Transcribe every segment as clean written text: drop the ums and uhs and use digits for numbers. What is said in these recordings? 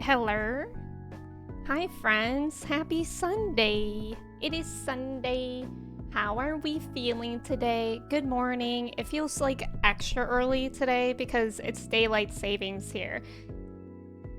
Hello. Hi, friends. Happy Sunday. It is Sunday. How are we feeling today? Good morning. It feels like extra early today because it's daylight savings here.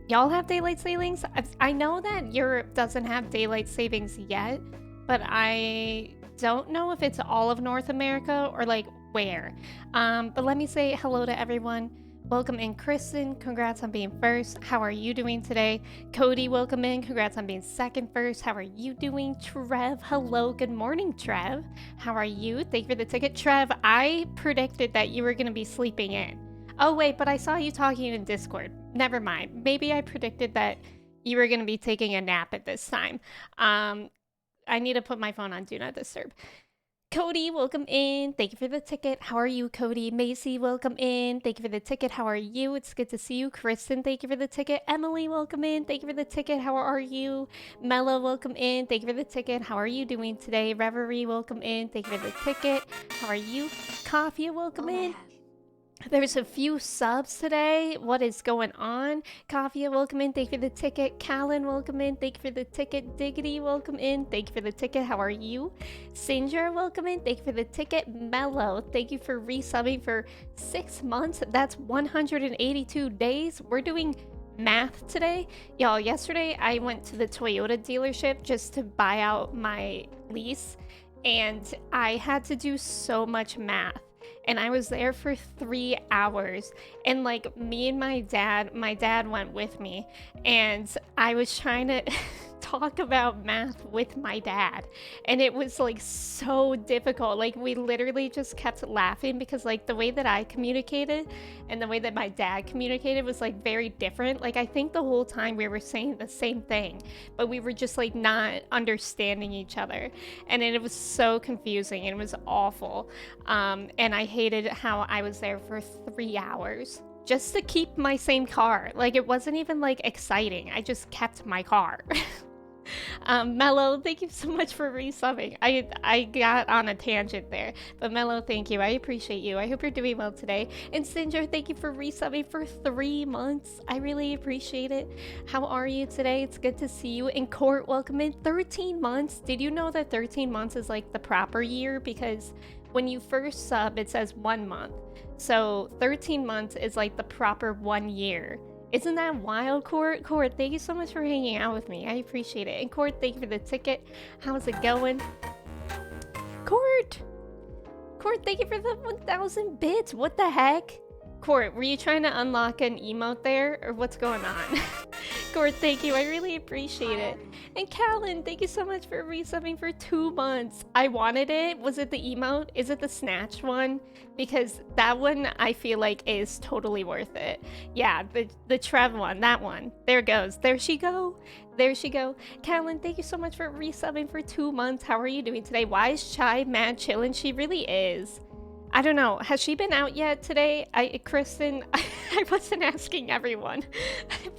Y'all have daylight savings? I know that Europe doesn't have daylight savings yet, but I don't know if it's all of North America or like where. But let me say hello to everyone. Welcome in, Kristen. Congrats on being first. How are you doing today? Cody, welcome in. Congrats on being second first. How are you doing? Trev, hello. Good morning, Trev. How are you? Thank you for the ticket. Trev, I predicted that you were going to be sleeping in. Oh, wait, but I saw you talking in Discord. Never mind. Maybe I predicted that you were going to be taking a nap at this time. I need to put my phone on Do Not Disturb. Cody, welcome in. Thank you for the ticket. How are you, Cody? Macy, welcome in. Thank you for the ticket. How are you? It's good to see you. Kristen, thank you for the ticket. Emily, welcome in. Thank you for the ticket. How are you? Mella, welcome in. Thank you for the ticket. How are you doing today? Reverie, welcome in. Thank you for the ticket. How are you? Coffee, welcome in. There's a few subs today. What is going on? Kafia, welcome in. Thank you for the ticket. Callan, welcome in. Thank you for the ticket. Diggity, welcome in. Thank you for the ticket. How are you? Singer, welcome in. Thank you for the ticket. Mello, thank you for resubbing for 6 months. That's 182 days. We're doing math today. Y'all, yesterday I went to the Toyota dealership just to buy out my lease, and I had to do so much math. And I was there for 3 hours, and like me and my dad went with me, and I was trying to talk about math with my dad, and it was like so difficult. Like we literally just kept laughing because like the way that I communicated and the way that my dad communicated was like very different. Like I think the whole time we were saying the same thing, but we were just like not understanding each other, and it was so confusing and it was awful. And I hated how I was there for 3 hours just to keep my same car. Like it wasn't even like exciting. I just kept my car. Mello, thank you so much for resubbing. I got on a tangent there, but Mello, thank you. I appreciate you. I hope you're doing well today. And Singer, thank you for resubbing for 3 months. I really appreciate it. How are you today? It's good to see you. And Court, welcome in. 13 months. Did you know that 13 months is like the proper year? Because when you first sub, it says 1 month. So 13 months is like the proper 1 year. Isn't that wild, Court? Court, thank you so much for hanging out with me. I appreciate it. And Court, thank you for the ticket. How's it going? Court! Court, thank you for the 1,000 bits. What the heck? Court, were you trying to unlock an emote there? Or what's going on? Court, thank you. I really appreciate it. And Callan, thank you so much for resubbing for 2 months. I wanted it. Was it the emote? Is it the snatch one? Because that one I feel like is totally worth it. Yeah, the Trev one, that one. There it goes. There she go. There she go. Callan, thank you so much for resubbing for 2 months. How are you doing today? Why is Chai mad chillin'? She really is. I don't know. Has she been out yet today? Kristen, I wasn't asking everyone,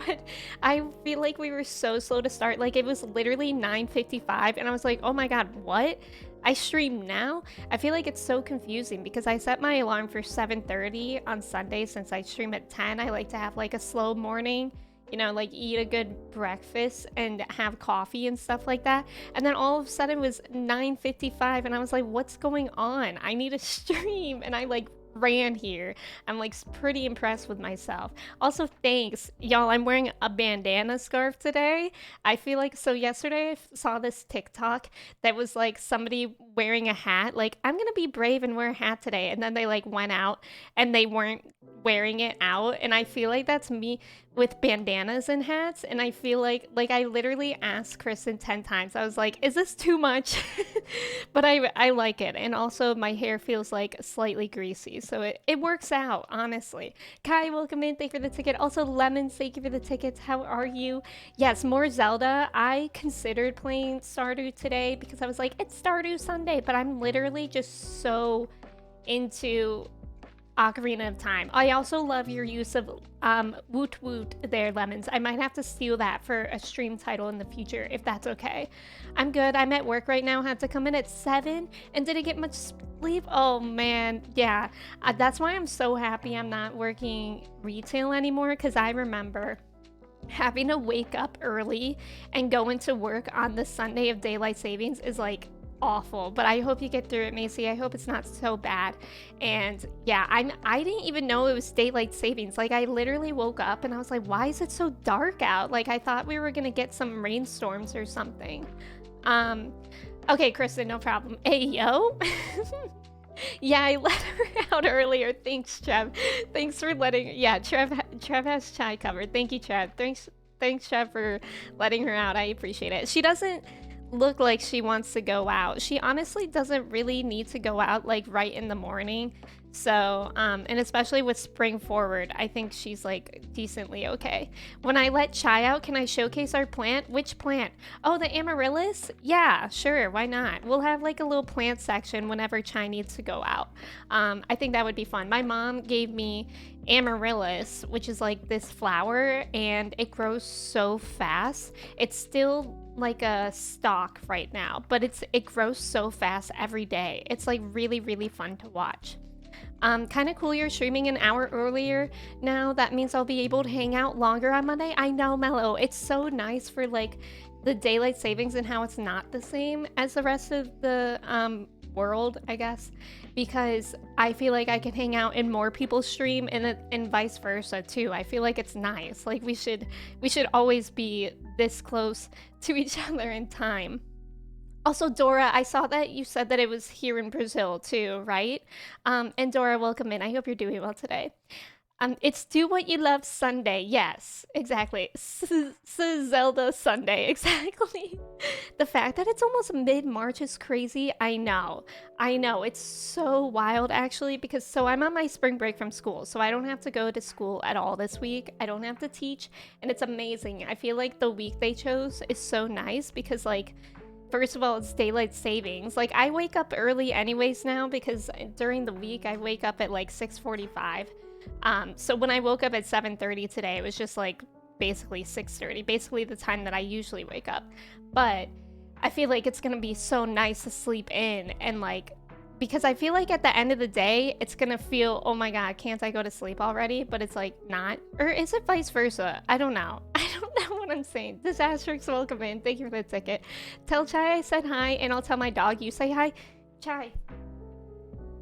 but I feel like we were so slow to start. Like it was literally 9:55 and I was like, oh my God, what? I stream now? I feel like it's so confusing because I set my alarm for 7:30 on Sunday. Since I stream at 10, I like to have like a slow morning, you know, like eat a good breakfast and have coffee and stuff like that. And then all of a sudden it was 9:55 and I was like, what's going on? I need a stream. And I like ran here. I'm like pretty impressed with myself. Also, thanks. Y'all, I'm wearing a bandana scarf today. I feel like, so yesterday I saw this TikTok that was like somebody wearing a hat. Like, I'm gonna be brave and wear a hat today. And then they like went out and they weren't wearing it out. And I feel like that's me with bandanas and hats. And I feel like I literally asked Kristen 10 times. I was like, is this too much? But I like it. And also my hair feels like slightly greasy. So it works out, honestly. Kai, welcome in. Thank you for the ticket. Also, Lemons, thank you for the tickets. How are you? Yes, more Zelda. I considered playing Stardew today because I was like, it's Stardew Sunday. But I'm literally just so into Ocarina of Time. I also love your use of Woot Woot there, Lemons. I might have to steal that for a stream title in the future, if that's okay. I'm good. I'm at work right now. Had to come in at 7 and didn't get much sleep. Oh man, yeah. That's why I'm so happy I'm not working retail anymore, because I remember having to wake up early and go into work on the Sunday of daylight savings is like awful, but I hope you get through it, Macy. I hope it's not so bad. And yeah, I didn't even know it was daylight savings. Like, I literally woke up and I was like, why is it so dark out? Like, I thought we were gonna get some rainstorms or something. Okay, Kristen, no problem. Hey, yo. Yeah, I let her out earlier. Thanks, Trev. Thanks for letting. Yeah, Trev has chai covered. Thank you, Trev. Thanks, Trev, for letting her out. I appreciate it. She doesn't look like she wants to go out. She honestly doesn't really need to go out like right in the morning. So, and especially with spring forward, I think she's like decently okay. When I let Chai out, can I showcase our plant? Which plant? Oh, the amaryllis? Yeah, sure, why not? We'll have like a little plant section whenever Chai needs to go out. I think that would be fun. My mom gave me amaryllis, which is like this flower, and it grows so fast. It's still like a stalk right now, but it grows so fast every day. It's like really, really fun to watch. Kind of cool you're streaming an hour earlier now. That means I'll be able to hang out longer on Monday. I know, Mello. It's so nice for like the daylight savings and how it's not the same as the rest of the world, I guess, because I feel like I can hang out in more people's stream and vice versa too. I feel like it's nice. Like we should always be this close to each other in time. Also, Dora, I saw that you said that it was here in Brazil too, right? And Dora, welcome in. I hope you're doing well today. It's Do What You Love Sunday. Yes, exactly. Zelda Sunday, exactly. The fact that it's almost mid-March is crazy. I know. It's so wild, actually, because so I'm on my spring break from school, so I don't have to go to school at all this week. I don't have to teach, and it's amazing. I feel like the week they chose is so nice because, like, first of all, it's daylight savings. Like, I wake up early anyways now because during the week I wake up at like 6:45. So when I woke up at 7:30 today, it was just like basically 6:30, basically the time that I usually wake up. But I feel like it's gonna be so nice to sleep in and like, because I feel like at the end of the day, it's gonna feel, oh my god, can't I go to sleep already? But it's like not, or is it vice versa? I don't know. I don't know what I'm saying. Disasterix, welcome in. Thank you for the ticket. Tell Chai I said hi, and I'll tell my dog you say hi. Chai.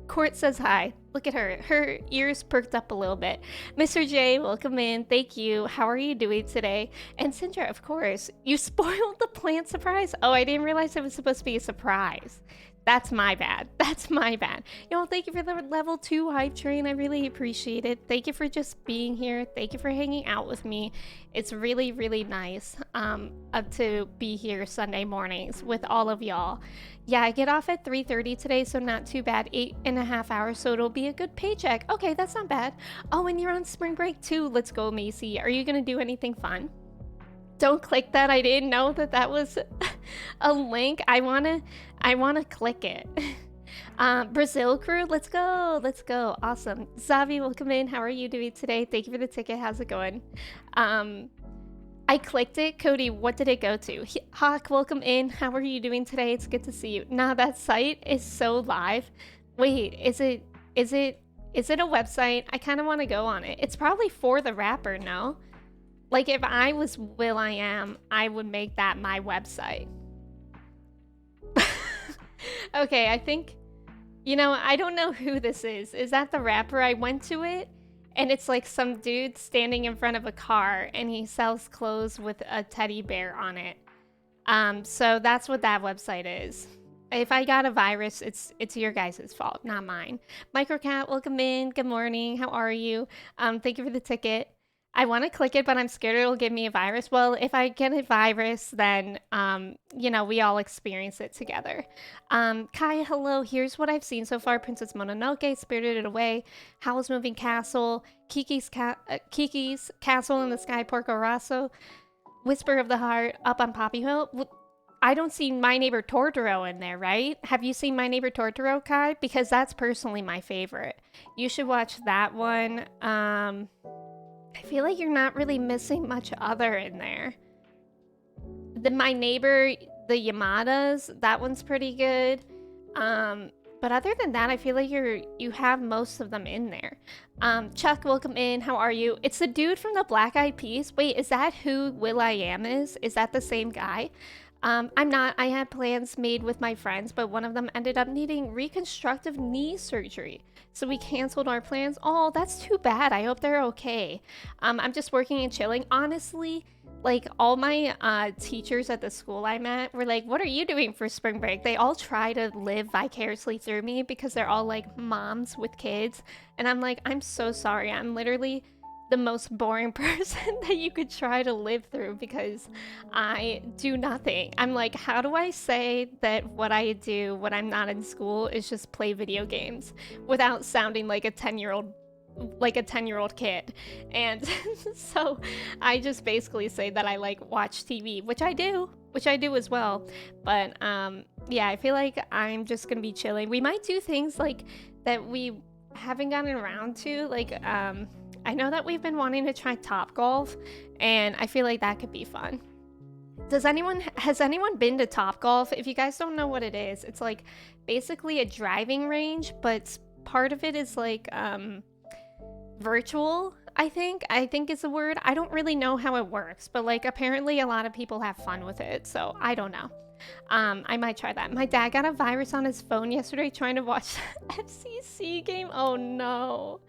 Court says hi. Look at her. Her ears perked up a little bit. Mr. J, welcome in. Thank you. How are you doing today? And Sindra, of course. You spoiled the plant surprise? Oh, I didn't realize it was supposed to be a surprise. That's my bad. That's my bad. Y'all, thank you for the level 2 hype train. I really appreciate it. Thank you for just being here. Thank you for hanging out with me. It's really, really nice to be here Sunday mornings with all of y'all. Yeah, I get off at 3:30 today, so not too bad. 8.5 hours, so it'll be a good paycheck. Okay, that's not bad. Oh, and you're on spring break too. Let's go, Macy. Are you gonna do anything fun? Don't click that. I didn't know that was a link. I wanna click it. Brazil crew, let's go. Awesome. Zavi, welcome in. How are you doing today? Thank you for the ticket. How's it going? I clicked it. Cody, what did it go to? Hawk, welcome in. How are you doing today? It's good to see you. Nah, that site is so live. Wait, is it a website? I kind of want to go on it. It's probably for the rapper, no? Like, if I was will.i.am, I would make that my website. Okay, I think, I don't know who this is. Is that the rapper? I went to it, and it's like some dude standing in front of a car, and he sells clothes with a teddy bear on it. So that's what that website is. If I got a virus, it's your guys' fault, not mine. Microcat, welcome in. Good morning. How are you? Thank you for the ticket. I want to click it, but I'm scared it'll give me a virus. Well, if I get a virus, then, we all experience it together. Kai, hello. Here's what I've seen so far. Princess Mononoke, Spirited Away, Howl's Moving Castle, Kiki's Castle in the Sky, Porco Rosso, Whisper of the Heart, Up on Poppy Hill. I don't see My Neighbor Totoro in there, right? Have you seen My Neighbor Totoro, Kai? Because that's personally my favorite. You should watch that one. I feel like you're not really missing much other in there. My Neighbor, the Yamadas, that one's pretty good. But other than that, I feel like you have most of them in there. Chuck, welcome in. How are you? It's the dude from the Black Eyed Peas. Wait, is that who Will I Am is? Is that the same guy? I'm not. I had plans made with my friends, but one of them ended up needing reconstructive knee surgery. So we canceled our plans. Oh, that's too bad. I hope they're okay. I'm just working and chilling. Honestly, like all my teachers at the school I'm at were like, what are you doing for spring break? They all try to live vicariously through me because they're all like moms with kids. And I'm like, I'm so sorry. I'm literally the most boring person that you could try to live through because I do nothing. I'm like, how do I say that what I do when I'm not in school is just play video games without sounding like a 10-year-old kid? And so I just basically say that I like watch TV, which I do as well. But yeah, I feel like I'm just gonna be chilling. We might do things like that we haven't gotten around to, like I know that we've been wanting to try Top Golf, and I feel like that could be fun. Has anyone been to Top Golf? If you guys don't know what it is, it's like basically a driving range, but part of it is like virtual, I think is the word. I don't really know how it works, but like apparently a lot of people have fun with it, so I don't know. I might try that. My dad got a virus on his phone yesterday trying to watch the FCC game. Oh no.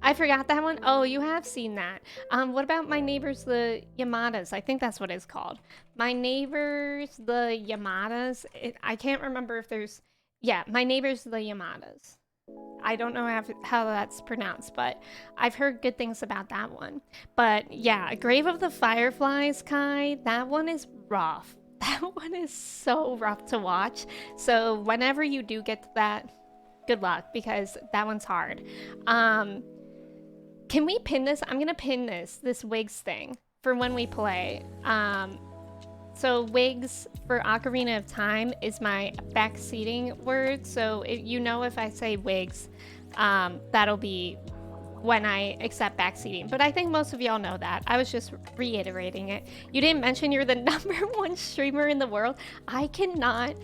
I forgot that one. Oh, you have seen that. What about My Neighbors the Yamadas? I think that's what it's called. My Neighbors the Yamadas. I can't remember if there's... Yeah, My Neighbors the Yamadas. I don't know how that's pronounced, but I've heard good things about that one. But yeah, Grave of the Fireflies, Kai, that one is rough. That one is so rough to watch. So whenever you do get to that, good luck, because that one's hard. Can we pin this? I'm gonna pin this Wigs thing for when we play. So Wigs for Ocarina of Time is my backseating word. So if I say Wigs, that'll be when I accept backseating. But I think most of y'all know that. I was just reiterating it. You didn't mention you're the #1 streamer in the world. I cannot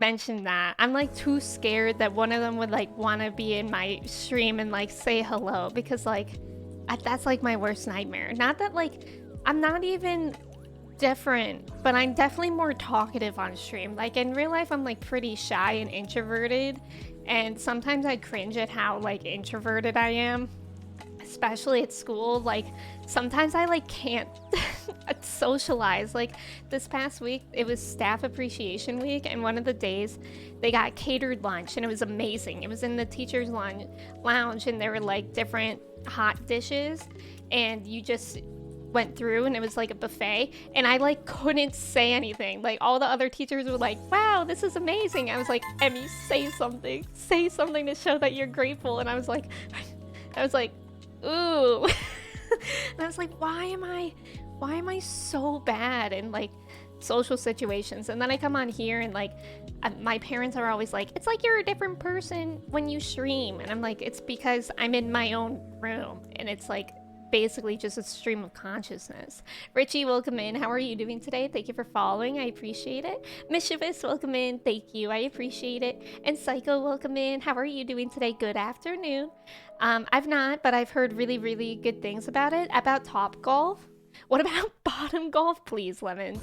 mention that. I'm like too scared that one of them would like want to be in my stream and like say hello, because like that's like my worst nightmare. Not that like I'm not even different, but I'm definitely more talkative on stream. Like in real life I'm like pretty shy and introverted, and sometimes I cringe at how like introverted I am, especially at school. Like sometimes I like can't socialize. Like this past week it was staff appreciation week, and one of the days they got catered lunch and it was amazing. It was in the teachers lounge and there were like different hot dishes, and you just went through and it was like a buffet, and I like couldn't say anything. Like all the other teachers were like, wow, this is amazing. I was like, Emmy, say something to show that you're grateful. And I was like ooh. And I was like, why am I so bad in like social situations? And then I come on here and like my parents are always like, it's like you're a different person when you stream. And I'm like, it's because I'm in my own room and it's like basically just a stream of consciousness. Richie, welcome in. How are you doing today? Thank you for following. I appreciate it. Mischievous, welcome in. Thank you. I appreciate it. And Psycho, welcome in. How are you doing today? Good afternoon. I've not, but I've heard really, really good things about it. About Top Golf. What about Bottom Golf, please, Lemon?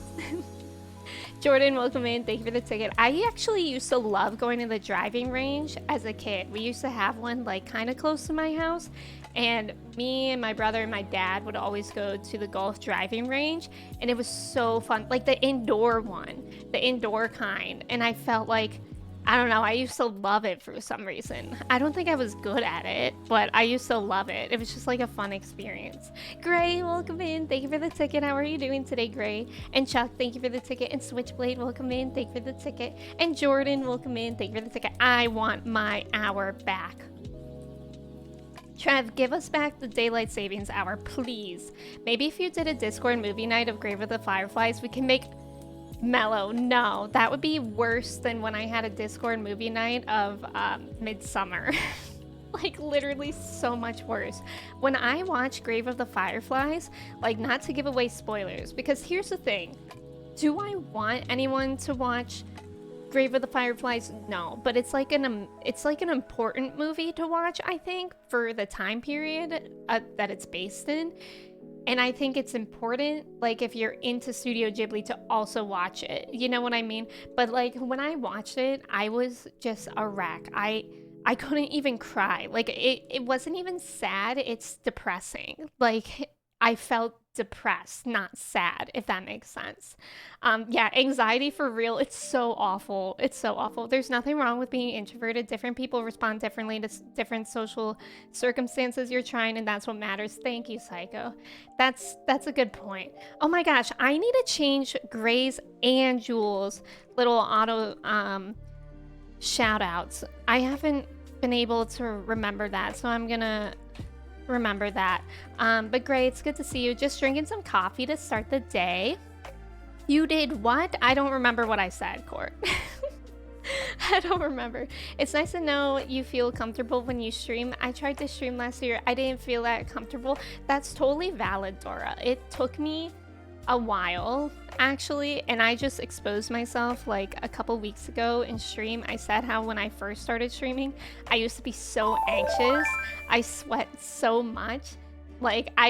Jordan, welcome in. Thank you for the ticket. I actually used to love going to the driving range as a kid. We used to have one like kind of close to my house, and me and my brother and my dad would always go to the golf driving range, and it was so fun. Like the indoor one, the indoor kind. And I felt like, I don't know, I used to love it for some reason. I don't think I was good at it, but I used to love it. It was just like a fun experience. Gray, welcome in. Thank you for the ticket. How are you doing today, Gray? And Chuck, thank you for the ticket. And Switchblade, welcome in. Thank you for the ticket. And Jordan, welcome in. Thank you for the ticket. I want my hour back. Trev, give us back the daylight savings hour, please. Maybe if you did a Discord movie night of Grave of the Fireflies, we can make Mellow. No, that would be worse than when I had a Discord movie night of Midsummer. Like literally so much worse. When I watch Grave of the Fireflies, like not to give away spoilers, because here's the thing. Do I want anyone to watch Grave of the Fireflies, no, but it's like an important movie to watch, I think, for the time period that it's based in. And I think it's important, like, if you're into Studio Ghibli, to also watch it. You know what I mean? But, like, when I watched it, I was just a wreck. I couldn't even cry. Like, it wasn't even sad. It's depressing. Like, I felt depressed, not sad, if that makes sense. Yeah, anxiety for real. It's so awful. It's so awful. There's nothing wrong with being introverted. Different people respond differently to different social circumstances you're trying, and that's what matters. Thank you, Psycho. That's a good point. Oh my gosh, I need to change Gray's and Jules' little auto shout outs. I haven't been able to remember that, so I'm gonna remember that. But Gray, it's good to see you. Just drinking some coffee to start the day. You did what? I don't remember what I said, Court. I don't remember. It's nice to know you feel comfortable when you stream. I tried to stream last year. I didn't feel that comfortable. That's totally valid, Dora. It took me a while, actually, and I just exposed myself like a couple weeks ago in stream. I said how when I first started streaming, I used to be so anxious. I sweat so much. Like, I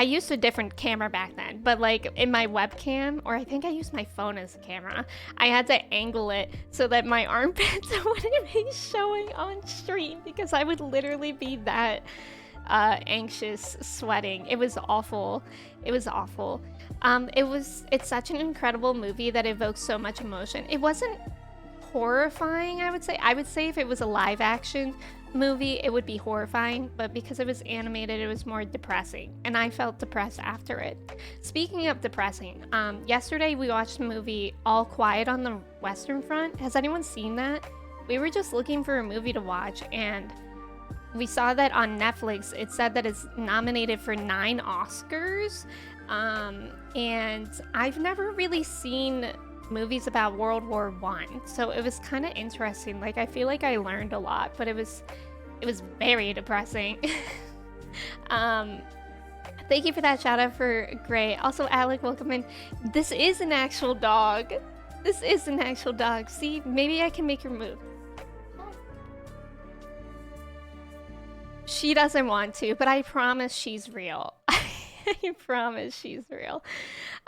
used a different camera back then, but like in my webcam, or I think I used my phone as a camera, I had to angle it so that my armpits wouldn't be showing on stream, because I would literally be that anxious, sweating. It was awful. It was awful. It's such an incredible movie that evokes so much emotion. It wasn't horrifying, I would say. I would say if it was a live action movie, it would be horrifying, but because it was animated, it was more depressing, and I felt depressed after it. Speaking of depressing, yesterday we watched the movie All Quiet on the Western Front. Has anyone seen that? We were just looking for a movie to watch, and we saw that on Netflix. It said that it's nominated for 9 Oscars, and I've never really seen movies about World War One, so it was kind of interesting. Like, I feel like I learned a lot, but it was very depressing. Thank you for that shout out for Gray. Also, Alec, welcome in. This is an actual dog. This is an actual dog. See, maybe I can make her move. She doesn't want to, but I promise she's real. I promise she's real.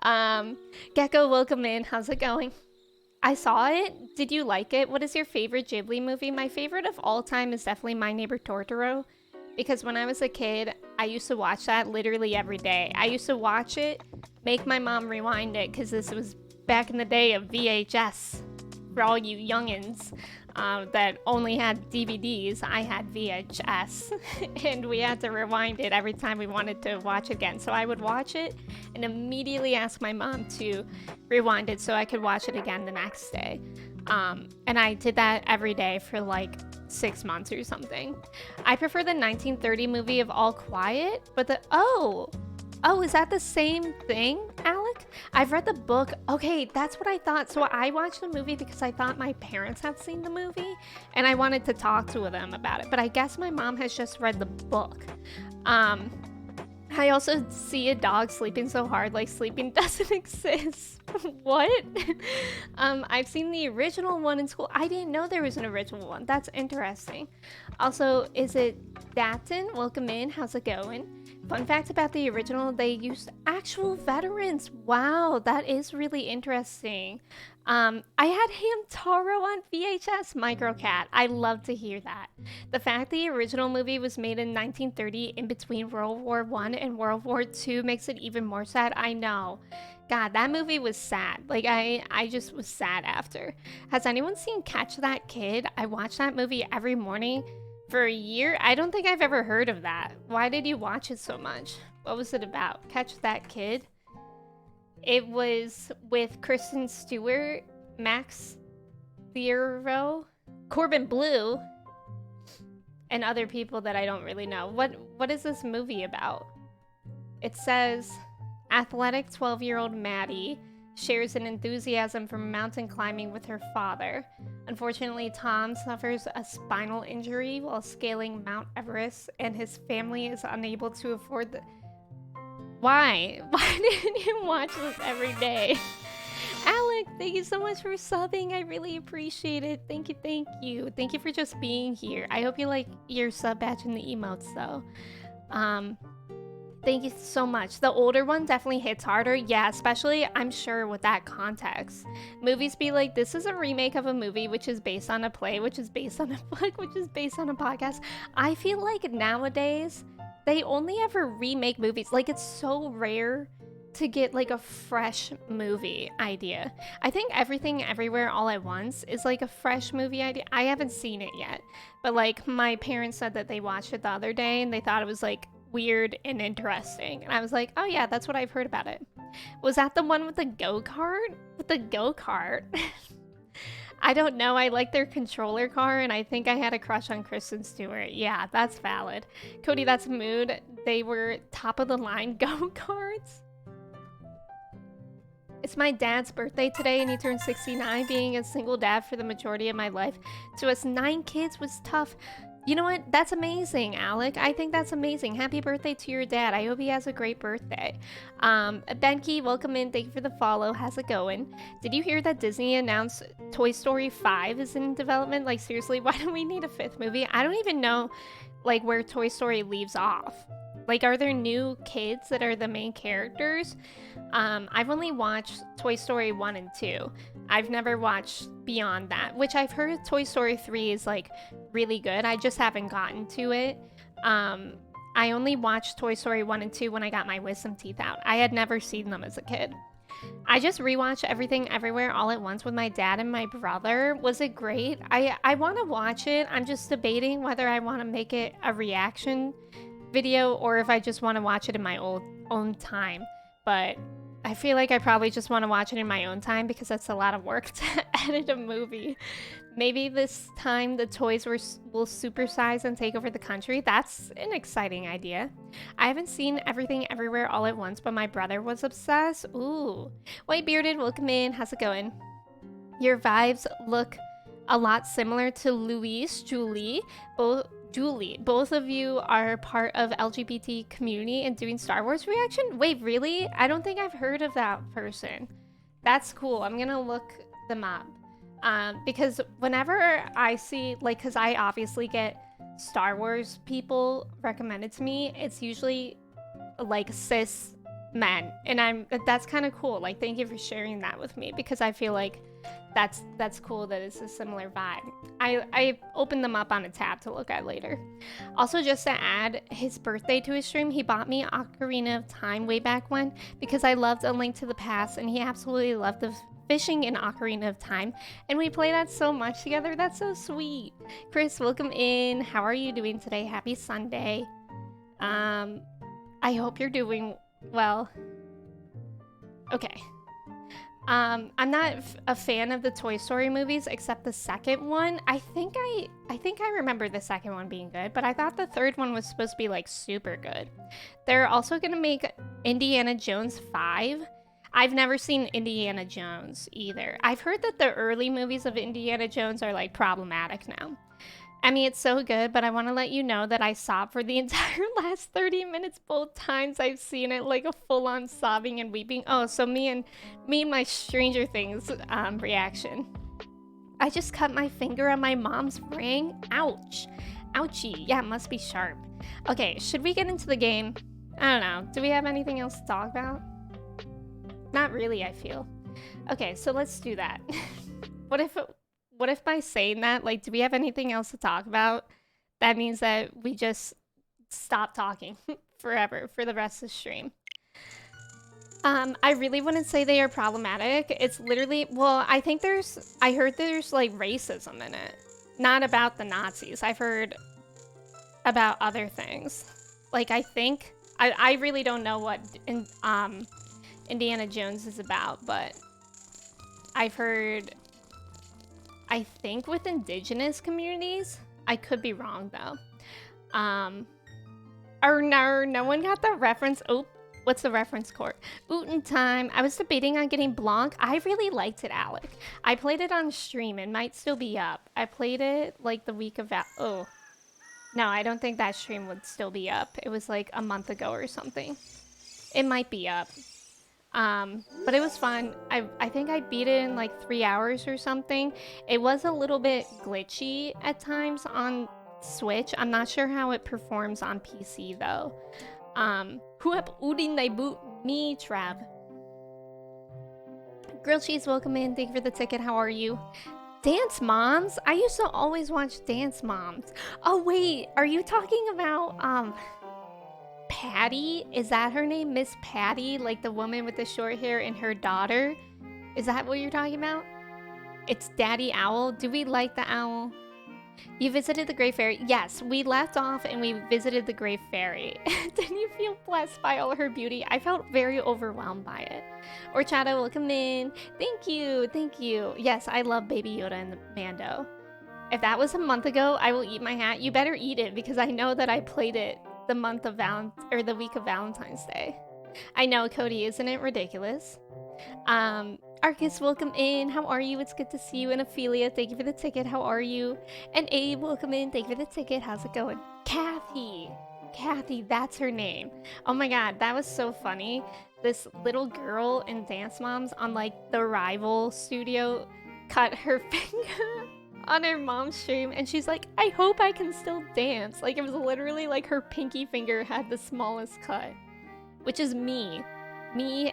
Gecko, welcome in. How's it going? I saw it. Did you like it? What is your favorite Ghibli movie? My favorite of all time is definitely My Neighbor Totoro, because when I was a kid, I used to watch that literally every day. I used to watch it, make my mom rewind it, because this was back in the day of VHS. For all you youngins that only had DVDs, I had VHS, and we had to rewind it every time we wanted to watch it again. So I would watch it and immediately ask my mom to rewind it so I could watch it again the next day. And I did that every day for like 6 months or something. I prefer the 1930 movie of All Quiet, but Oh, is that the same thing, Alec? I've read the book. Okay, that's what I thought. So I watched the movie because I thought my parents had seen the movie and I wanted to talk to them about it. But I guess my mom has just read the book. I also see a dog sleeping so hard, like sleeping doesn't exist. What? I've seen the original one in school. I didn't know there was an original one. That's interesting. Also, is it Datin? Welcome in. How's it going? Fun fact about the original, they used actual veterans. Wow, that is really interesting. I had Hamtaro on VHS, Microcat. I love to hear that. The fact the original movie was made in 1930 in between World War I and World War II makes it even more sad. I know. God, that movie was sad. Like, I just was sad after. Has anyone seen Catch That Kid? I watch that movie every morning for a year. I don't think I've ever heard of that. Why did you watch it so much? What was it about? Catch That Kid? It was with Kristen Stewart, Max Thiero, Corbin Blue, and other people that I don't really know. What is this movie about? It says, athletic 12-year-old Maddie shares an enthusiasm for mountain climbing with her father. Unfortunately, Tom suffers a spinal injury while scaling Mount Everest, and his family is unable to afford the... Why? Why didn't you watch this every day? Alec, Alec, thank you so much for subbing. I really appreciate it. Thank you, thank you. Thank you for just being here. I hope you like your sub badge and the emotes though. Um, Thank you so much. The older one definitely hits harder. Yeah, especially I'm sure with that context. Movies be like, this is a remake of a movie which is based on a play, which is based on a book, which is based on a podcast. I feel like nowadays they only ever remake movies. Like it's so rare to get like a fresh movie idea. I think Everything Everywhere All at Once is like a fresh movie idea. I haven't seen it yet, but like my parents said that they watched it the other day and they thought it was like weird and interesting. And I was like, oh yeah, that's what I've heard about it. Was that the one with the go-kart? With the go-kart? I don't know. I like their controller car, and I think I had a crush on Kristen Stewart. Yeah, that's valid. Cody, that's mood. They were top of the line go-karts. It's my dad's birthday today, and he turned 69. Being a single dad for the majority of my life to us 9 kids was tough. You know what? That's amazing, Alec. I think that's amazing. Happy birthday to your dad. I hope he has a great birthday. Benki, welcome in. Thank you for the follow. How's it going? Did you hear that Disney announced Toy Story 5 is in development? Like, seriously, why do we need a 5th movie? I don't even know, like, where Toy Story leaves off. Like, are there new kids that are the main characters? I've only watched Toy Story 1 and 2. I've never watched beyond that, which I've heard Toy Story 3 is, like, really good. I just haven't gotten to it. I only watched Toy Story 1 and 2 when I got my wisdom teeth out. I had never seen them as a kid. I just rewatched Everything Everywhere All at Once with my dad and my brother. Was it great? I want to watch it. I'm just debating whether I want to make it a reaction video or if I just want to watch it in my own time. But I feel like I probably just want to watch it in my own time because that's a lot of work to edit a movie. Maybe this time the toys will supersize and take over the country. That's an exciting idea. I haven't seen Everything Everywhere All at Once, but my brother was obsessed. Ooh. White Bearded, welcome in. How's it going? Your vibes look a lot similar to Luis, Julie. Both of you are part of LGBT community and doing Star Wars reaction? Wait, really? I don't think I've heard of that person. That's cool. I'm gonna look them up. Because whenever I see, like, because I obviously get Star Wars people recommended to me, it's usually like cis men, and that's kind of cool. Like, thank you for sharing that with me because I feel like that's cool that it's a similar vibe. I opened them up on a tab to look at later. Also, just to add his birthday to his stream, he bought me Ocarina of Time way back when because I loved A Link to the Past, and he absolutely loved the fishing in Ocarina of Time, and we play that so much together. That's so sweet. Chris, welcome in. How are you doing today? Happy Sunday. I hope you're doing well. Okay. I'm not a fan of the Toy Story movies except the second one. I think I remember the second one being good, but I thought the third one was supposed to be like super good. They're also gonna make Indiana Jones 5. I've never seen Indiana Jones either. I've heard that the early movies of Indiana Jones are like problematic now. I mean, it's so good, but I want to let you know that I sobbed for the entire last 30 minutes both times I've seen it, like a full-on sobbing and weeping. Oh, so me and my Stranger Things reaction. I just cut my finger on my mom's ring. Ouch. Ouchie. Yeah, it must be sharp. Okay, should we get into the game? I don't know. Do we have anything else to talk about? Not really, I feel. Okay, so let's do that. What if by saying that, like, do we have anything else to talk about? That means that we just stop talking forever for the rest of the stream. I really wouldn't say they are problematic. It's literally, well, I heard there's like racism in it. Not about the Nazis. I've heard about other things. Like, I really don't know what Indiana Jones is about, but I've heard, I think with indigenous communities. I could be wrong though. Or no one got the reference. Oh, what's the reference, Court? Ootin' time. I was debating on getting Blanc. I really liked it, Alec. I played it on stream. It might still be up. I played it like the week of oh. No, I don't think that stream would still be up. It was like a month ago or something. It might be up. But it was fun. I think I beat it in like 3 hours or something. It was a little bit glitchy at times on Switch. I'm not sure how it performs on PC though. Huep Udin they boot me trap. Grilled cheese, welcome in. Thank you for the ticket. How are you? Dance Moms? I used to always watch Dance Moms. Oh wait, are you talking about Patty? Is that her name? Miss Patty? Like the woman with the short hair and her daughter? Is that what you're talking about? It's Daddy Owl. Do we like the owl? You visited the Great Fairy? Yes, we left off and we visited the Great Fairy. Didn't you feel blessed by all her beauty? I felt very overwhelmed by it. Orchada, welcome in. Thank you, thank you. Yes, I love Baby Yoda and the Mando. If that was a month ago, I will eat my hat. You better eat it because I know that I played it the month of the week of Valentine's Day. I know, Cody, isn't it ridiculous? Arcus, welcome in. How are you? It's good to see you. And Ophelia, thank you for the ticket. How are you? And Abe, welcome in. Thank you for the ticket. How's it going? Kathy. Kathy, that's her name. Oh my god, that was so funny. This little girl in Dance Moms on like the rival studio cut her finger on her mom's stream and she's like, I hope I can still dance. Like it was literally like her pinky finger had the smallest cut, which is me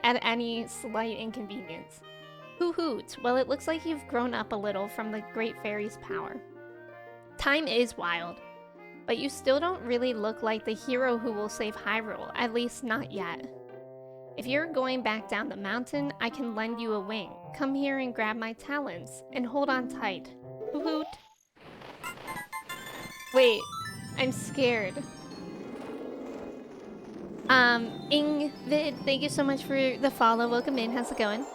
at any slight inconvenience. Hoo hoot. Well, it looks like you've grown up a little from the Great Fairy's power. Time is wild, but you still don't really look like the hero who will save Hyrule, at least not yet. If you're going back down the mountain, I can lend you a wing. Come here and grab my talons, and hold on tight. Hoo hoot. Wait, I'm scared. Ingvid, thank you so much for the follow. Welcome in. How's it going?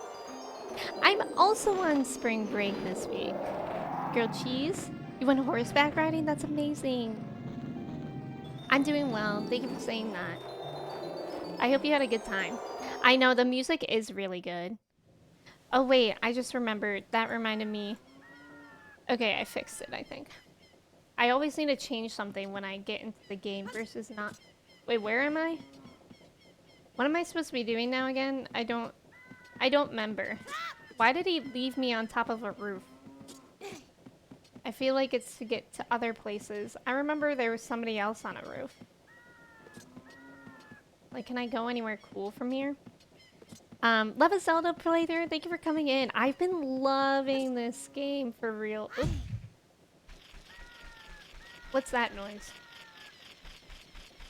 I'm also on spring break this week. Grilled cheese? You went horseback riding? That's amazing. I'm doing well. Thank you for saying that. I hope you had a good time. I know, the music is really good. Oh wait, I just remembered. That reminded me. Okay, I fixed it, I think. I always need to change something when I get into the game versus not. Wait, where am I? What am I supposed to be doing now again? I don't remember. Why did he leave me on top of a roof? I feel like it's to get to other places. I remember there was somebody else on a roof. Like, can I go anywhere cool from here? Love a Zelda playthrough. Thank you for coming in. I've been loving this game for real. Oops. What's that noise?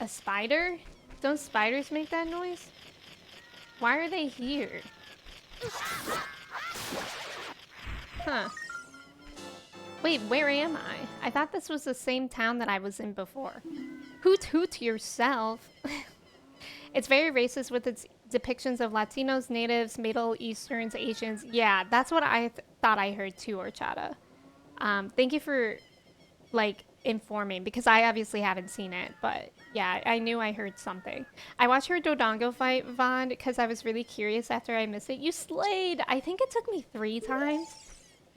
A spider? Don't spiders make that noise? Why are they here? Huh. Wait, where am I? I thought this was the same town that I was in before. Hoot hoot yourself. It's very racist with its depictions of Latinos, natives, Middle Easterns, Asians. Yeah, that's what I thought I heard too, Orchada. Thank you for, like, informing, because I obviously haven't seen it, but yeah, I knew I heard something. I watched her Dodongo fight, Vaughn, because I was really curious after I missed it. You slayed! I think it took me 3 times,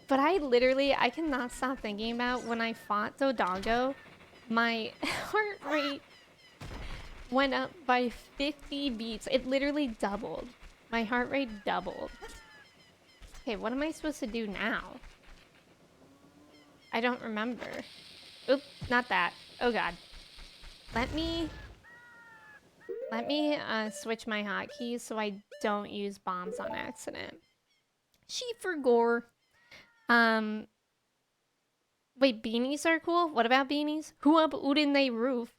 but I cannot stop thinking about when I fought Dodongo. My heart rate went up by 50 beats. It literally doubled. My heart rate doubled. Okay, what am I supposed to do now? I don't remember. Oop, not that. Oh god. Let me switch my hotkeys so I don't use bombs on accident. She for gore. Wait, beanies are cool? What about beanies? Who up Udin they roof?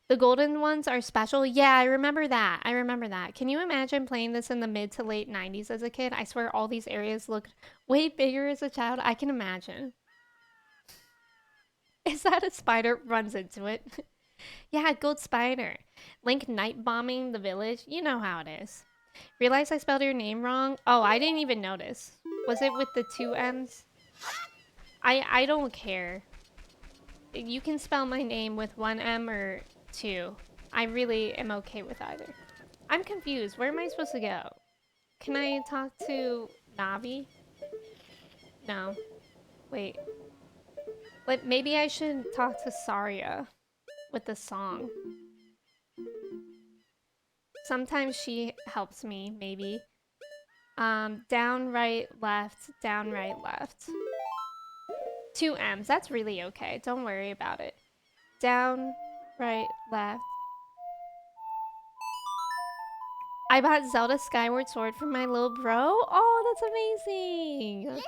The golden ones are special? Yeah, I remember that. I remember that. Can you imagine playing this in the mid to late 90s as a kid? I swear all these areas looked way bigger as a child. I can imagine. Is that a spider? Runs into it. Yeah, gold spider. Link night bombing the village. You know how it is. Realize I spelled your name wrong? Oh, I didn't even notice. Was it with the 2 M's? I don't care. You can spell my name with 1 M or 2. I really am okay with either. I'm confused. Where am I supposed to go? Can I talk to Navi? No. Wait. But maybe I should talk to Saria with the song. Sometimes she helps me, maybe. Down, right, left, down, right, left. 2 M's. That's really okay. Don't worry about it. Down, right, left. I bought Zelda Skyward Sword for my little bro. Oh, that's amazing.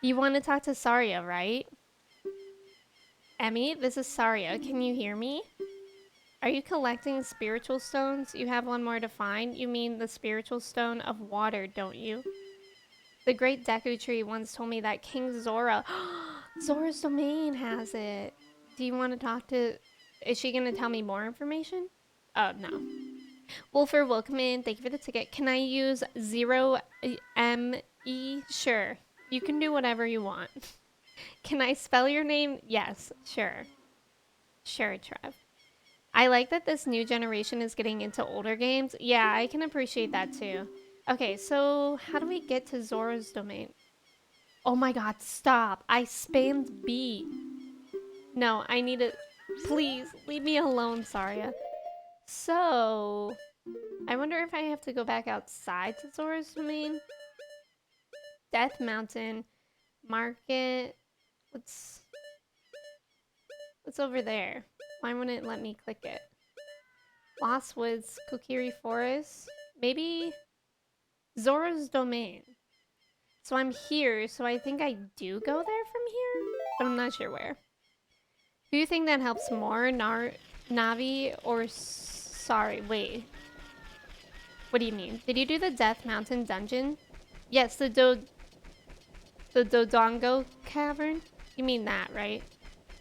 You want to talk to Saria, right? Emmy, this is Saria. Can you hear me? Are you collecting spiritual stones? You have one more to find. You mean the spiritual stone of water, don't you? The great Deku Tree once told me that King Zora, Zora's domain has it. Do you want to talk to... Is she going to tell me more information? Oh, no. Wolfer, welcome in. Thank you for the ticket. Can I use 0ME? Sure. You can do whatever you want. Can I spell your name? Yes, sure. Sure, Trev. I like that this new generation is getting into older games. Yeah, I can appreciate that too. Okay, so how do we get to Zora's domain? Oh my god, stop. I spammed B. No, I need to... Please, leave me alone, Saria. So, I wonder if I have to go back outside to Zora's domain. Death Mountain, Market. What's over there? Why wouldn't it let me click it? Lost Woods, Kokiri Forest. Maybe Zora's domain. So I'm here, so I think I do go there from here, but I'm not sure where. Do you think that helps more, Navi or... Sorry, wait. What do you mean? Did you do the Death Mountain dungeon? Yes, the Dodongo Cavern? You mean that, right?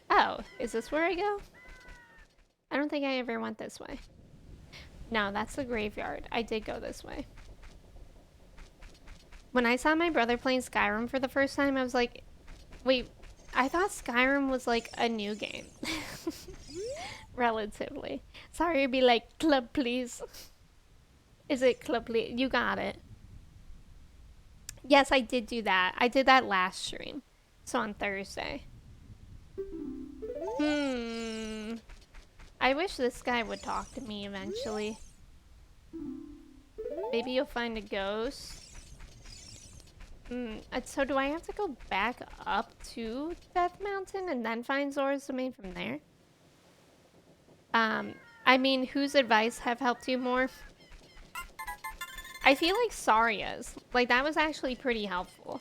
Oh, is this where I go? I don't think I ever went this way. No, that's the graveyard. I did go this way. When I saw my brother playing Skyrim for the first time, I was like, wait, I thought Skyrim was like a new game. Relatively. Sorry to be like, club please. Is it club please? You got it. Yes, I did do that. I did that last stream. So on Thursday. I wish this guy would talk to me eventually. Maybe you'll find a ghost. So do I have to go back up to Death Mountain and then find Zora's domain from there? I mean, whose advice have helped you more? I feel like Saria's. Like, that was actually pretty helpful.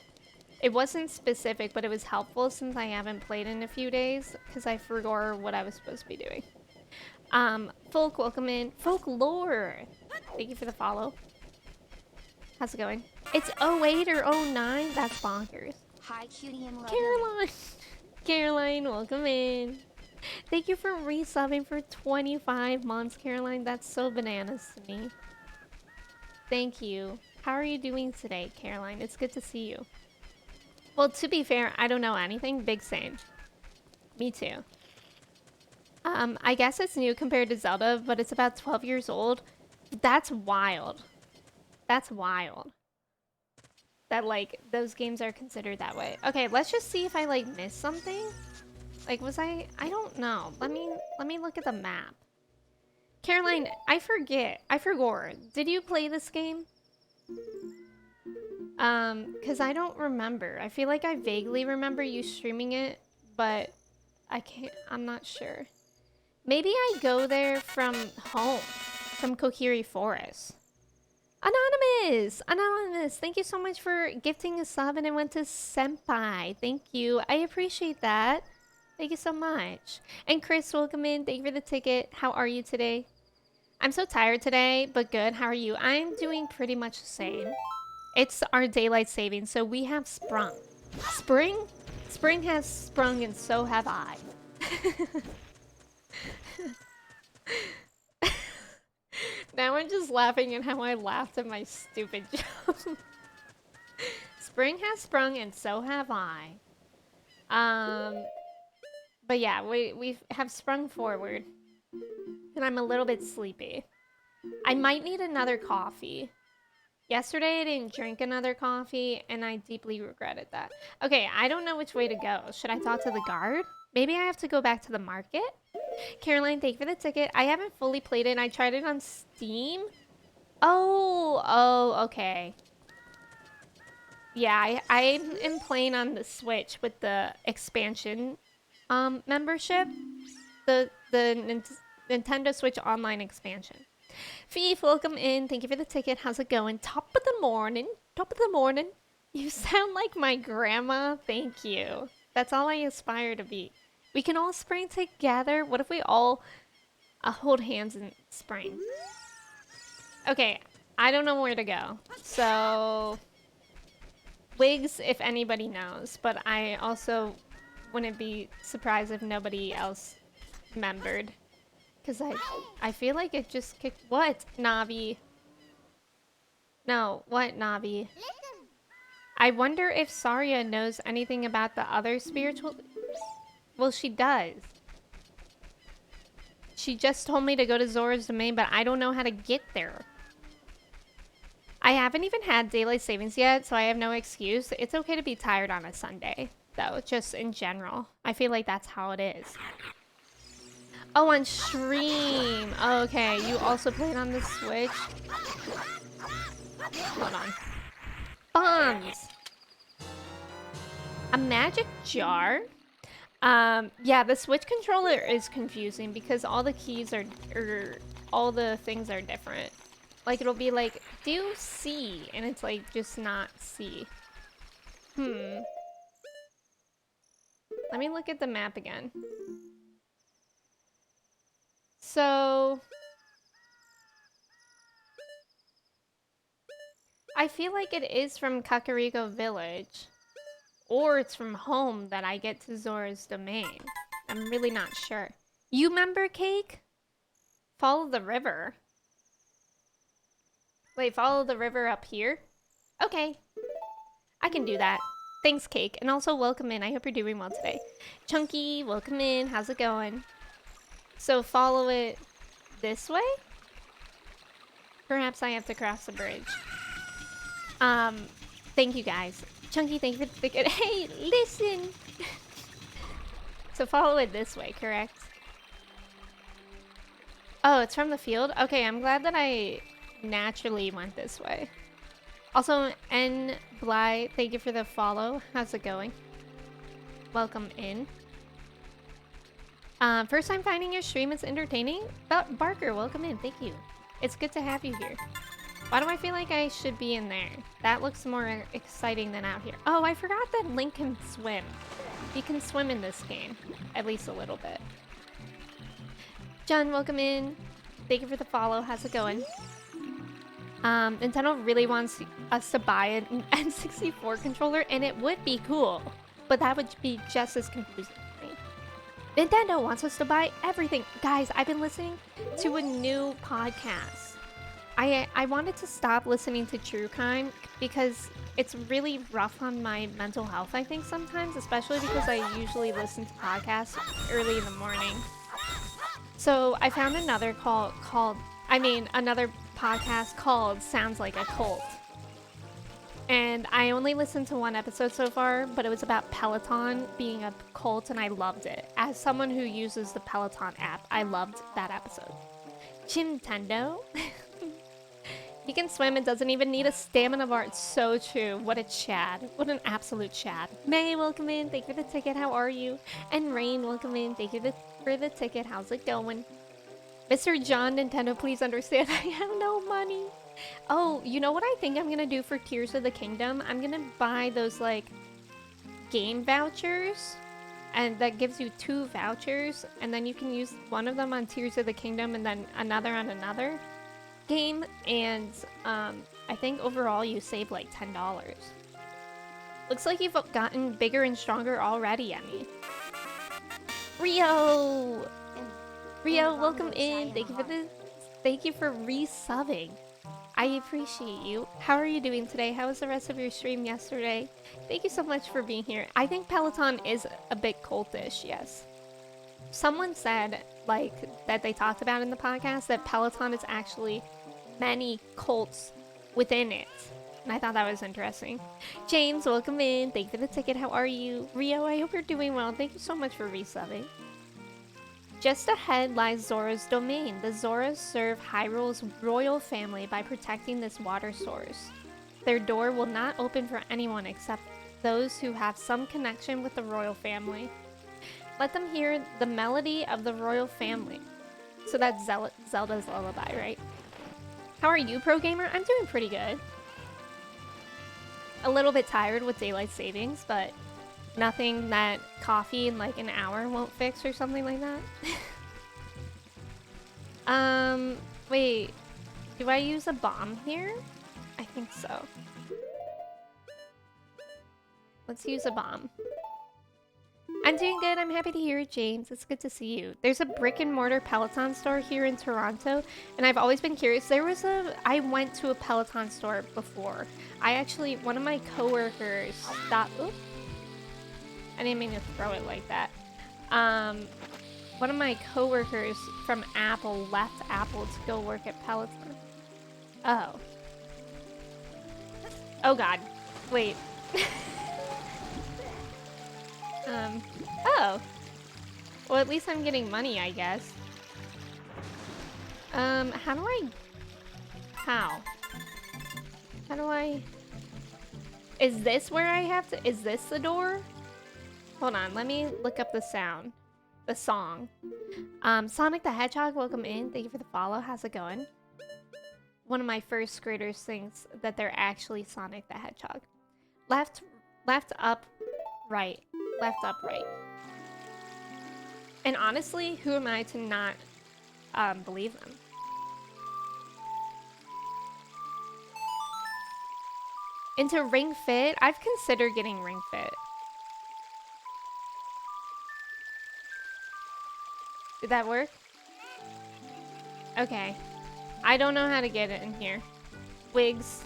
It wasn't specific, but it was helpful since I haven't played in a few days because I forgot what I was supposed to be doing. Folk, welcome in. Folklore! Thank you for the follow. How's it going? It's 08 or 09? That's bonkers. Hi, cutie and love. Caroline! Caroline, welcome in. Thank you for resubbing for 25 months, Caroline. That's so bananas to me. Thank you. How are you doing today, Caroline? It's good to see you. Well, to be fair, I don't know anything. Big same. Me too. I guess it's new compared to Zelda, but it's about 12 years old. That's wild. That's wild. That, like, those games are considered that way. Okay, let's just see if I, like, missed something. Like, was I don't know. Let me look at the map. Caroline, I forget. I forgot. Did you play this game? Because I don't remember. I feel like I vaguely remember you streaming it, but I'm not sure. Maybe I go there from home, from Kokiri Forest. Anonymous! Anonymous! Thank you so much for gifting a sub, and it went to Senpai. Thank you. I appreciate that. Thank you so much. And Chris, welcome in. Thank you for the ticket. How are you today? I'm so tired today, but good. How are you? I'm doing pretty much the same. It's our daylight savings, so we have sprung. Spring? Spring has sprung, and so have I. Now I'm just laughing at how I laughed at my stupid joke. Spring has sprung, and so have I. But yeah, we have sprung forward. And I'm a little bit sleepy. I might need another coffee. Yesterday I didn't drink another coffee, and I deeply regretted that. Okay, I don't know which way to go. Should I talk to the guard? Maybe I have to go back to the market? Caroline, thank you for the ticket. I haven't fully played it. I tried it on Steam. Oh, okay. Yeah, I am playing on the Switch with the expansion membership. The Nintendo Switch Online expansion. Fief, welcome in. Thank you for the ticket. How's it going? Top of the morning. Top of the morning. You sound like my grandma. Thank you. That's all I aspire to be. We can all spring together. What if we all hold hands and spring? Okay, I don't know where to go. So, wigs if anybody knows, but I also wouldn't be surprised if nobody else remembered. Because I feel like it just kicked. What, Navi? No, what, Navi? I wonder if Saria knows anything about the other spiritual. Well, she does. She just told me to go to Zora's Domain, but I don't know how to get there. I haven't even had daylight savings yet, so I have no excuse. It's okay to be tired on a Sunday, though, just in general. I feel like that's how it is. Oh, on stream. Okay, you also played on the Switch. Hold on. Bombs. A magic jar? Yeah, the Switch controller is confusing because all the keys are, all the things are different. Like, it'll be like, do C, and it's like, just not C. Let me look at the map again. So, I feel like it is from Kakariko Village. Or it's from home that I get to Zora's Domain. I'm really not sure. You remember, Cake? Follow the river. Wait, follow the river up here? Okay. I can do that. Thanks, Cake. And also, welcome in. I hope you're doing well today. Chunky, welcome in. How's it going? So, follow it this way? Perhaps I have to cross the bridge. Thank you, guys. Chunky, thank you for the ticket. Hey, listen! So, follow it this way, correct? Oh, it's from the field? Okay, I'm glad that I naturally went this way. Also, N. Bly, thank you for the follow. How's it going? Welcome in. First time finding your stream, it's entertaining. Barker, welcome in. Thank you. It's good to have you here. Why do I feel like I should be in there? That looks more exciting than out here. Oh, I forgot that Link can swim. He can swim in this game. At least a little bit. John, welcome in. Thank you for the follow. How's it going? Nintendo really wants us to buy an N64 controller, and it would be cool. But that would be just as confusing for me. Nintendo wants us to buy everything. Guys, I've been listening to a new podcast. I wanted to stop listening to true crime because it's really rough on my mental health, I think, sometimes, especially because I usually listen to podcasts early in the morning. So I found another another podcast called Sounds Like a Cult. And I only listened to one episode so far, but it was about Peloton being a cult, and I loved it. As someone who uses the Peloton app, I loved that episode. Chimtendo. He can swim and doesn't even need a stamina bar. It's so true. What a Chad. What an absolute Chad. May, welcome in. Thank you for the ticket. How are you? And Rain, welcome in. Thank you for the ticket. How's it going? Mr. John Nintendo, please understand I have no money. Oh, you know what I think I'm gonna do for Tears of the Kingdom? I'm gonna buy those, like, game vouchers. And that gives you 2 vouchers. And then you can use one of them on Tears of the Kingdom and then another on another game, and I think overall you save like $10. Looks like you've gotten bigger and stronger already, Emmy. Rio, welcome in. Thank you for resubbing. I appreciate you. How are you doing today? How was the rest of your stream yesterday? Thank you so much for being here. I think Peloton is a bit cultish, yes. Someone said, like, that they talked about in the podcast that Peloton is actually many cults within it. And I thought that was interesting. James, welcome in. Thank you for the ticket. How are you? Rio, I hope you're doing well. Thank you so much for resubbing. Just ahead lies Zora's domain. The Zoras serve Hyrule's royal family by protecting this water source. Their door will not open for anyone except those who have some connection with the royal family. Let them hear the melody of the royal family. So that's Zelda's lullaby, right? How are you, pro gamer? I'm doing pretty good. A little bit tired with daylight savings, but nothing that coffee in like an hour won't fix or something like that. Wait. Do I use a bomb here? I think so. Let's use a bomb. I'm doing good. I'm happy to hear it, James. It's good to see you. There's a brick and mortar Peloton store here in Toronto, and I've always been curious. I went to a Peloton store before. One of my coworkers stopped. Oops. I didn't mean to throw it like that. One of my coworkers from Apple left Apple to go work at Peloton. Oh. Oh God. Wait. Oh. Well, at least I'm getting money, I guess. How do I... Is this where I have to... Is this the door? Hold on, let me look up the sound. The song. Sonic the Hedgehog, welcome in. Thank you for the follow. How's it going? One of my first graders thinks that they're actually Sonic the Hedgehog. Left, up, right. Left, up, right. And honestly, who am I to not believe them? Into Ring Fit? I've considered getting Ring Fit. Did that work? Okay. I don't know how to get it in here. Wigs.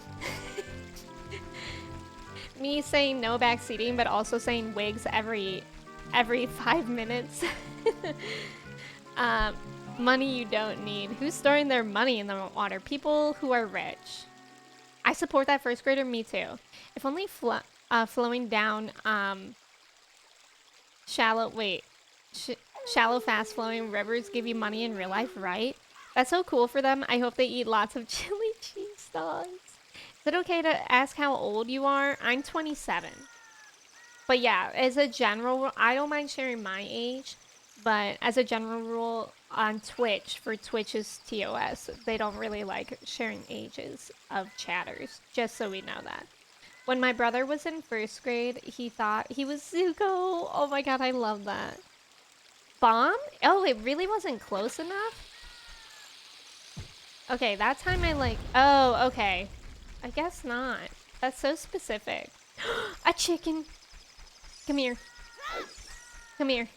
Me saying no backseating, but also saying wigs every 5 minutes. Money you don't need. Who's storing their money in the water? People who are rich. I support that first grader. Me too. If only flowing down shallow fast flowing rivers give you money in real life, right? That's so cool for them. I hope they eat lots of chili cheese dogs. Is it okay to ask how old you are? I'm 27. But yeah, as a general rule, I don't mind sharing my age. But as a general rule, on Twitch, for Twitch's TOS, they don't really like sharing ages of chatters. Just so we know that. When my brother was in first grade, he thought he was Zuko. Oh my god, I love that. Bomb? Oh, it really wasn't close enough? Okay, that time I like... Oh, okay. I guess not. That's so specific. A chicken! Come here. Come here.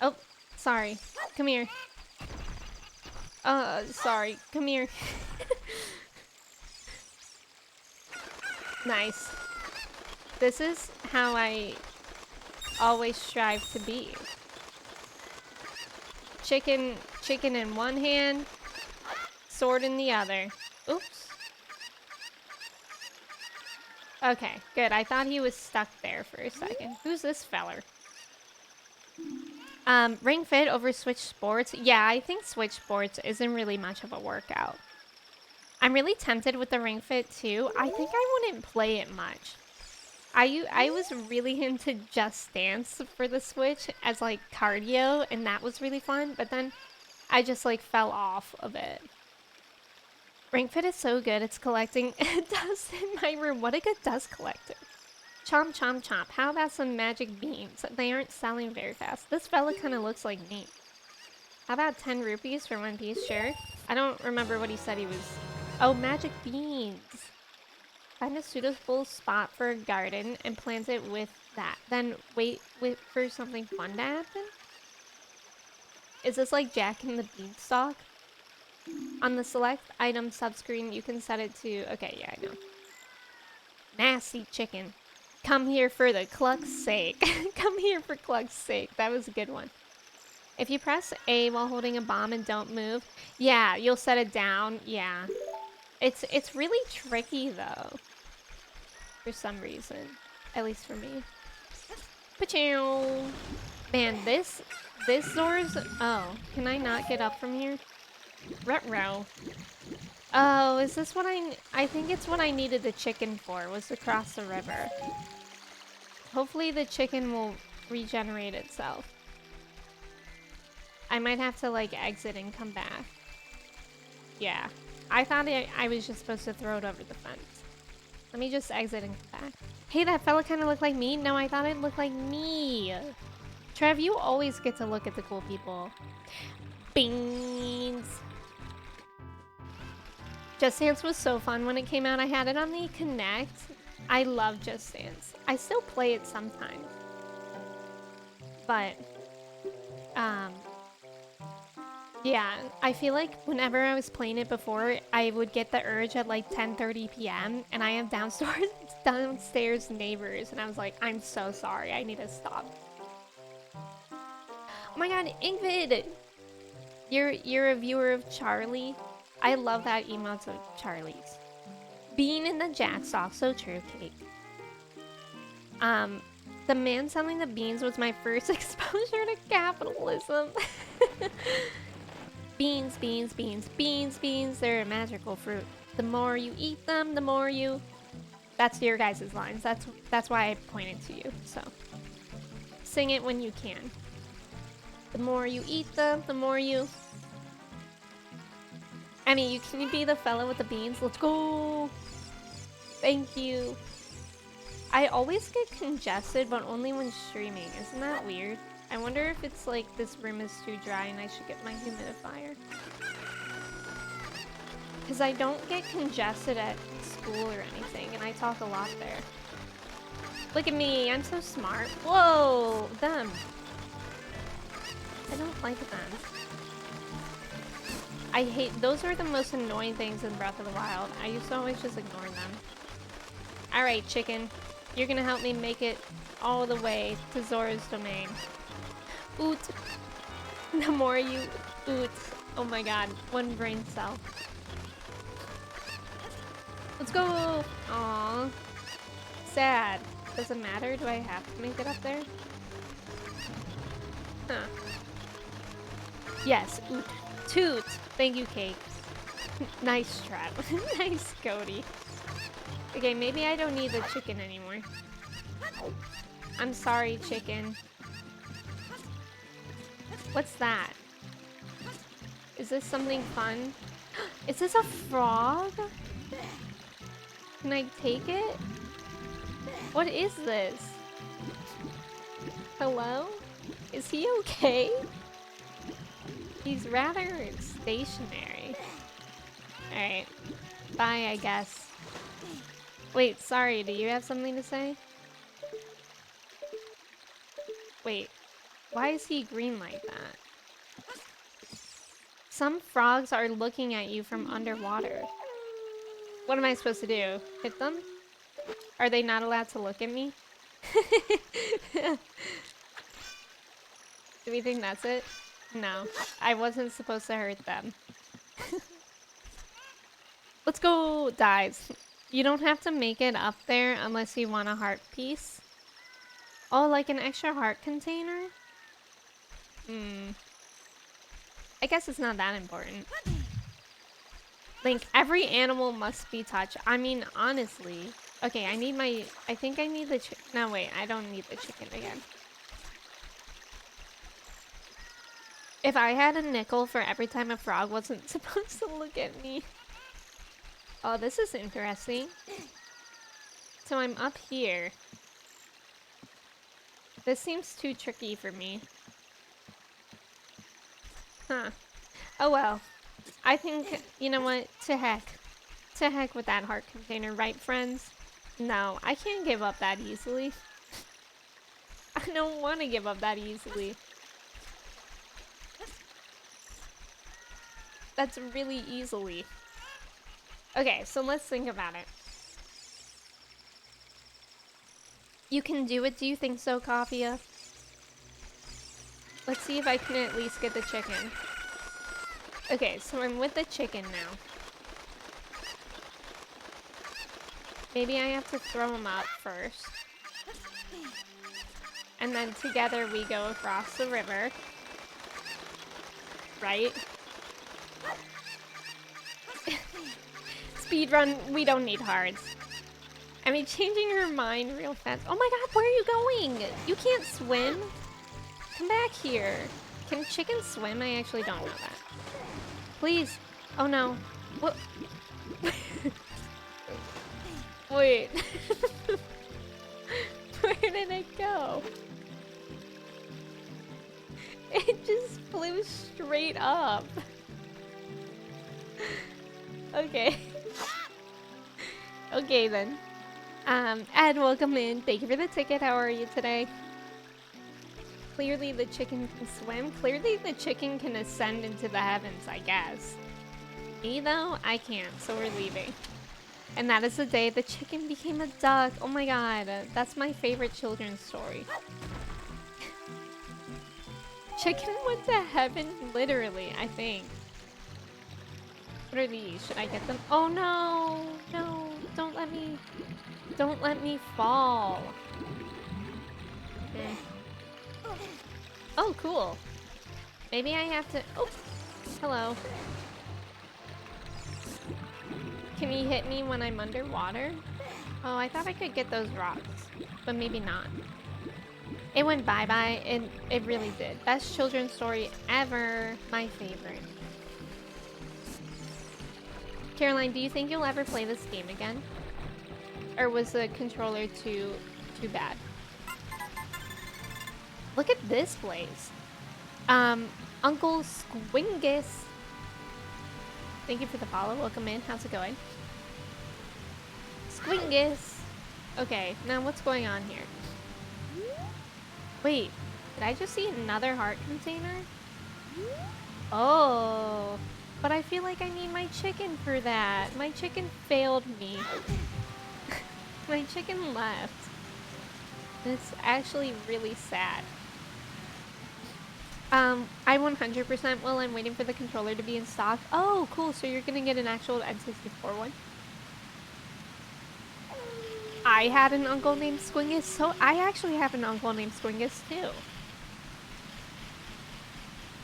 Oh, sorry. Come here. Sorry. Come here. Nice. This is how I always strive to be. Chicken in one hand, sword in the other. Oops. Okay, good. I thought he was stuck there for a second. Who's this feller? Ring Fit over Switch Sports. Yeah, I think Switch Sports isn't really much of a workout. I'm really tempted with the Ring Fit too. I think I wouldn't play it much. I was really into Just Dance for the Switch as like cardio, and that was really fun, but then I just like fell off of it. Ring Fit is so good. It's collecting dust in my room. What a good dust collector. Chomp, chomp, chomp. How about some magic beans? They aren't selling very fast. This fella kind of looks like me. How about 10 rupees for one piece? Sure. I don't remember what he said he was... Oh, magic beans. Find a suitable spot for a garden and plant it with that. Then wait for something fun to happen? Is this like Jack and the Beanstalk? On the select item subscreen, you can set it to... Okay, yeah, I know. Nasty chicken. Come here for the cluck's sake. Come here for cluck's sake. That was a good one. If you press A while holding a bomb and don't move, yeah, you'll set it down. Yeah. It's really tricky, though. For some reason. At least for me. Pachow! Man, this This door's... Oh, can I not get up from here? Ruh-roh. Oh, is this what I think it's what I needed the chicken for, was to cross the river. Hopefully the chicken will regenerate itself. I might have to, like, exit and come back. Yeah. I thought I was just supposed to throw it over the fence. Let me just exit and come back. Hey, that fella kind of looked like me. No, I thought it looked like me. Trev, you always get to look at the cool people. Beans. Just Dance was so fun when it came out. I had it on the Connect. I love Just Dance. I still play it sometimes. But, yeah, I feel like whenever I was playing it before, I would get the urge at like 10:30 p.m. and I have downstairs neighbors, and I was like, I'm so sorry, I need to stop. Oh my god, Ingvid! You're a viewer of Charlie? I love that emote of Charlie's. Being in the Jacksock, so true, Kate. The man selling the beans was my first exposure to capitalism. Beans, beans, beans, beans, beans. They're a magical fruit. The more you eat them, the more you... That's your guys' lines. That's why I pointed to you, so. Sing it when you can. The more you eat them, the more you... Emmy, can you be the fella with the beans? Let's go! Thank you. I always get congested, but only when streaming. Isn't that weird? I wonder if it's like this room is too dry and I should get my humidifier. Because I don't get congested at school or anything, and I talk a lot there. Look at me, I'm so smart. Whoa, them. I don't like them. I hate, those are the most annoying things in Breath of the Wild. I used to always just ignore them. Alright, chicken. You're gonna help me make it all the way to Zora's domain. Oot. The more you oot. Oh my god, one brain cell. Let's go! Aww. Sad. Does it matter? Do I have to make it up there? Huh. Yes, oot. Toot! Thank you, Cake. Nice trap. Nice, Cody. Okay, maybe I don't need the chicken anymore. I'm sorry, chicken. What's that? Is this something fun? Is this a frog? Can I take it? What is this? Hello? Is he okay? He's rather stationary. Alright. Bye, I guess. Wait, sorry, do you have something to say? Wait. Why is he green like that? Some frogs are looking at you from underwater. What am I supposed to do? Hit them? Are they not allowed to look at me? Do we think that's it? No. I wasn't supposed to hurt them. Let's go, dives. You don't have to make it up there unless you want a heart piece. Oh, like an extra heart container? I guess it's not that important. Link, every animal must be touched. I mean, honestly. Okay, I need my... I think I need the chicken. No, wait, I don't need the chicken again. If I had a nickel for every time a frog wasn't supposed to look at me. Oh, this is interesting. So I'm up here. This seems too tricky for me. Huh. Oh well. I think, you know what? To heck. To heck with that heart container, right, friends? No, I can't give up that easily. I don't want to give up that easily. That's really easily. Okay, so let's think about it. You can do it, do you think so, Kafia? Let's see if I can at least get the chicken. Okay, so I'm with the chicken now. Maybe I have to throw him up first. And then together we go across the river. right? Speedrun, we don't need hearts. I mean, changing her mind real fast. Oh my god, where are you going? You can't swim. Come back here. Can chickens swim? I actually don't know that. Please. Oh no. What? Wait. Where did it go? It just flew straight up. Okay. Okay then. Ed, welcome in. Thank you for the ticket. How are you today? Clearly the chicken can swim. Clearly the chicken can ascend into the heavens, I guess. Me though, I can't, so we're leaving. And that is the day the chicken became a duck. Oh my god, that's my favorite children's story. Chicken went to heaven, literally, I think. What are these? Should I get them? Oh no! No! Don't let me fall. Okay. Oh, cool. Maybe I have to... Oh! Hello. Can he hit me when I'm underwater? Oh, I thought I could get those rocks. But maybe not. It went bye-bye, and it really did. Best children's story ever. My favorite. Caroline, do you think you'll ever play this game again? Or was the controller too bad? Look at this place. Uncle Squingus. Thank you for the follow. Welcome in. How's it going? Squingus. Okay, now what's going on here? Wait, did I just see another heart container? Oh, but I feel like I need my chicken for that. My chicken failed me. My chicken left. It's actually really sad. I 100% will. I'm waiting for the controller to be in stock. Oh, cool. So you're gonna get an actual N64 one. I had an uncle named Squingus, so I actually have an uncle named Squingus too.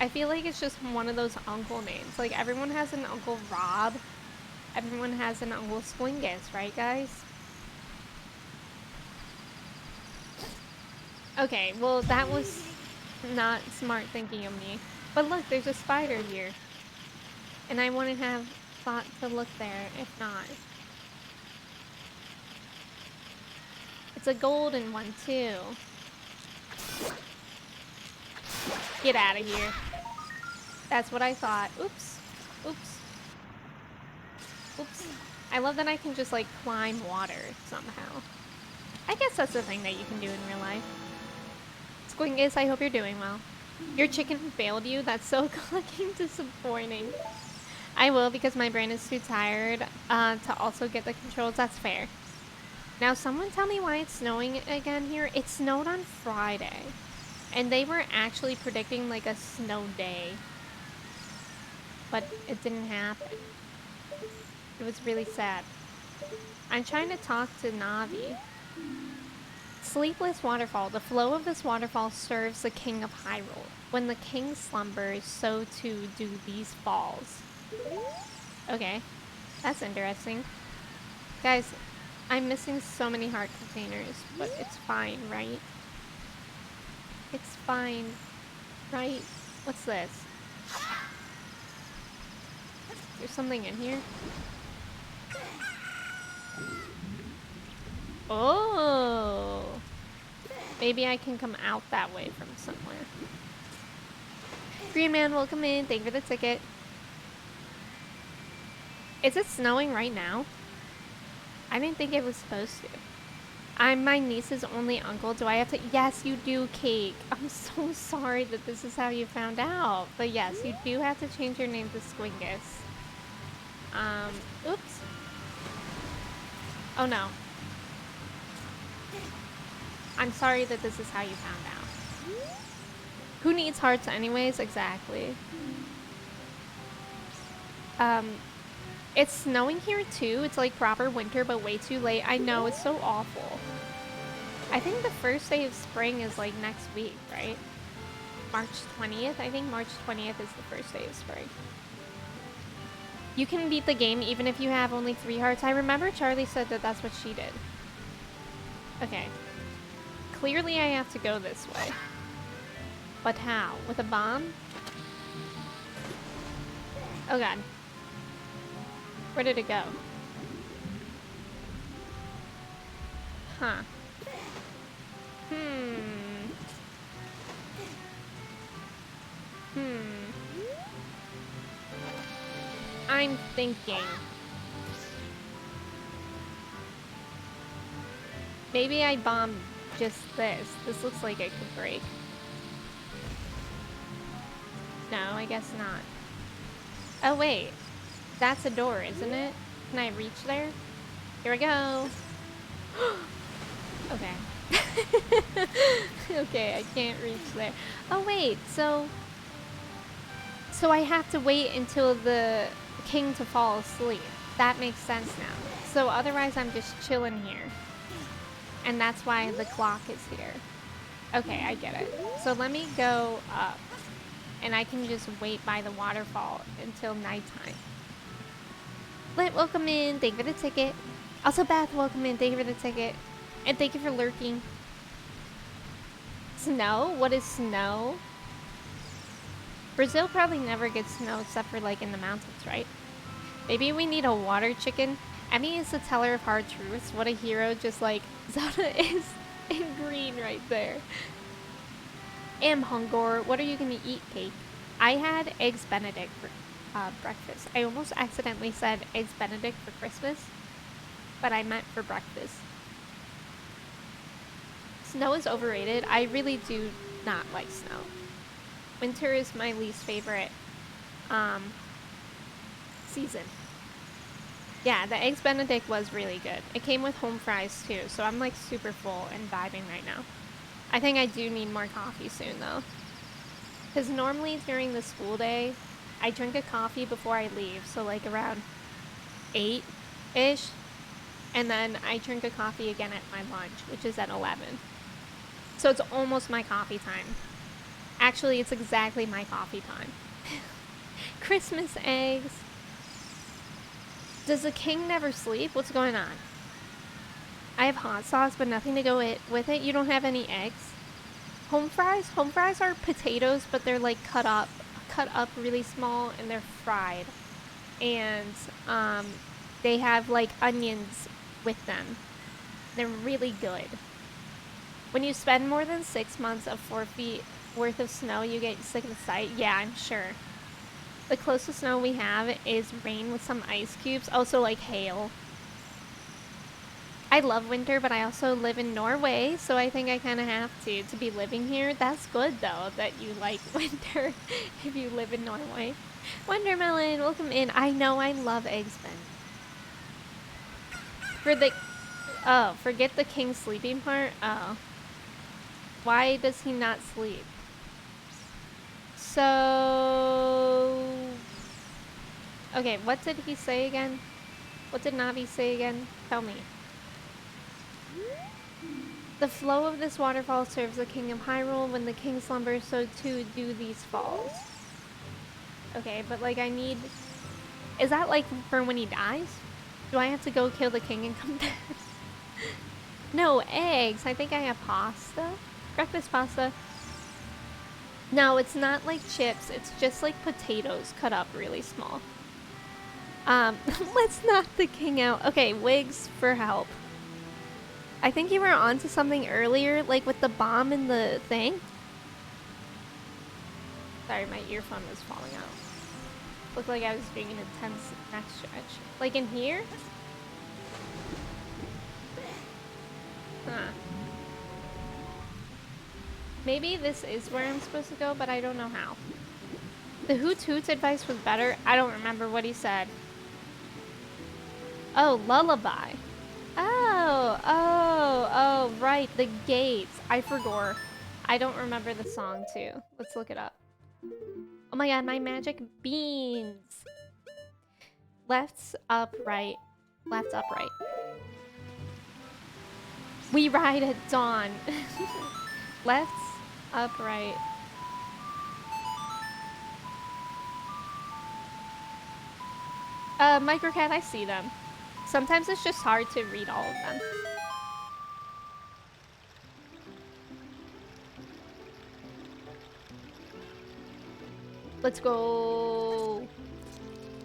I feel like it's just one of those uncle names. Like everyone has an Uncle Rob. Everyone has an Uncle Squingus, right guys? Okay, well that was not smart thinking of me. But look, there's a spider here. And I wouldn't have thought to look there if not. It's a golden one too. Get out of here. That's what I thought. Oops. Oops. Oops. I love that I can just like climb water somehow. I guess that's the thing that you can do in real life. Squingus, I hope you're doing well. Your chicken failed you? That's so fucking disappointing. I will because my brain is too tired to also get the controls. That's fair. Now someone tell me why it's snowing again here. It snowed on Friday. And they were actually predicting like a snow day. But it didn't happen. It was really sad. I'm trying to talk to Navi. Sleepless waterfall. The flow of this waterfall serves the king of Hyrule. When the king slumbers, so too do these falls. Okay. That's interesting. Guys, I'm missing so many heart containers, but it's fine, right? It's fine, right? What's this? There's something in here. Oh! Maybe I can come out that way from somewhere. Green Man, welcome in. Thank you for the ticket. Is it snowing right now? I didn't think it was supposed to. I'm my niece's only uncle. Do I have to? Yes, you do, Cake. I'm so sorry that this is how you found out. But yes, you do have to change your name to Squingus. Oops. Oh no. I'm sorry that this is how you found out. Who needs hearts anyways? Exactly. It's snowing here too. It's like proper winter, but way too late. I know, it's so awful. I think the first day of spring is like next week, right? March 20th. I think March 20th is the first day of spring. You can beat the game even if you have only 3 hearts. I remember Charlie said that that's what she did. Okay. Clearly I have to go this way. But how? With a bomb? Oh god. Where did it go? Huh. I'm thinking. Maybe I bomb just this. This looks like it could break. No, I guess not. Oh wait. That's a door, isn't it? Can I reach there? Here we go. Okay. Okay, I can't reach there. Oh wait, so I have to wait until the king to fall asleep. That makes sense now. So otherwise I'm just chilling here. And that's why the clock is here. Okay, I get it. So let me go up. And I can just wait by the waterfall until nighttime. Lit, welcome in. Thank you for the ticket. Also, Beth, welcome in. Thank you for the ticket. And thank you for lurking. Snow? What is snow? Brazil probably never gets snow except for like in the mountains, right? Maybe we need a water chicken. Emmy is the teller of hard truths. What a hero, just like Zelda is in green right there. Hungor, what are you gonna eat, cake? I had eggs Benedict for breakfast. I almost accidentally said eggs Benedict for Christmas, but I meant for breakfast. Snow is overrated. I really do not like snow. Winter is my least favorite season. Yeah, the eggs Benedict was really good. It came with home fries too, so I'm like super full and vibing right now. I think I do need more coffee soon though. Because normally during the school day, I drink a coffee before I leave, so like around 8-ish. And then I drink a coffee again at my lunch, which is at 11. So it's almost my coffee time. Actually, it's exactly my coffee time. Christmas eggs. Does the king never sleep? What's going on? I have hot sauce, but nothing to go with it. You don't have any eggs? Home fries? Home fries are potatoes, but they're like cut up really small, and they're fried. And they have like onions with them. They're really good. When you spend more than 6 months of 4 feet worth of snow, you get sick of the sight. Yeah, I'm sure. The closest snow we have is rain with some ice cubes. Also like hail. I love winter, but I also live in Norway, so I think I kind of have to be living here. That's good though, that you like winter if you live in Norway. Wondermelon, welcome in. I know, I love eggs, Ben. Forget the king sleeping part? Oh. Why does he not sleep? So... Okay, what did he say again? What did Navi say again? Tell me. The flow of this waterfall serves the king of Hyrule. When the king slumbers, so too do these falls. Okay, but like I need... Is that like for when he dies? Do I have to go kill the king and come back? No, eggs. I think I have pasta. Breakfast pasta. No, it's not like chips. It's just like potatoes cut up really small. Let's knock the king out. Okay, wigs for help. I think you were onto something earlier, like with the bomb in the thing. Sorry, my earphone was falling out. Looked like I was doing an intense neck stretch. Like in here? Huh. Maybe this is where I'm supposed to go, but I don't know how. The Hoot Hoot's advice was better. I don't remember what he said. Oh, lullaby. Oh, right. The gates. I forgot. I don't remember the song, too. Let's look it up. Oh my god, my magic beans. Left, up, right. Left, up, right. We ride at dawn. Left, up, right. Microcat, I see them. Sometimes it's just hard to read all of them. Let's go.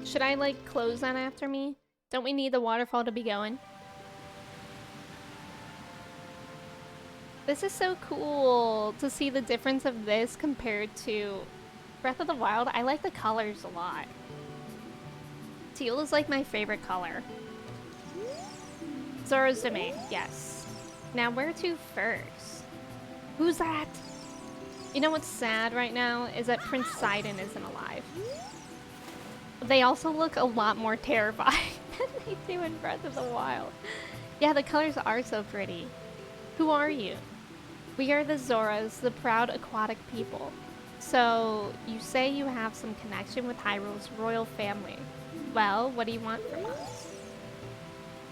Should I, like, close that after me? Don't we need the waterfall to be going? This is so cool to see the difference of this compared to Breath of the Wild. I like the colors a lot. Teal is like my favorite color. Zora's Domain, yes. Now where to first? Who's that? You know what's sad right now is that Prince Sidon isn't alive. They also look a lot more terrifying than they do in Breath of the Wild. Yeah, the colors are so pretty. Who are you? We are the Zoras, the proud aquatic people. So, you say you have some connection with Hyrule's royal family. Well, what do you want from us?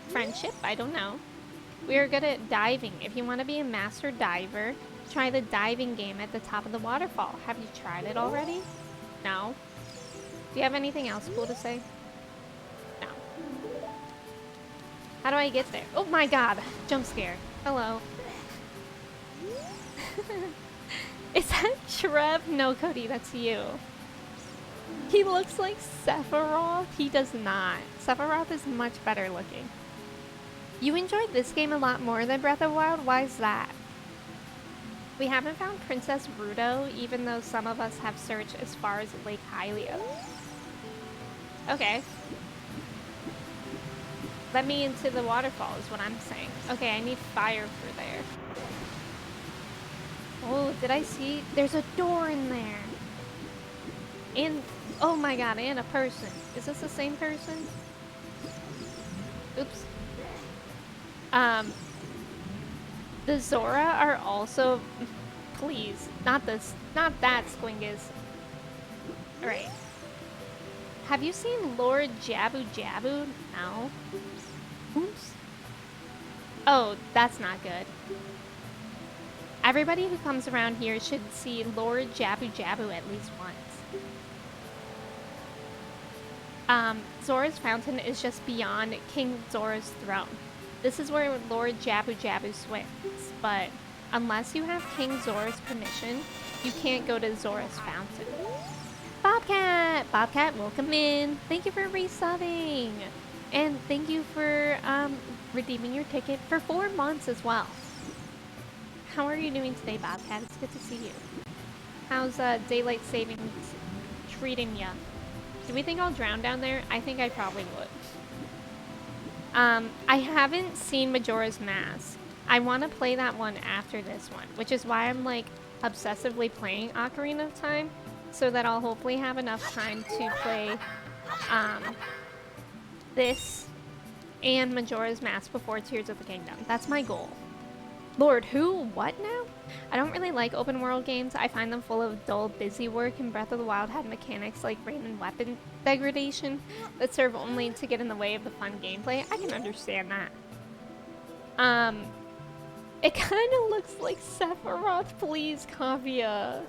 Friendship? I don't know. We are good at diving. If you want to be a master diver, try the diving game at the top of the waterfall. Have you tried it already? No. Do you have anything else cool to say? No. How do I get there? Oh my god! Jump scare. Hello. Is that Trev? No, Cody, that's you. He looks like Sephiroth. He does not. Sephiroth is much better looking. You enjoyed this game a lot more than Breath of the Wild? Why is that? We haven't found Princess Ruto, even though some of us have searched as far as Lake Hylia. Okay. Let me into the waterfall is what I'm saying. Okay, I need fire for there. Oh, did I see? There's a door in there. And, oh my god, and a person. Is this the same person? Oops. The Zora are also... Please, not this. Not that, Squingus. Alright. Have you seen Lord Jabu Jabu? No. Oops. Oh, that's not good. Everybody who comes around here should see Lord Jabu Jabu at least once. Zora's Fountain is just beyond King Zora's throne. This is where Lord Jabu Jabu swims, but unless you have King Zora's permission, you can't go to Zora's Fountain. Bobcat! Bobcat, welcome in. Thank you for resubbing. And thank you for redeeming your ticket for 4 months as well. How are you doing today, Bobcat? It's good to see you. How's daylight savings treating ya? Do we think I'll drown down there? I think I probably would. I haven't seen Majora's Mask. I want to play that one after this one, which is why I'm like obsessively playing Ocarina of Time, so that I'll hopefully have enough time to play this and Majora's Mask before Tears of the Kingdom. That's my goal. Lord, who? What now? I don't really like open world games. I find them full of dull, busy work, and Breath of the Wild had mechanics like rain and weapon degradation that serve only to get in the way of the fun gameplay. I can understand that. It kind of looks like Sephiroth, please, Kavia.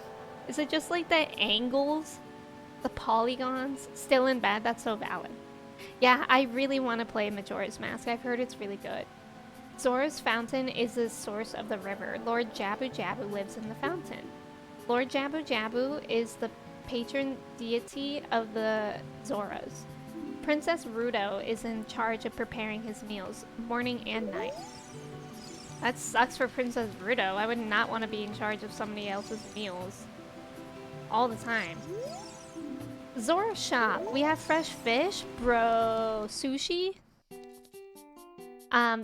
Is it just like the angles? The polygons? Still in bed? That's so valid. Yeah, I really want to play Majora's Mask. I've heard it's really good. Zora's Fountain is the source of the river. Lord Jabu Jabu lives in the fountain. Lord Jabu Jabu is the patron deity of the Zoras. Princess Ruto is in charge of preparing his meals, morning and night. That sucks for Princess Ruto. I would not want to be in charge of somebody else's meals all the time. Zora shop. We have fresh fish? Bro, sushi?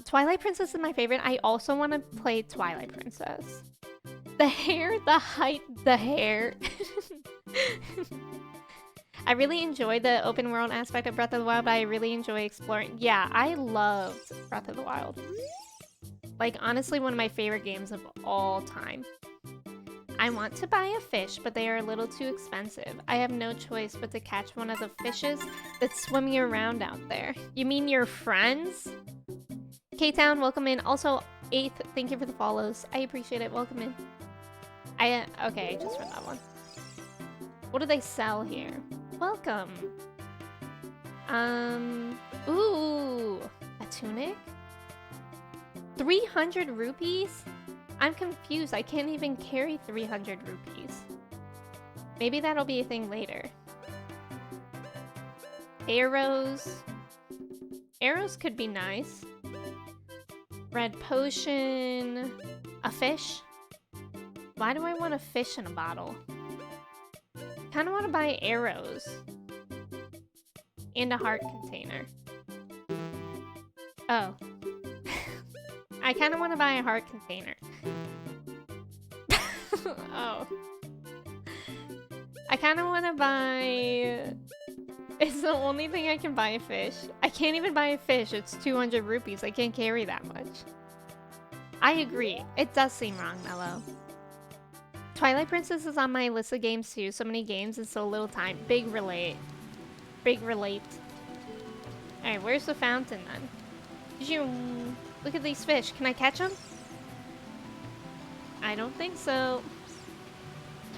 Twilight Princess is my favorite. I also want to play Twilight Princess. The hair, the height, the hair. I really enjoy the open world aspect of Breath of the Wild, but I really enjoy exploring. Yeah, I loved Breath of the Wild. Like, honestly, one of my favorite games of all time. I want to buy a fish, but they are a little too expensive. I have no choice but to catch one of the fishes that's swimming around out there. You mean your friends? K-Town, welcome in. Also, 8th, thank you for the follows. I appreciate it. Welcome in. Okay, I just read that one. What do they sell here? Welcome. Ooh, a tunic? 300 rupees? I'm confused. I can't even carry 300 rupees. Maybe that'll be a thing later. Arrows. Arrows could be nice. Red potion. A fish? Why do I want a fish in a bottle? Kind of want to buy arrows. And a heart container. Oh. I kind of want to buy a heart container. Oh. I kind of want to buy... It's the only thing I can buy a fish. I can't even buy a fish. It's 200 rupees. I can't carry that much. I agree. It does seem wrong, Mello. Twilight Princess is on my list of games too. So many games and so little time. Big relate. Big relate. Alright, where's the fountain then? Look at these fish. Can I catch them? I don't think so.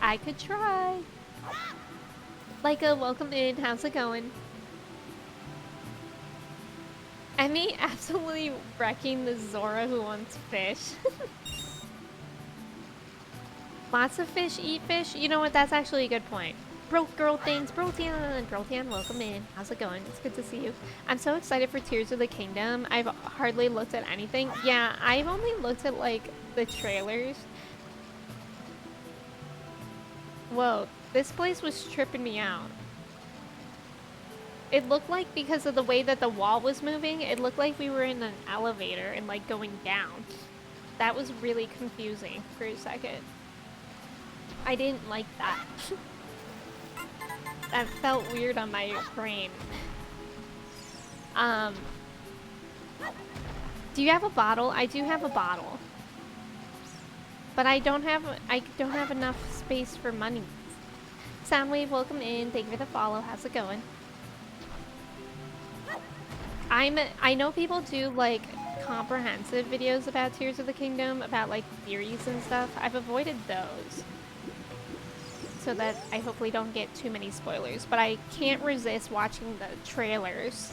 I could try. Leica, welcome in. How's it going? Emmy absolutely wrecking the Zora who wants fish. Lots of fish eat fish. You know what? That's actually a good point. Broke girl things. Brotian. Brotian, welcome in. How's it going? It's good to see you. I'm so excited for Tears of the Kingdom. I've hardly looked at anything. Yeah, I've only looked at like the trailers. Whoa, this place was tripping me out. It looked like, because of the way that the wall was moving, it looked like we were in an elevator and like going down. That was really confusing for a second. I didn't like that. That felt weird on my brain. Do you have a bottle? I do have a bottle. But I don't have enough space for money. Soundwave, welcome in. Thank you for the follow. How's it going? I know people do like comprehensive videos about Tears of the Kingdom, about like theories and stuff. I've avoided those so that I hopefully don't get too many spoilers, but I can't resist watching the trailers.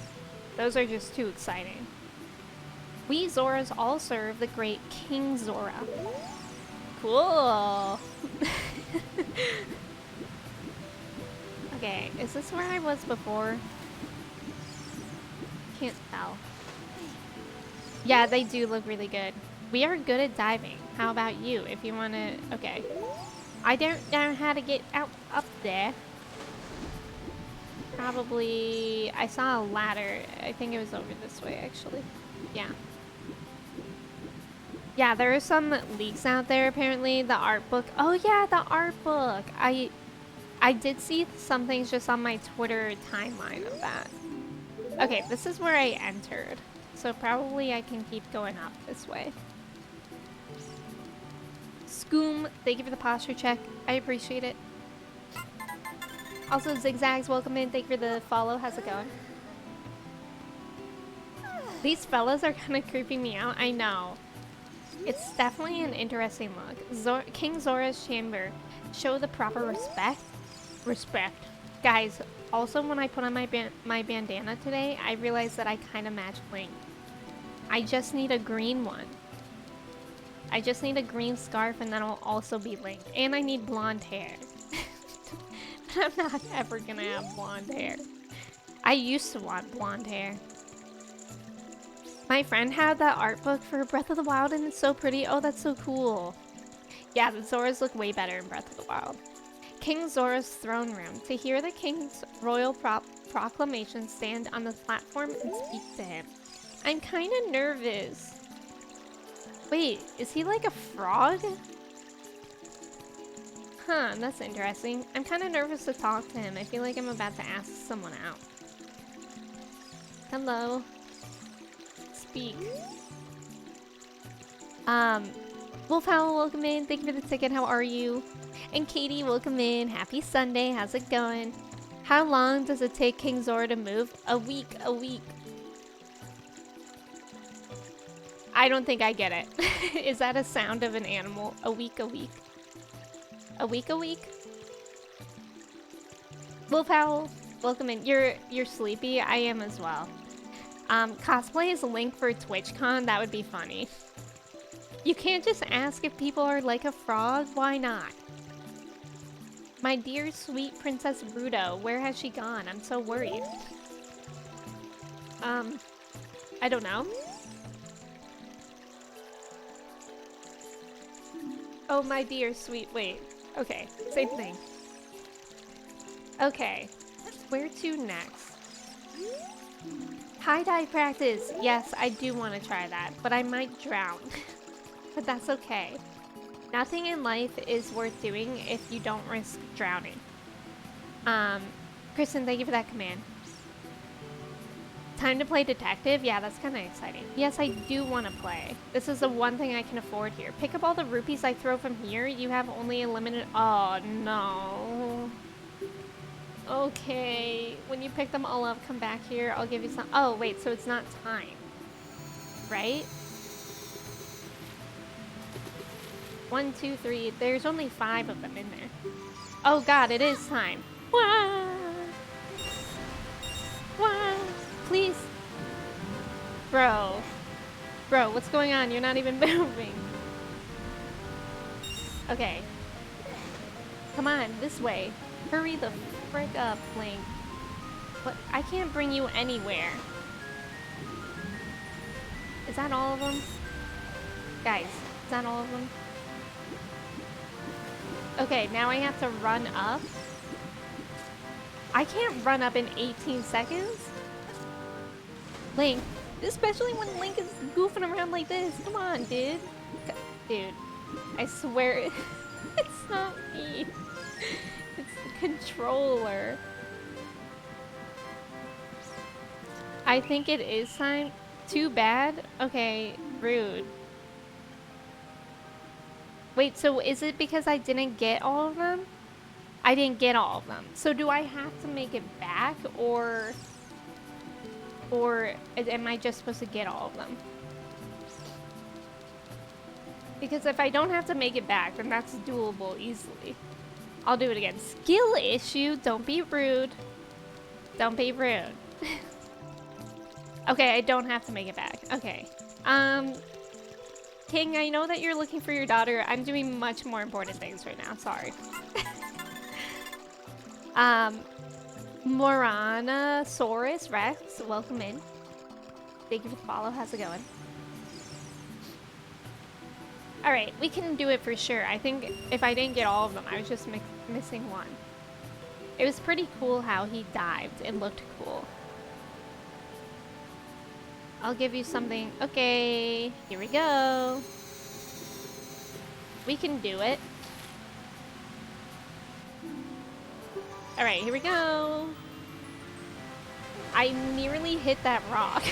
Those are just too exciting. We Zoras all serve the great King Zora. Cool. Okay, is this where I was before? Can't tell. Yeah, they do look really good. We are good at diving. How about you? If you want to... Okay. I don't know how to get out up there. Probably... I saw a ladder. I think it was over this way, actually. Yeah. Yeah, there are some leaks out there, apparently. The art book. Oh, yeah, the art book. I did see some things just on my Twitter timeline of that. Okay, this is where I entered. So probably I can keep going up this way. Scoom, thank you for the posture check. I appreciate it. Also, Zigzags, welcome in. Thank you for the follow. How's it going? These fellas are kind of creeping me out. I know. It's definitely an interesting look. King Zora's chamber. Show the proper respect. Respect. Guys, also when I put on my bandana today, I realized that I kind of match Link. I just need a green one. I just need a green scarf and then I'll also be Link. And I need blonde hair. But I'm not ever gonna have blonde hair. I used to want blonde hair. My friend had that art book for Breath of the Wild and it's so pretty. Oh, that's so cool. Yeah, the Zoras look way better in Breath of the Wild. King Zora's throne room. To hear the king's royal proclamation, stand on the platform and speak to him. I'm kind of nervous. Wait, is he like a frog? Huh, that's interesting. I'm kind of nervous to talk to him. I feel like I'm about to ask someone out. Hello. Speak. Wolfhowl, welcome in. Thank you for the ticket. How are you? And Katie, welcome in. Happy Sunday. How's it going? How long does it take King Zora to move? A week. A week. I don't think I get it. Is that a sound of an animal? A week. A week. A week. A week. Wolfhowl, Welcome in. You're sleepy? I am as well. Cosplay as Link for TwitchCon? That would be funny. You can't just ask if people are like a frog? Why not? My dear sweet Princess Rudo, where has she gone? I'm so worried. I don't know. Oh, my dear sweet, wait. Okay, same thing. Okay, where to next? Tie-dye practice. Yes, I do want to try that, but I might drown. But that's okay. Nothing in life is worth doing if you don't risk drowning. Kristen, thank you for that command. Time to play detective? Yeah, that's kind of exciting. Yes, I do want to play. This is the one thing I can afford here. Pick up all the rupees I throw from here. You have only a limited... Oh, no. Okay. When you pick them all up, come back here. I'll give you some... Oh, wait, so it's not time. Right? 1, 2, 3. There's only 5 of them in there. Oh, God, it is time. Wah! Wah! Please. Bro. Bro, what's going on? You're not even moving. Okay. Come on, this way. Hurry the frick up, Link. But I can't bring you anywhere. Is that all of them? Guys, is that all of them? Okay, now I have to run up. I can't run up in 18 seconds. Link, especially when Link is goofing around like this. Come on, dude. Dude, I swear it's not me. It's the controller. I think it is time. Too bad? Okay, rude. Wait, so is it because I didn't get all of them? I didn't get all of them. So do I have to make it back, or am I just supposed to get all of them? Because if I don't have to make it back, then that's doable easily. I'll do it again. Skill issue. Don't be rude. Don't be rude. Okay, I don't have to make it back. Okay. King, I know that you're looking for your daughter. I'm doing much more important things right now. Sorry. Moranasaurus Rex, welcome in. Thank you for the follow. How's it going? Alright, we can do it for sure. I think if I didn't get all of them, I was just missing one. It was pretty cool how he dived. It looked cool. I'll give you something. Okay, here we go. We can do it. Alright, here we go. I nearly hit that rock.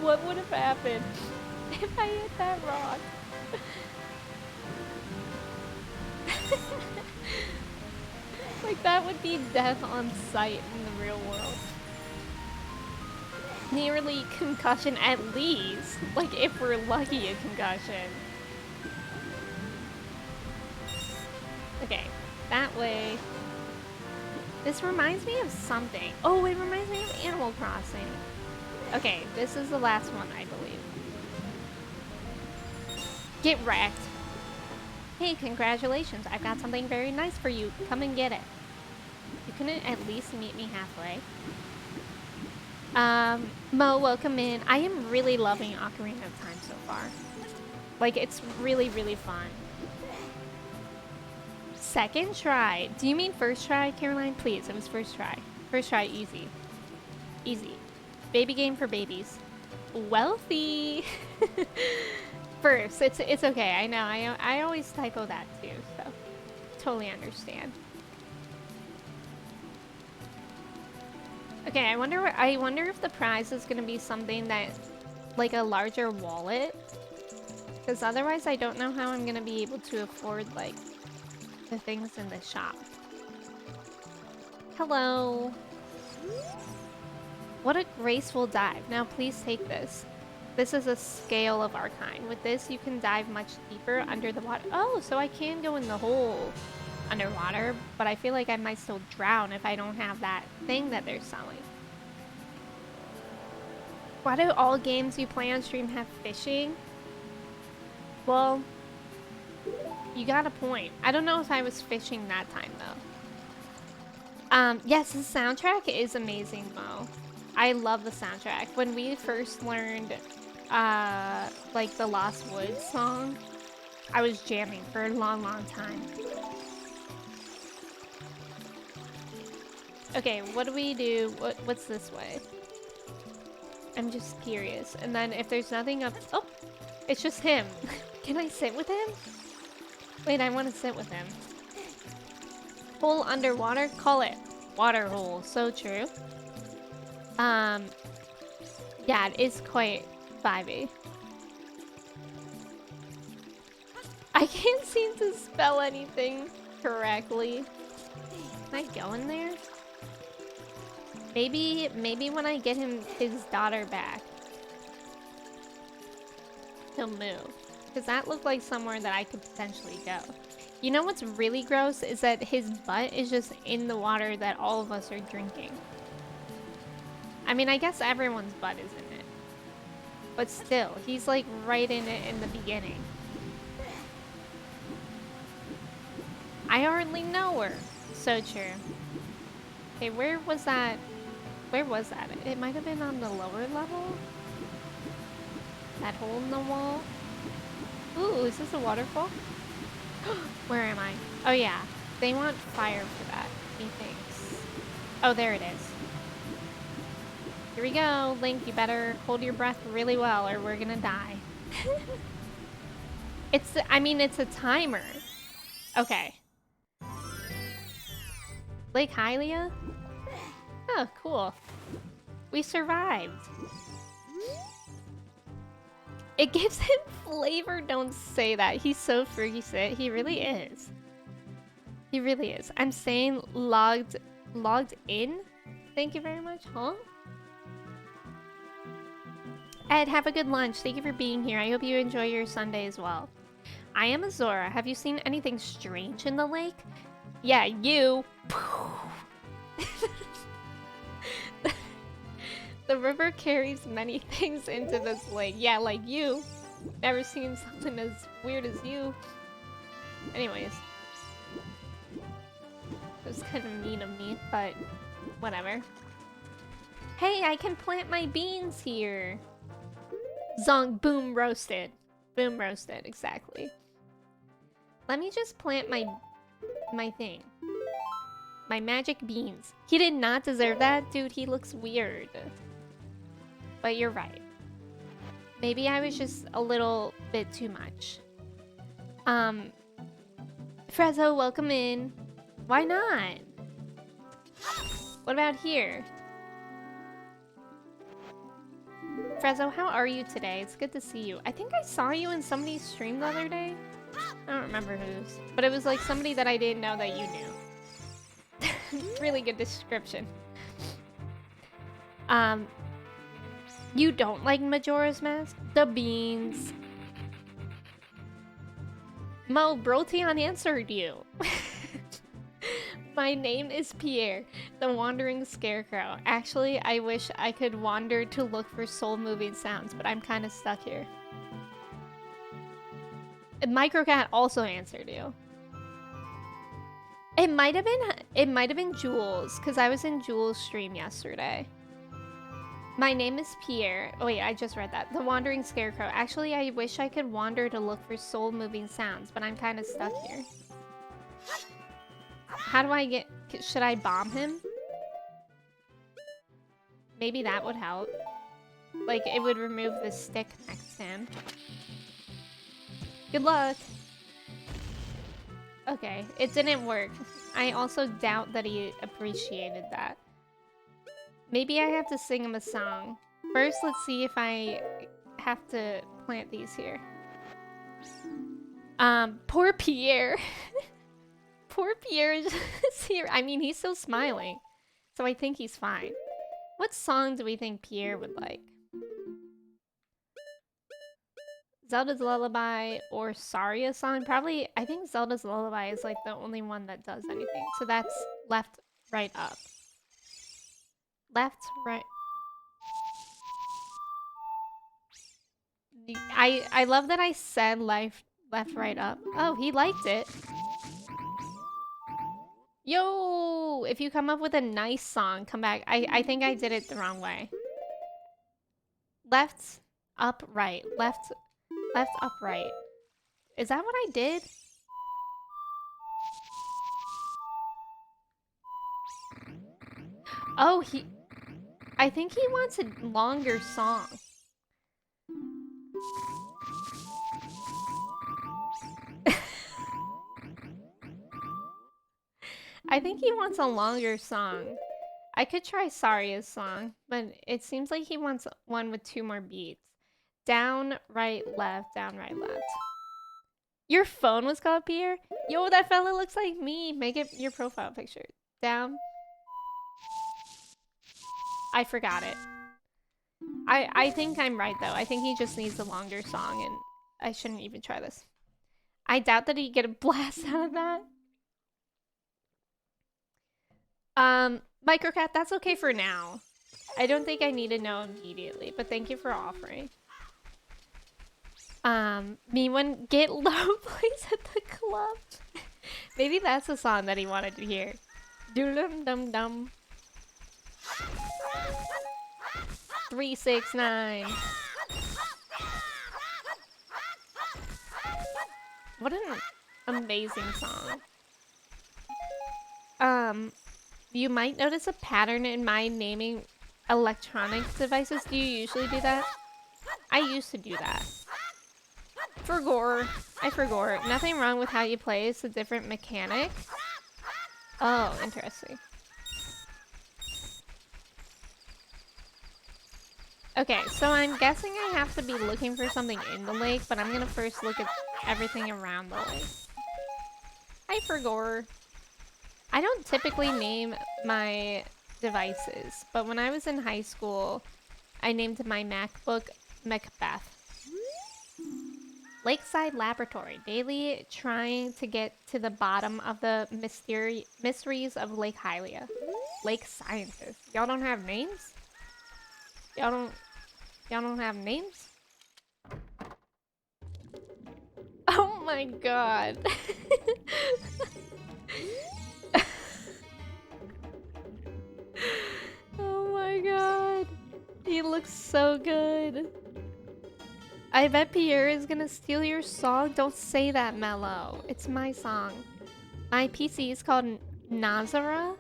What would have happened if I hit that rock? Like, that would be death on sight in the real world. Nearly concussion at least. Like, if we're lucky, a concussion. Okay, that way. This reminds me of something. Oh, it reminds me of Animal Crossing. Okay, this is the last one, I believe. Get wrecked. Hey, congratulations. I've got something very nice for you. Come and get it. You couldn't at least meet me halfway. Mo, welcome in. I am really loving Ocarina of Time so far. Like, it's really, really fun. Second try. Do you mean first try, Caroline? Please, it was first try. First try, easy. Easy. Baby game for babies. Wealthy. First, it's okay. I know. I always typo that too, so totally understand. Okay, I wonder if the prize is gonna be something that, like a larger wallet, because otherwise I don't know how I'm gonna be able to afford like the things in the shop. Hello. What a graceful dive. Now please take this. This is a scale of our kind. With this, you can dive much deeper under the water. Oh, so I can go in the hole. underwater, but I feel like I might still drown if I don't have that thing that they're selling. Why do all games you play on stream have fishing? Well, you got a point. I don't know if I was fishing that time though. Yes, the soundtrack is amazing, Mo. I love the soundtrack. When we first learned, like the Lost Woods song, I was jamming for a long, long time. Okay, what do we do? What's this way? I'm just curious. And then if there's nothing up... Oh! It's just him. Can I sit with him? Wait, I want to sit with him. Hole underwater? Call it water hole. So true. Yeah, it is quite vibey. I can't seem to spell anything correctly. Can I go in there? Maybe when I get him his daughter back, he'll move. Because that looked like somewhere that I could potentially go. You know what's really gross is that his butt is just in the water that all of us are drinking. I mean, I guess everyone's butt is in it. But still, he's like right in it in the beginning. I hardly know her. So true. Okay, where was that? Where was that? It might have been on the lower level? That hole in the wall? Ooh, is this a waterfall? Where am I? Oh yeah, they want fire for that, methinks. Oh, there it is. Here we go, Link, you better hold your breath really well or we're gonna die. I mean, it's a timer. Okay. Lake Hylia? Oh, cool. We survived. It gives him flavor, don't say that. He's so freaky. He really is. He really is. I'm saying logged in? Thank you very much, huh? Ed, have a good lunch. Thank you for being here. I hope you enjoy your Sunday as well. I am Azora. Have you seen anything strange in the lake? Yeah, you. The river carries many things into this lake. Yeah, like you. Never seen something as weird as you. Anyways. It was kind of mean of me, but whatever. Hey, I can plant my beans here. Zonk, boom, roasted. Boom, roasted, exactly. Let me just plant my thing. My magic beans. He did not deserve that, dude. He looks weird. But you're right. Maybe I was just a little bit too much. Frezzo, welcome in. Why not? What about here? Frezzo, how are you today? It's good to see you. I think I saw you in somebody's stream the other day. I don't remember whose. But it was like somebody that I didn't know that you knew. Really good description. You don't like Majora's Mask? The beans. Mo, Brotion answered you. My name is Pierre, the Wandering Scarecrow. Actually, I wish I could wander to look for soul-moving sounds, but I'm kind of stuck here. Microcat also answered you. It might have been Jules, because I was in Jules' stream yesterday. My name is Pierre. Oh wait, I just read that. The Wandering Scarecrow. Actually, I wish I could wander to look for soul-moving sounds, but I'm kind of stuck here. How do I get... Should I bomb him? Maybe that would help. Like, it would remove the stick next to him. Good luck! Okay, it didn't work. I also doubt that he appreciated that. Maybe I have to sing him a song. First, let's see if I have to plant these here. Poor Pierre. Poor Pierre is here. I mean, he's still smiling. So I think he's fine. What song do we think Pierre would like? Zelda's Lullaby or Saria song. Probably, I think Zelda's Lullaby is like the only one that does anything. So that's left, right, up. Left, right. I love that I said left, right, up. Oh, he liked it. Yo, if you come up with a nice song, come back. I think I did it the wrong way. Left, up, right. Left, up, right. Is that what I did? Oh, I think he wants a longer song. I think he wants a longer song. I could try Saria's song, but it seems like he wants one with 2 more beats. Down, right, left, down, right, left. Your phone was called Pierre? Yo, that fella looks like me. Make it your profile picture. Down. I forgot it. I think I'm right, though. I think he just needs a longer song, and I shouldn't even try this. I doubt that he'd get a blast out of that. Microcat, that's okay for now. I don't think I need to know immediately, but thank you for offering. Me when Get Low plays at the club. Maybe that's the song that he wanted to hear. Doodum dum dum. 369. What an amazing song. You might notice a pattern in my naming electronic devices. Do you usually do that? I used to do that. I forgot. Nothing wrong with how you play. It's a different mechanic. Oh, interesting. Okay, so I'm guessing I have to be looking for something in the lake, but I'm gonna first look at everything around the lake. I forgot. I don't typically name my devices, but when I was in high school, I named my MacBook Macbeth. Lakeside Laboratory, daily trying to get to the bottom of the mysteries of Lake Hylia. Lake scientists. Y'all don't have names? Y'all don't have names? Oh my god. Oh my god. He looks so good. I bet Pierre is gonna steal your song. Don't say that, Mello. It's my song. My PC is called Nazara.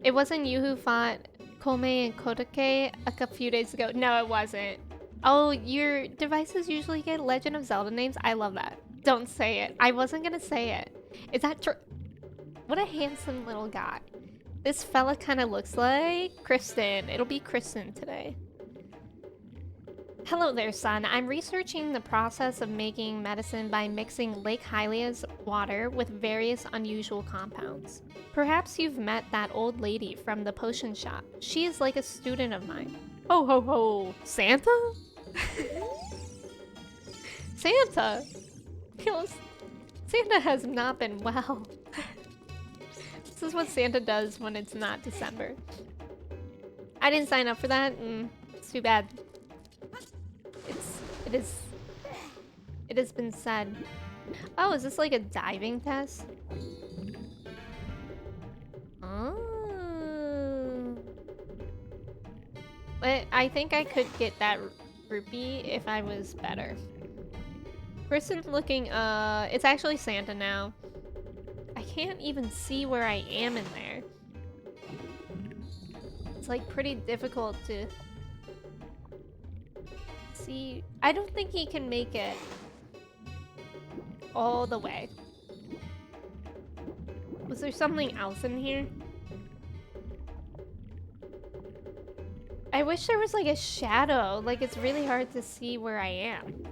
It wasn't you who fought Kome and Kodake a few days ago. No, it wasn't. Oh, your devices usually get Legend of Zelda names? I love that. Don't say it. I wasn't gonna say it. Is that true? What a handsome little guy. This fella kind of looks like Kristen. It'll be Kristen today. Hello there, son. I'm researching the process of making medicine by mixing Lake Hylia's water with various unusual compounds. Perhaps you've met that old lady from the potion shop. She is like a student of mine. Ho ho ho! Santa? Santa? Santa has not been well. This is what Santa does when it's not December. I didn't sign up for that. It's too bad. It has been said. Oh, is this like a diving test? Oh. But I think I could get that rupee if I was better. Person looking, it's actually Santa now. I can't even see where I am in there. It's like pretty difficult to see. I don't think he can make it all the way. Was there something else in here? I wish there was like a shadow. Like it's really hard to see where I am.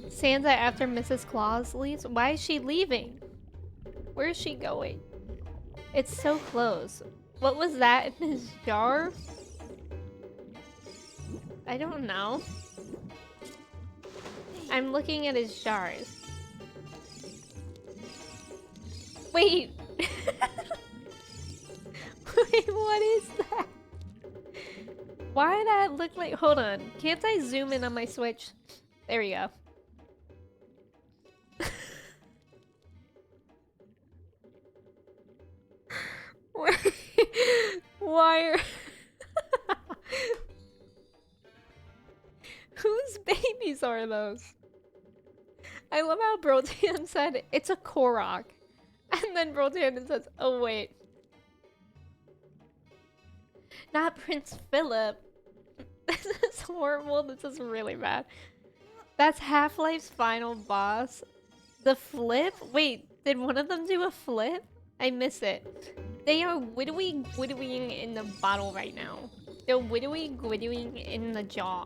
Santa after Mrs. Claus leaves? Why is she leaving? Where is she going? It's so close. What was that in his jar? I don't know. I'm looking at his jars. Wait. Wait, what is that? Why did that look like... Hold on. Can't I zoom in on my Switch? There we go. Why are... Whose babies are those? I love how Brotan said it's a Korok. And then Brotan says, oh wait. Not Prince Philip. This is horrible. This is really bad. That's Half-Life's final boss. The flip? Wait, did one of them do a flip? I miss it. They are widowy in the bottle right now. They're widowy in the jaw.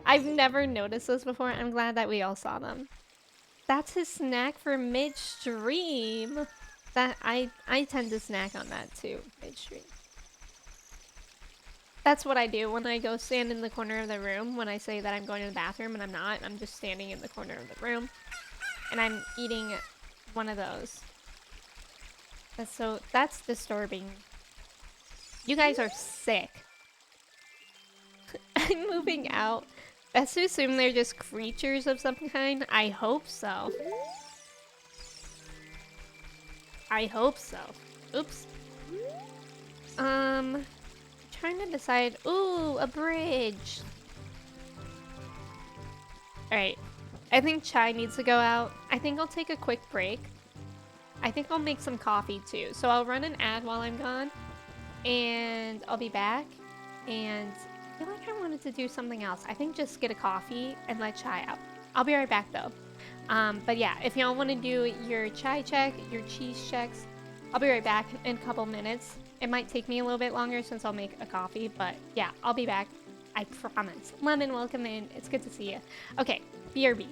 I've never noticed this before. I'm glad that we all saw them. That's his snack for midstream. That I tend to snack on that too, midstream. That's what I do when I go stand in the corner of the room when I say that I'm going to the bathroom and I'm not. I'm just standing in the corner of the room and I'm eating one of those. That's disturbing. You guys are sick. I'm moving out. Best to assume they're just creatures of some kind. I hope so. I hope so. Oops. Trying to decide. Ooh, a bridge. Alright. I think Chai needs to go out. I think I'll take a quick break. I think I'll make some coffee too. So I'll run an ad while I'm gone. And I'll be back. And I feel like I wanted to do something else. I think just get a coffee and let Chai out. I'll be right back though. But yeah, if y'all want to do your Chai check, your cheese checks, I'll be right back in a couple minutes. It might take me a little bit longer since I'll make a coffee, but yeah, I'll be back. I promise. Lemon, welcome in. It's good to see you. Okay, BRB.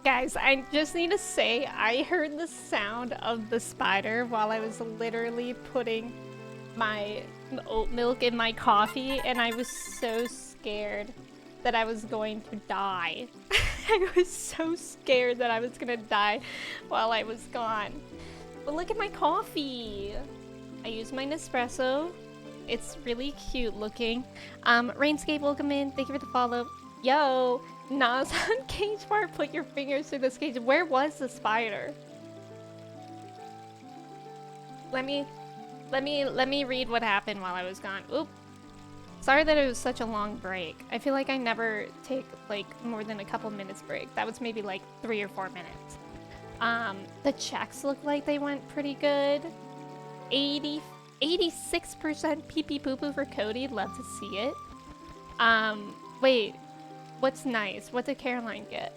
Guys, I just need to say, I heard the sound of the spider while I was literally putting my oat milk in my coffee, and I was so scared that I was going to die. I was so scared that I was gonna die while I was gone. But look at my coffee. I use my Nespresso. It's really cute looking. Rainscape, welcome in. Thank you for the follow. Yo, Nas on Cage Bar, put your fingers through this cage. Where was the spider? Let me read what happened while I was gone. Oop. Sorry that it was such a long break. I feel like I never take like more than a couple minutes break. That was maybe like 3 or 4 minutes. The checks look like they went pretty good. 86% pee pee poo poo for Cody. Love to see it. Wait, what's nice? What did Caroline get?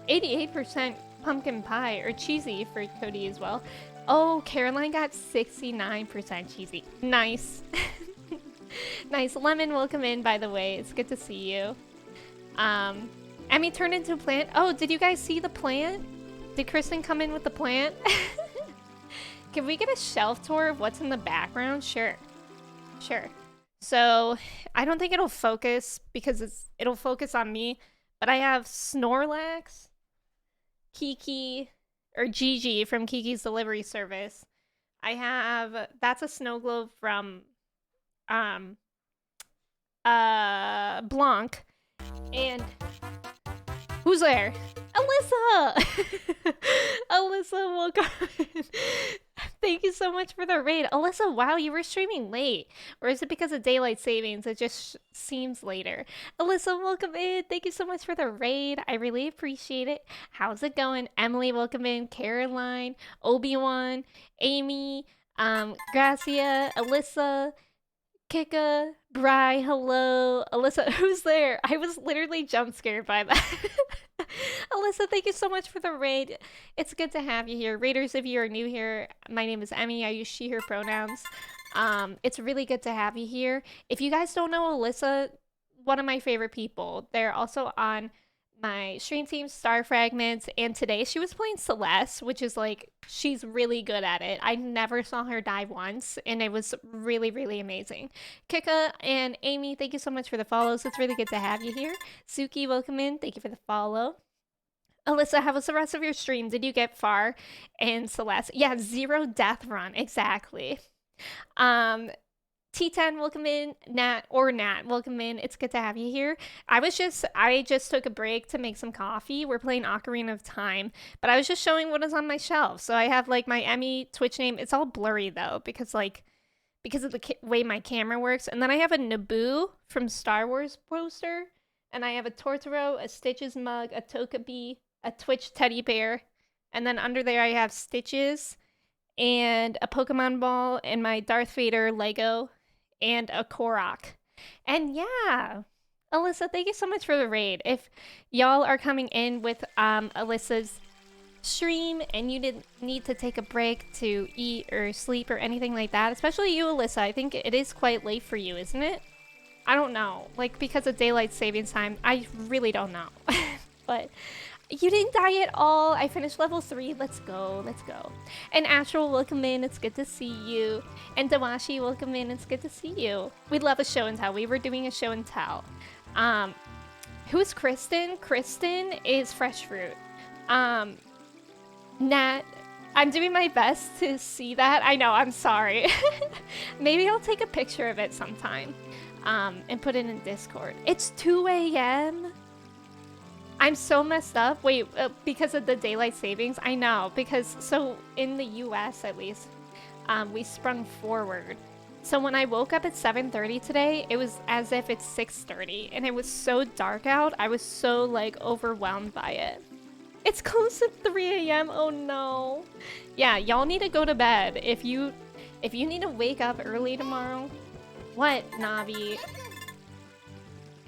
88% pumpkin pie or cheesy for Cody as well. Oh, Caroline got 69% cheesy. Nice. Nice. Lemon, welcome in, by the way. It's good to see you. Emmy turned into a plant. Oh, did you guys see the plant? Did Kristen come in with the plant? Can we get a shelf tour of what's in the background? Sure. Sure. So, I don't think it'll focus because it'll focus on me, but I have Snorlax, Kiki, or Gigi from Kiki's Delivery Service. I have, that's a snow globe from, Blanc. And who's there? Alyssa! Alyssa, welcome. Thank you so much for the raid. Alyssa, wow, you were streaming late. Or is it because of daylight savings? It just seems later. Alyssa, welcome in. Thank you so much for the raid. I really appreciate it. How's it going? Emily, welcome in. Caroline, Obi-Wan, Amy, Gracia, Alyssa, Kika, Bri, hello. Alyssa, who's there? I was literally jump scared by that. Alyssa, thank you so much for the raid. It's good to have you here. Raiders, if you are new here, my name is Emmy. I use she, her pronouns. It's really good to have you here. If you guys don't know Alyssa, one of my favorite people. They're also on my stream team, Star Fragments, and today she was playing Celeste, which is like, she's really good at it. I never saw her die once, and it was really, really amazing. Kika and Amy, thank you so much for the follows. It's really good to have you here. Suki, welcome in. Thank you for the follow. Alyssa, how was the rest of your stream? Did you get far in Celeste? Yeah, 0 death run, exactly. T10, welcome in. Nat, welcome in. It's good to have you here. I just took a break to make some coffee. We're playing Ocarina of Time, but I was just showing what is on my shelf. So I have like my Emmy Twitch name. It's all blurry though, because of the way my camera works. And then I have a Naboo from Star Wars poster. And I have a Tortoro, a Stitches mug, a Togepi, a Twitch teddy bear. And then under there I have Stitches and a Pokemon ball and my Darth Vader Lego and a Korok. And yeah, Alyssa, thank you so much for the raid. If y'all are coming in with Alyssa's stream and you didn't need to take a break to eat or sleep or anything like that, especially you, Alyssa, I think it is quite late for you, isn't it? I don't know, like because of daylight savings time, I really don't know. But you didn't die at all. I finished level 3. Let's go. Let's go. And Astral, welcome in. It's good to see you. And Dawashi, welcome in. It's good to see you. We love a show and tell. We were doing a show and tell. Who's Kristen? Kristen is Fresh Fruit. Nat, I'm doing my best to see that. I know, I'm sorry. Maybe I'll take a picture of it sometime. And put it in Discord. It's 2 a.m. I'm so messed up. Wait, because of the daylight savings? I know, because so in the US at least, we sprung forward. So when I woke up at 7:30 today, it was as if it's 6:30 and it was so dark out. I was so like overwhelmed by it. It's close to 3 a.m. Oh no. Yeah, y'all need to go to bed. If you need to wake up early tomorrow, what, Navi?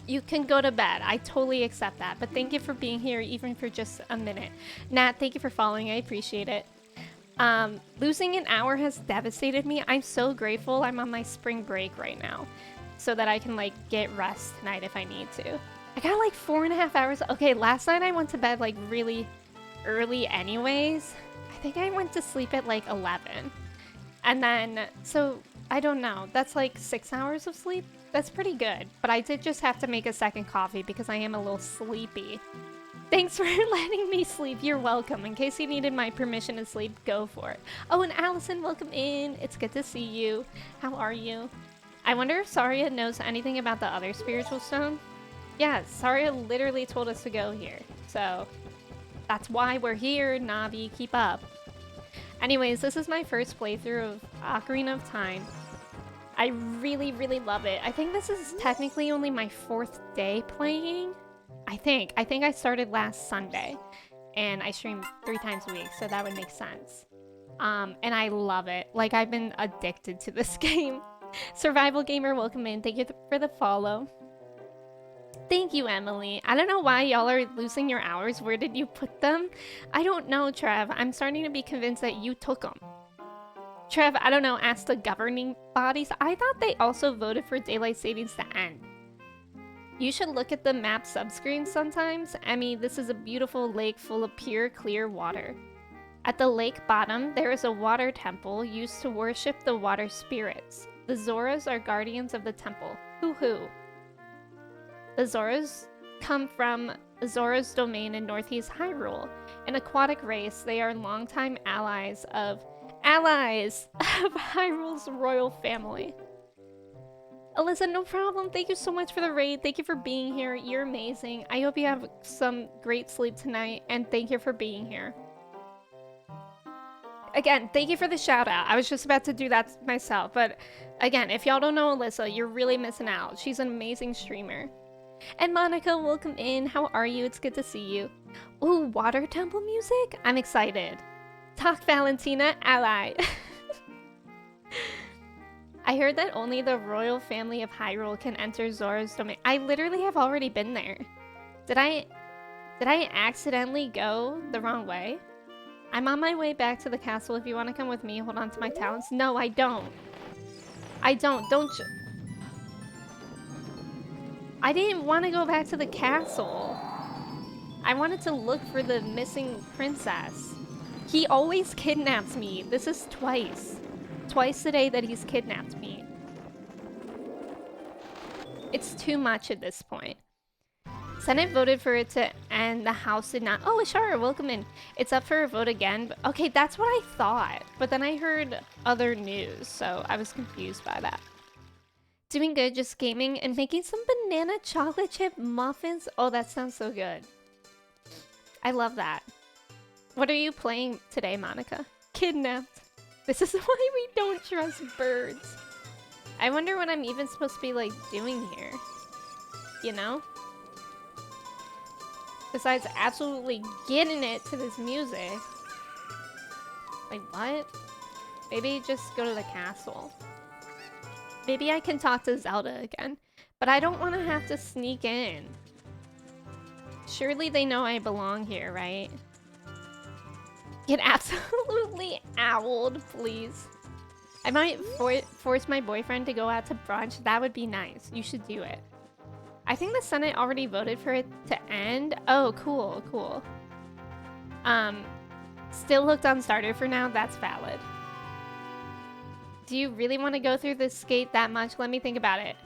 You can go to bed. I totally accept that. But thank you for being here, even for just a minute. Nat, thank you for following. I appreciate it. Losing an hour has devastated me. I'm so grateful I'm on my spring break right now, so that I can like get rest tonight if I need to. I got like 4.5 hours. Okay, last night I went to bed like really early anyways. I think I went to sleep at like 11. And then, so I don't know. That's like 6 hours of sleep. That's pretty good. But I did just have to make a second coffee because I am a little sleepy. Thanks for letting me sleep. You're welcome. In case you needed my permission to sleep, go for it. Oh, and Allison, welcome in. It's good to see you. How are you? I wonder if Saria knows anything about the other spiritual stone. Yeah, Saria literally told us to go here. So that's why we're here, Navi. Keep up. Anyways, this is my first playthrough of Ocarina of Time. I really, really love it. I think this is technically only my 4th day playing. I think I started last Sunday. And I stream 3 times a week, so that would make sense. And I love it. Like, I've been addicted to this game. Survival Gamer, welcome in. Thank you for the follow. Thank you, Emily. I don't know why y'all are losing your hours. Where did you put them? I don't know, Trev. I'm starting to be convinced that you took them. Trev, I don't know, ask the governing bodies. I thought they also voted for daylight savings to end. You should look at the map subscreen sometimes. Emmy, this is a beautiful lake full of pure, clear water. At the lake bottom, there is a water temple used to worship the water spirits. The Zoras are guardians of the temple. Hoo-hoo. The Zoras come from Zora's domain in northeast Hyrule. An aquatic race, they are longtime allies of Hyrule's royal family. Alyssa, no problem. Thank you so much for the raid. Thank you for being here. You're amazing. I hope you have some great sleep tonight, and thank you for being here. Again, thank you for the shout out. I was just about to do that myself, but again, if y'all don't know Alyssa, you're really missing out. She's an amazing streamer. And Monica, welcome in. How are you? It's good to see you. Ooh, water temple music? I'm excited. Talk Valentina, ally. I heard that only the royal family of Hyrule can enter Zora's domain. I literally have already been there. Did I accidentally go the wrong way? I'm on my way back to the castle. If you want to come with me, hold on to my talents. No, I don't. I don't. I didn't want to go back to the castle. I wanted to look for the missing princess. He always kidnaps me. This is twice. Twice today that he's kidnapped me. It's too much at this point. Senate voted for it to end. The House did not. Oh, Ashara, welcome in. It's up for a vote again. But, okay, that's what I thought. But then I heard other news, so I was confused by that. Doing good, just gaming and making some banana chocolate chip muffins. Oh, that sounds so good. I love that. What are you playing today, Monica? Kidnapped. This is why we don't trust birds. I wonder what I'm even supposed to be, like, doing here. You know? Besides absolutely getting it to this music. Like, what? Maybe just go to the castle. Maybe I can talk to Zelda again. But I don't want to have to sneak in. Surely they know I belong here, right? Get absolutely owled, please. I might force my boyfriend to go out to brunch. That would be nice. You should do it. I think the Senate already voted for it to end. Oh, cool, cool. Still hooked on starter for now. That's valid. Do you really want to go through this skate that much? Let me think about it.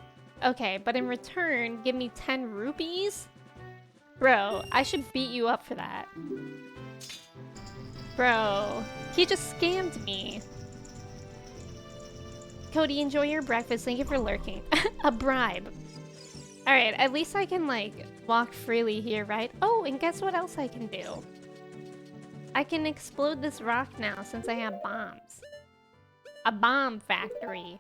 Okay, but in return, give me 10 rupees? Bro, I should beat you up for that. Bro, he just scammed me. Cody, enjoy your breakfast. Thank you for lurking. A bribe. Alright, at least I can, like, walk freely here, right? Oh, and guess what else I can do? I can explode this rock now since I have bombs. A bomb factory.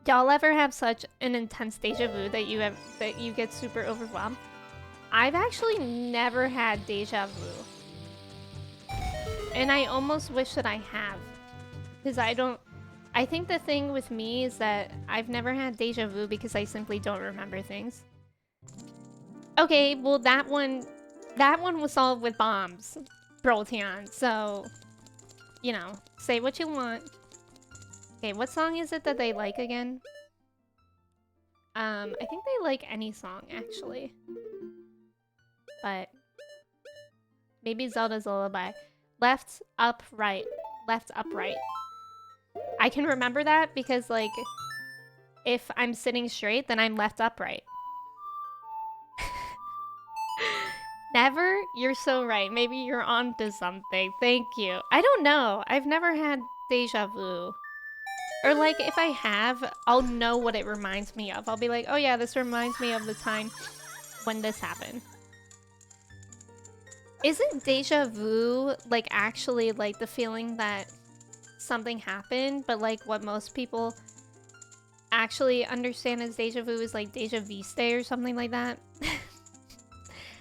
Y'all ever have such an intense deja vu that you get super overwhelmed? I've actually never had deja vu. And I almost wish that I have. Because I think the thing with me is that I've never had deja vu because I simply don't remember things. Okay, well that one was solved with bombs, Brolteon, so, you know, say what you want. Okay, what song is it that they like again? I think they like any song, actually. But maybe Zelda's Lullaby. Left, up, right. Left, up, right. I can remember that because, like, if I'm sitting straight, then I'm left upright. Never? You're so right. Maybe you're onto something. Thank you. I don't know. I've never had deja vu. Or, like, if I have, I'll know what it reminds me of. I'll be like, oh yeah, this reminds me of the time when this happened. Isn't deja vu, like, actually, like, the feeling that something happened, but, like, what most people actually understand as deja vu is, like, deja viste or something like that?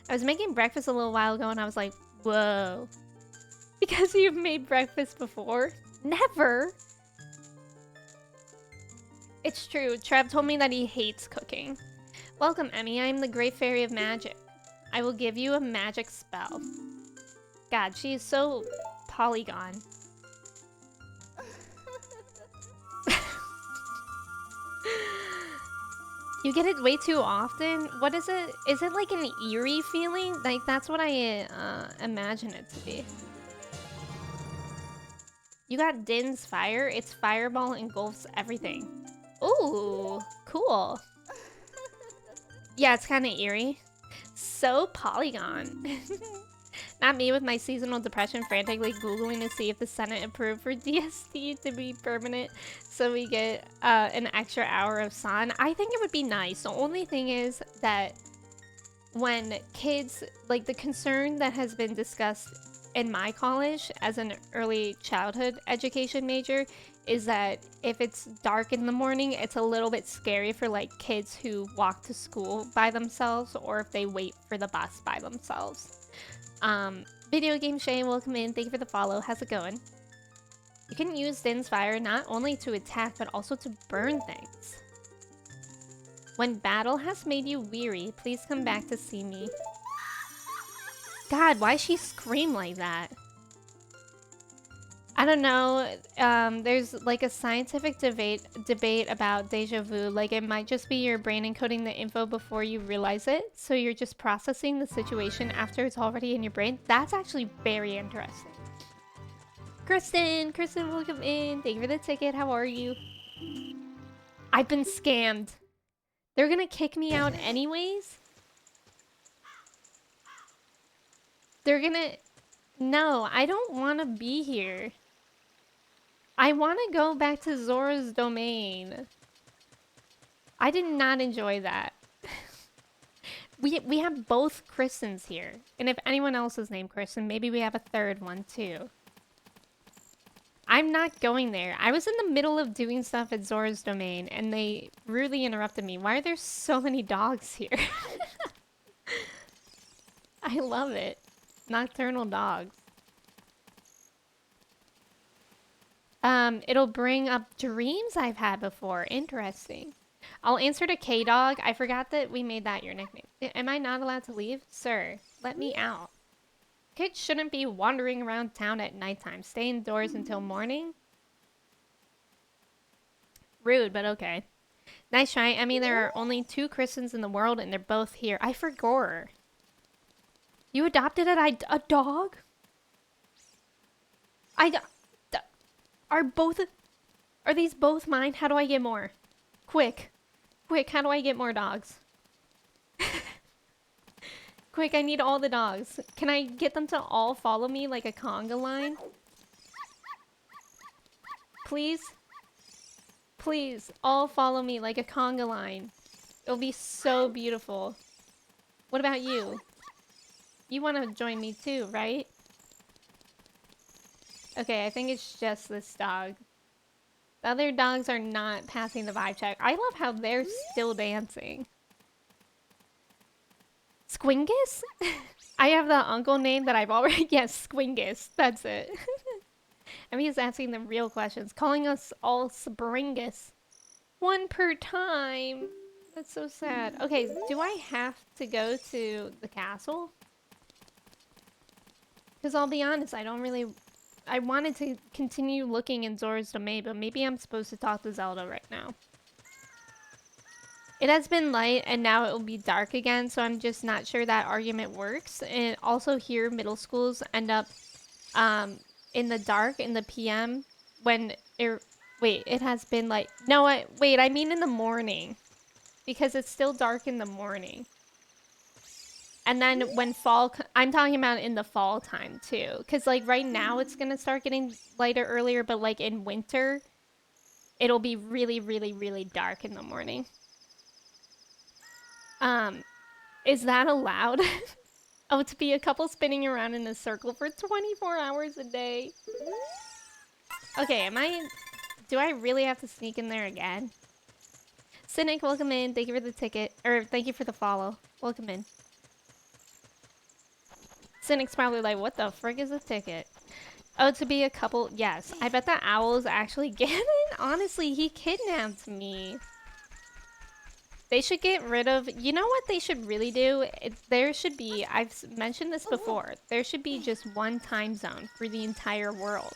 I was making breakfast a little while ago and I was like, whoa. Because you've made breakfast before? Never! It's true. Trev told me that he hates cooking. Welcome, Emmy. I am the Great Fairy of Magic. I will give you a magic spell. God, she is so polygon. You get it way too often? What is it? Is it like an eerie feeling? Like, that's what I imagine it to be. You got Din's fire. Its fireball engulfs everything. Ooh, cool. Yeah, it's kind of eerie. So polygon. Not me with my seasonal depression frantically Googling to see if the Senate approved for DST to be permanent so we get an extra hour of sun. I think it would be nice. The only thing is that when kids, like the concern that has been discussed in my college as an early childhood education major is that if it's dark in the morning, it's a little bit scary for like kids who walk to school by themselves or if they wait for the bus by themselves. Video Game Shane, welcome in. Thank you for the follow. How's it going? You can use Din's fire not only to attack, but also to burn things. When battle has made you weary, please come back to see me. God, why she scream like that? I don't know. There's like a scientific debate about deja vu. Like it might just be your brain encoding the info before you realize it. So you're just processing the situation after it's already in your brain. That's actually very interesting. Kristen, welcome in. Thank you for the ticket. How are you? I've been scammed. They're gonna kick me out anyways? They're gonna... No, I don't want to be here. I want to go back to Zora's domain. I did not enjoy that. We have both Kristens here. And if anyone else is named Kristen, maybe we have a third one too. I'm not going there. I was in the middle of doing stuff at Zora's domain and they rudely interrupted me. Why are there so many dogs here? I love it. Nocturnal dogs. It'll bring up dreams I've had before. Interesting. I'll answer to K-Dog. I forgot that we made that your nickname. Am I not allowed to leave? Sir, let me out. Kids shouldn't be wandering around town at nighttime. Stay indoors until morning? Rude, but okay. Nice try, Emmy. There are only 2 Kristens in the world, and they're both here. I forgot. You adopted a dog? Are these both mine? How do I get more? Quick, how do I get more dogs? Quick, I need all the dogs. Can I get them to all follow me like a conga line? Please? Please, all follow me like a conga line. It'll be so beautiful. What about you? You want to join me too, right? Okay, I think it's just this dog. The other dogs are not passing the vibe check. I love how they're still dancing. Squingus? I have the uncle name that I've already... Yes, Squingus. That's it. I mean, he's asking the real questions. Calling us all Springus. One per time. That's so sad. Okay, do I have to go to the castle? Because I'll be honest, I don't really... I wanted to continue looking in Zora's domain, but maybe I'm supposed to talk to Zelda right now. It has been light and now it will be dark again, so I'm just not sure that argument works. And also here, middle schools end up in the dark in the PM when it, wait, it has been like, no, wait, I mean in the morning because it's still dark in the morning. And then when fall, I'm talking about in the fall time too. Because like right now it's going to start getting lighter earlier, but like in winter, it'll be really, really, really dark in the morning. Um, is that allowed? Oh, to be a couple spinning around in a circle for 24 hours a day. Okay, do I really have to sneak in there again? Cynic, welcome in. Thank you for the ticket. Or thank you for the follow. Welcome in. Cynic's probably like, what the frick is a ticket? Oh, to be a couple. Yes, I bet the owls actually get it. Honestly, he kidnapped me. They should get rid of. You know what they should really do? There should be. I've mentioned this before. There should be just one time zone for the entire world.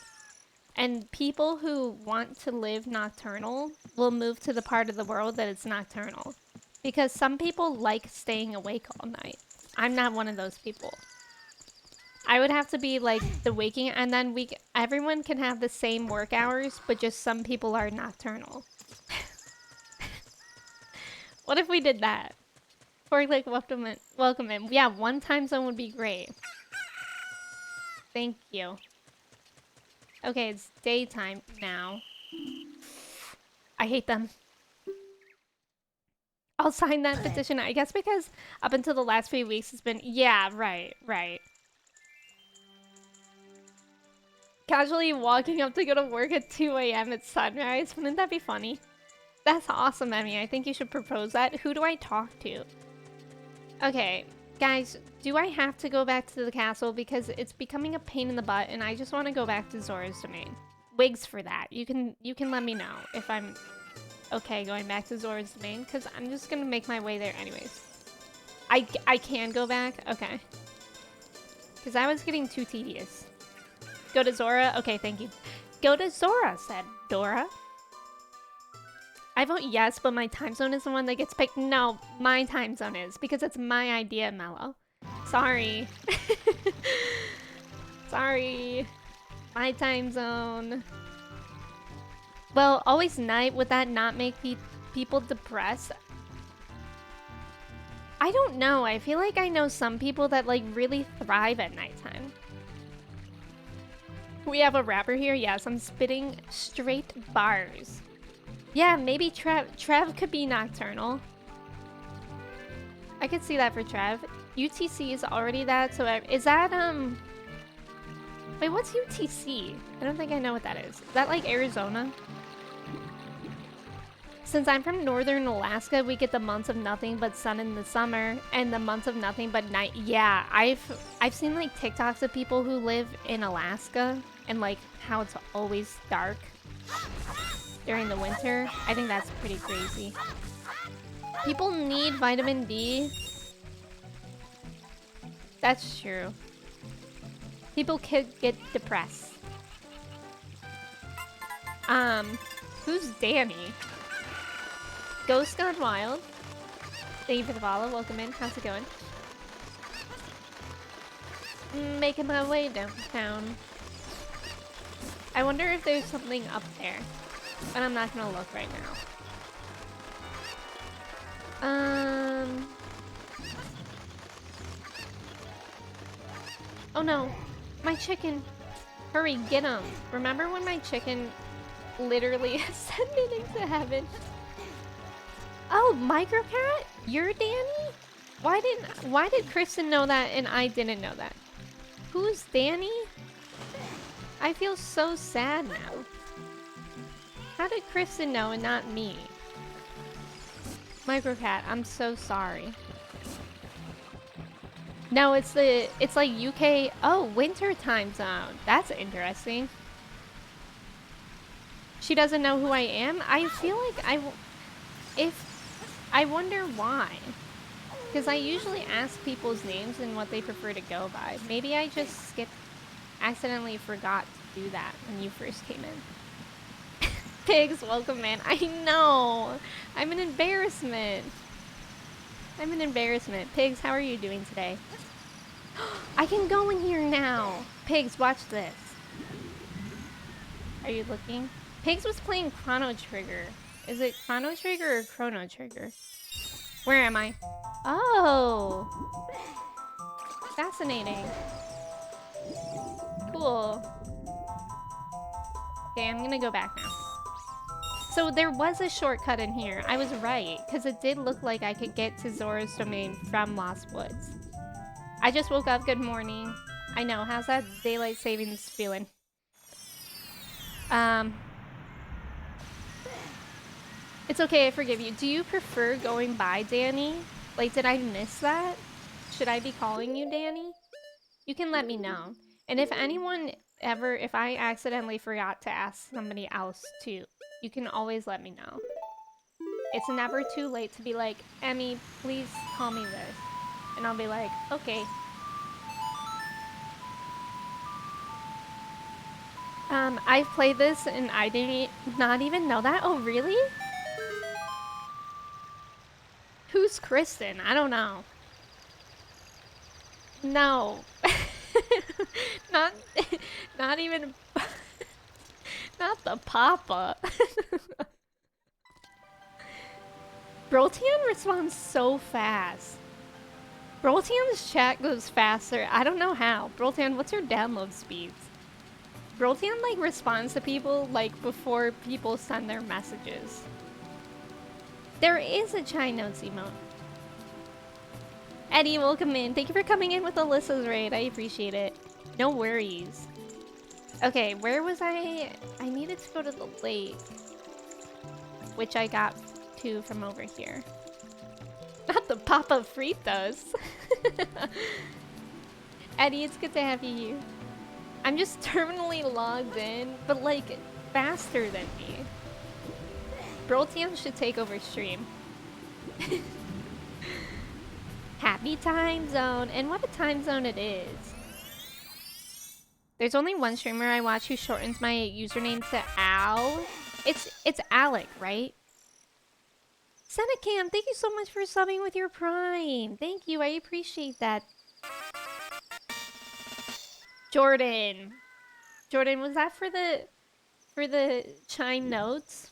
And people who want to live nocturnal will move to the part of the world that it's nocturnal. Because some people like staying awake all night. I'm not one of those people. I would have to be like the waking, and then everyone can have the same work hours, but just some people are nocturnal. What if we did that? Or like welcome in. Yeah, one time zone would be great. Thank you. Okay, it's daytime now. I hate them. I'll sign that petition, I guess, because up until the last few weeks it's been... Yeah, right. Casually walking up to go to work at 2 a.m. at sunrise. Wouldn't that be funny? That's awesome, Emmy. I think you should propose that. Who do I talk to? Okay, guys, do I have to go back to the castle? Because it's becoming a pain in the butt, and I just want to go back to Zora's domain. Wigs for that. You can let me know if I'm okay going back to Zora's domain, because I'm just gonna make my way there anyways. I can go back? Okay. Because I was getting too tedious. Go to Zora? Okay, thank you. Go to Zora, said Dora. I vote yes, but my time zone is the one that gets picked. No, my time zone is, because it's my idea, Mello. Sorry. Sorry. My time zone. Well, always night. Would that not make people depressed? I don't know. I feel like I know some people that like really thrive at nighttime. We have a rapper here. Yes, I'm spitting straight bars. Yeah, maybe Trev could be nocturnal. I could see that for Trev. UTC is already that, so is that, wait, what's UTC? I don't think I know what that is. Is that like Arizona? Since I'm from northern Alaska, we get the months of nothing but sun in the summer and the months of nothing but night. Yeah, I've seen like TikToks of people who live in Alaska and like how it's always dark during the winter. I think that's pretty crazy. People need vitamin D. That's true. People could get depressed. Who's Danny? Ghost Gone Wild. Thank you for the follow. Welcome in. How's it going? Making my way downtown. I wonder if there's something up there. But I'm not gonna look right now. Oh no. My chicken. Hurry, get him. Remember when my chicken literally ascended into heaven? Oh, Microcat? You're Danny? Why did Kristen know that and I didn't know that? Who's Danny? I feel so sad now. How did Kristen know and not me? Microcat, I'm so sorry. No, it's like UK. Oh, winter time zone. That's interesting. She doesn't know who I am? I feel like I wonder why. Because I usually ask people's names and what they prefer to go by. Maybe I just accidentally forgot to do that when you first came in. Pigs, welcome, man. I know. I'm an embarrassment. I'm an embarrassment. Pigs, how are you doing today? I can go in here now. Pigs, watch this. Are you looking? Pigs was playing Chrono Trigger. Is it Chrono Trigger or Chrono Trigger? Where am I? Oh. Fascinating. Cool. Okay, I'm gonna go back now. So there was a shortcut in here. I was right, because it did look like I could get to Zora's Domain from Lost Woods. I just woke up. Good morning. I know. How's that daylight savings feeling? It's okay. I forgive you. Do you prefer going by Danny? Like, did I miss that? Should I be calling you Danny? You can let me know. And if anyone ever, if I accidentally forgot to ask somebody else too, you can always let me know. It's never too late to be like, Emmy, please call me this. And I'll be like, okay. I played this and I did not even know that. Oh, really? Who's Kristen? I don't know. No. not even not the papa. Broltian responds so fast. Broltian's chat goes faster. I don't know how. Broltian, what's your download speeds? Broltian like responds to people like before people send their messages. There is a Chai Notes emote. Eddie, welcome in. Thank you for coming in with Alyssa's raid. I appreciate it. No worries. Okay, where was I? I needed to go to the lake, which I got to from over here. Not the Papa Fritos. Eddie, it's good to have you here. I'm just terminally logged in, but like faster than me. Broltian should take over stream. Happy time zone, and what a time zone it is. There's only one streamer I watch who shortens my username to Al. It's Alec, right? Senecam, thank you so much for subbing with your Prime. Thank you, I appreciate that. Jordan, was that for the chime notes?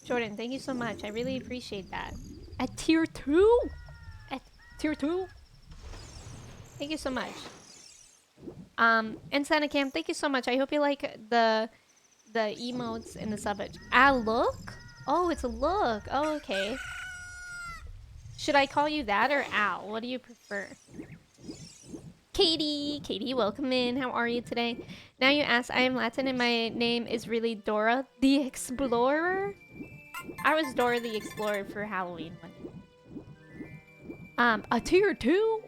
Jordan, thank you so much. I really appreciate that. At tier 2? At tier 2? Thank you so much. And Senecam, thank you so much. I hope you like the emotes in the subbage. Look? Oh, it's a look. Oh, okay. Should I call you that or Al? What do you prefer? Katie, welcome in. How are you today? Now you ask, I am Latin and my name is really Dora the Explorer? I was Dora the Explorer for Halloween. A tier 2?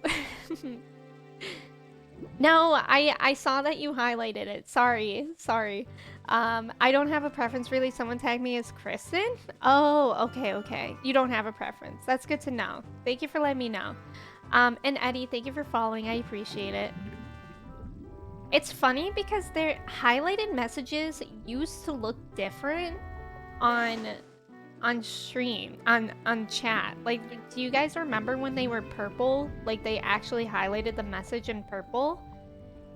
No, I saw that you highlighted it. Sorry. I don't have a preference really. Someone tagged me as Kristen. Oh, okay. You don't have a preference. That's good to know. Thank you for letting me know. And Eddie, thank you for following. I appreciate it. It's funny because their highlighted messages used to look different on stream, on chat. Like, do you guys remember when they were purple? Like, they actually highlighted the message in purple?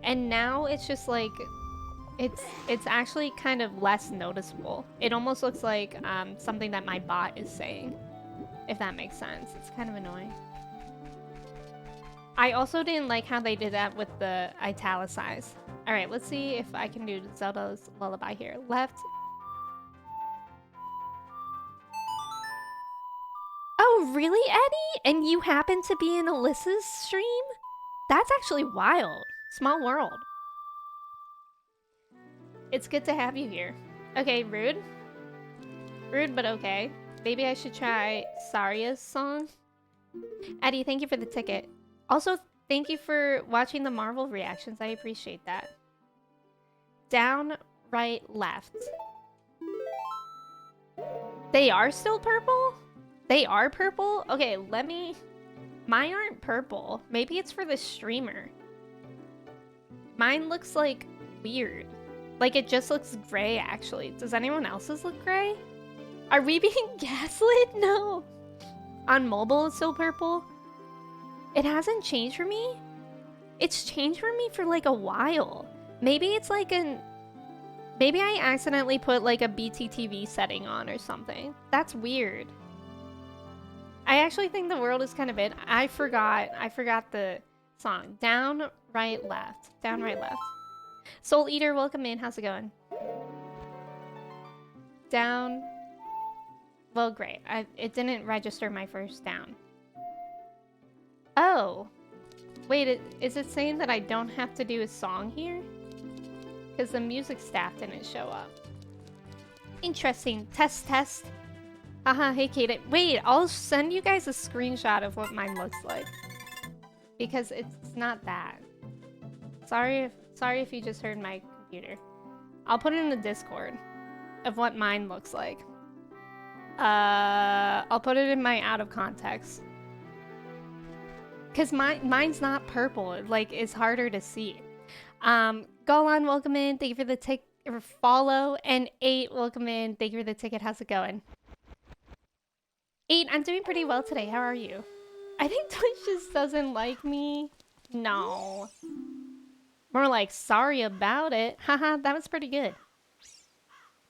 And now it's just like, it's actually kind of less noticeable. It almost looks like something that my bot is saying, if that makes sense. It's kind of annoying. I also didn't like how they did that with the italicized. All right, let's see if I can do Zelda's Lullaby here. Left. Oh, really, Eddie? And you happen to be in Alyssa's stream? That's actually wild. Small world. It's good to have you here. Okay, rude. Rude, but okay. Maybe I should try Saria's song. Eddie, thank you for the ticket. Also, thank you for watching the Marvel reactions. I appreciate that. Down, right, left. They are still purple? They are purple? Okay, let me... Mine aren't purple. Maybe it's for the streamer. Mine looks like weird. Like, it just looks gray, actually. Does anyone else's look gray? Are we being gaslit? No. On mobile, it's still purple. It hasn't changed for me? It's changed for me for, like, a while. Maybe it's, like, maybe I accidentally put, like, a BTTV setting on or something. That's weird. I actually think the world is kind of it. I forgot the song. Down, right, left. Down, right, left. Soul Eater, welcome in. How's it going? Down. Well, great. It didn't register my first down. Oh. Wait, is it saying that I don't have to do a song here? Because the music staff didn't show up. Interesting. Test, test. Haha, hey Kate. Wait, I'll send you guys a screenshot of what mine looks like. Because it's not that. Sorry if you just heard my computer. I'll put it in the Discord of what mine looks like. I'll put it in my out of context. Because mine's not purple. Like, it's harder to see. Golan, welcome in. Thank you for the follow. And 8, welcome in. Thank you for the ticket. How's it going? 8, I'm doing pretty well today. How are you? I think Twitch just doesn't like me. No. More like, sorry about it. Haha, that was pretty good.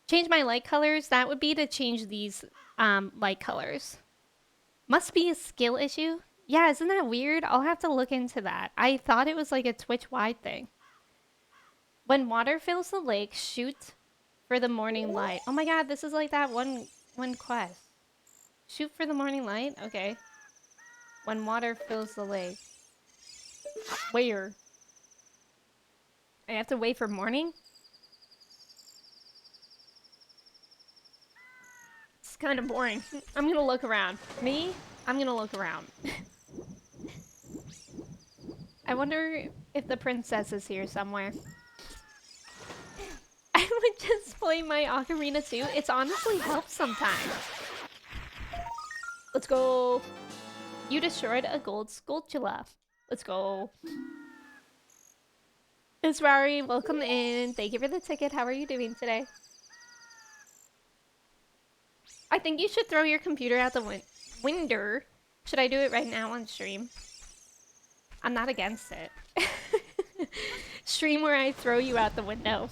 Change my light colors. That would be to change these light colors. Must be a skill issue. Yeah, isn't that weird? I'll have to look into that. I thought it was like a Twitch-wide thing. When water fills the lake, shoot for the morning light. Oh my god, this is like that one quest. Shoot for the morning light? Okay. When water fills the lake. Where? I have to wait for morning? It's kind of boring. I'm gonna look around. Me? I'm gonna look around. I wonder if the princess is here somewhere. I would just play my ocarina too. It's honestly helped sometimes. Let's go. You destroyed a gold Skulltula. Let's go. Miss Rari, welcome in. Thank you for the ticket. How are you doing today? I think you should throw your computer out the window. Should I do it right now on stream? I'm not against it. Stream where I throw you out the window.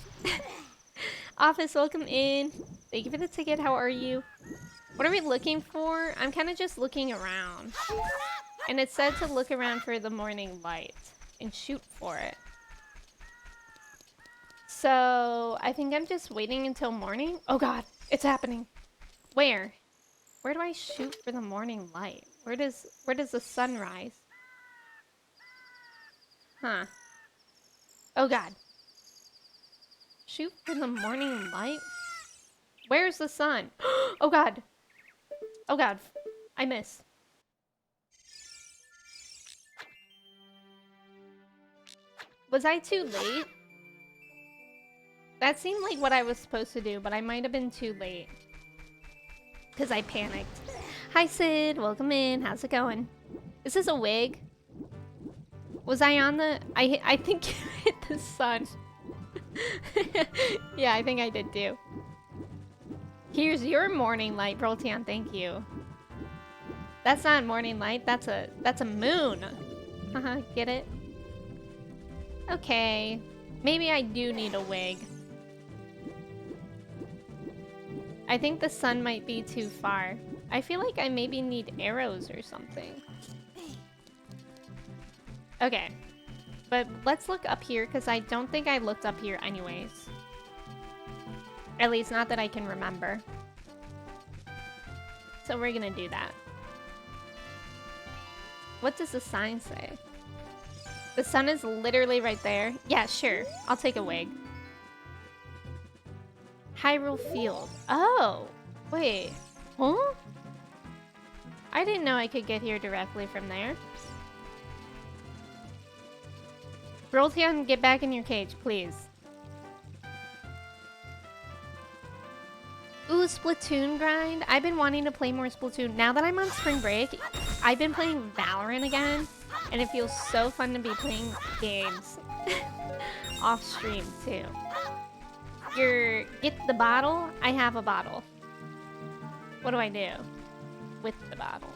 Office, welcome in. Thank you for the ticket. How are you? What are we looking for? I'm kind of just looking around. And it said to look around for the morning light and shoot for it. So I think I'm just waiting until morning. Oh god, it's happening. Where? Where do I shoot for the morning light? Where does the sun rise? Huh. Oh god. Shoot for the morning light? Where's the sun? Oh god. Oh god. I missed. Was I too late? That seemed like what I was supposed to do, but I might have been too late. Because I panicked. Hi Sid, welcome in. How's it going? Is this a wig? Was I on the... I think you hit the sun. Yeah, I think I did too. Here's your morning light, Brolteon, thank you. That's not morning light, that's a moon. Haha, get it? Okay. Maybe I do need a wig. I think the sun might be too far. I feel like I maybe need arrows or something. Okay. But let's look up here, because I don't think I looked up here anyways. At least not that I can remember. So we're gonna do that. What does the sign say? The sun is literally right there. Yeah, sure. I'll take a wig. Hyrule Field. Oh! Wait. Huh? I didn't know I could get here directly from there. Brolteon, get back in your cage, please. Ooh, Splatoon grind. I've been wanting to play more Splatoon. Now that I'm on spring break, I've been playing Valorant again. And it feels so fun to be playing games. Off stream, too. Get the bottle? I have a bottle. What do I do with the bottle?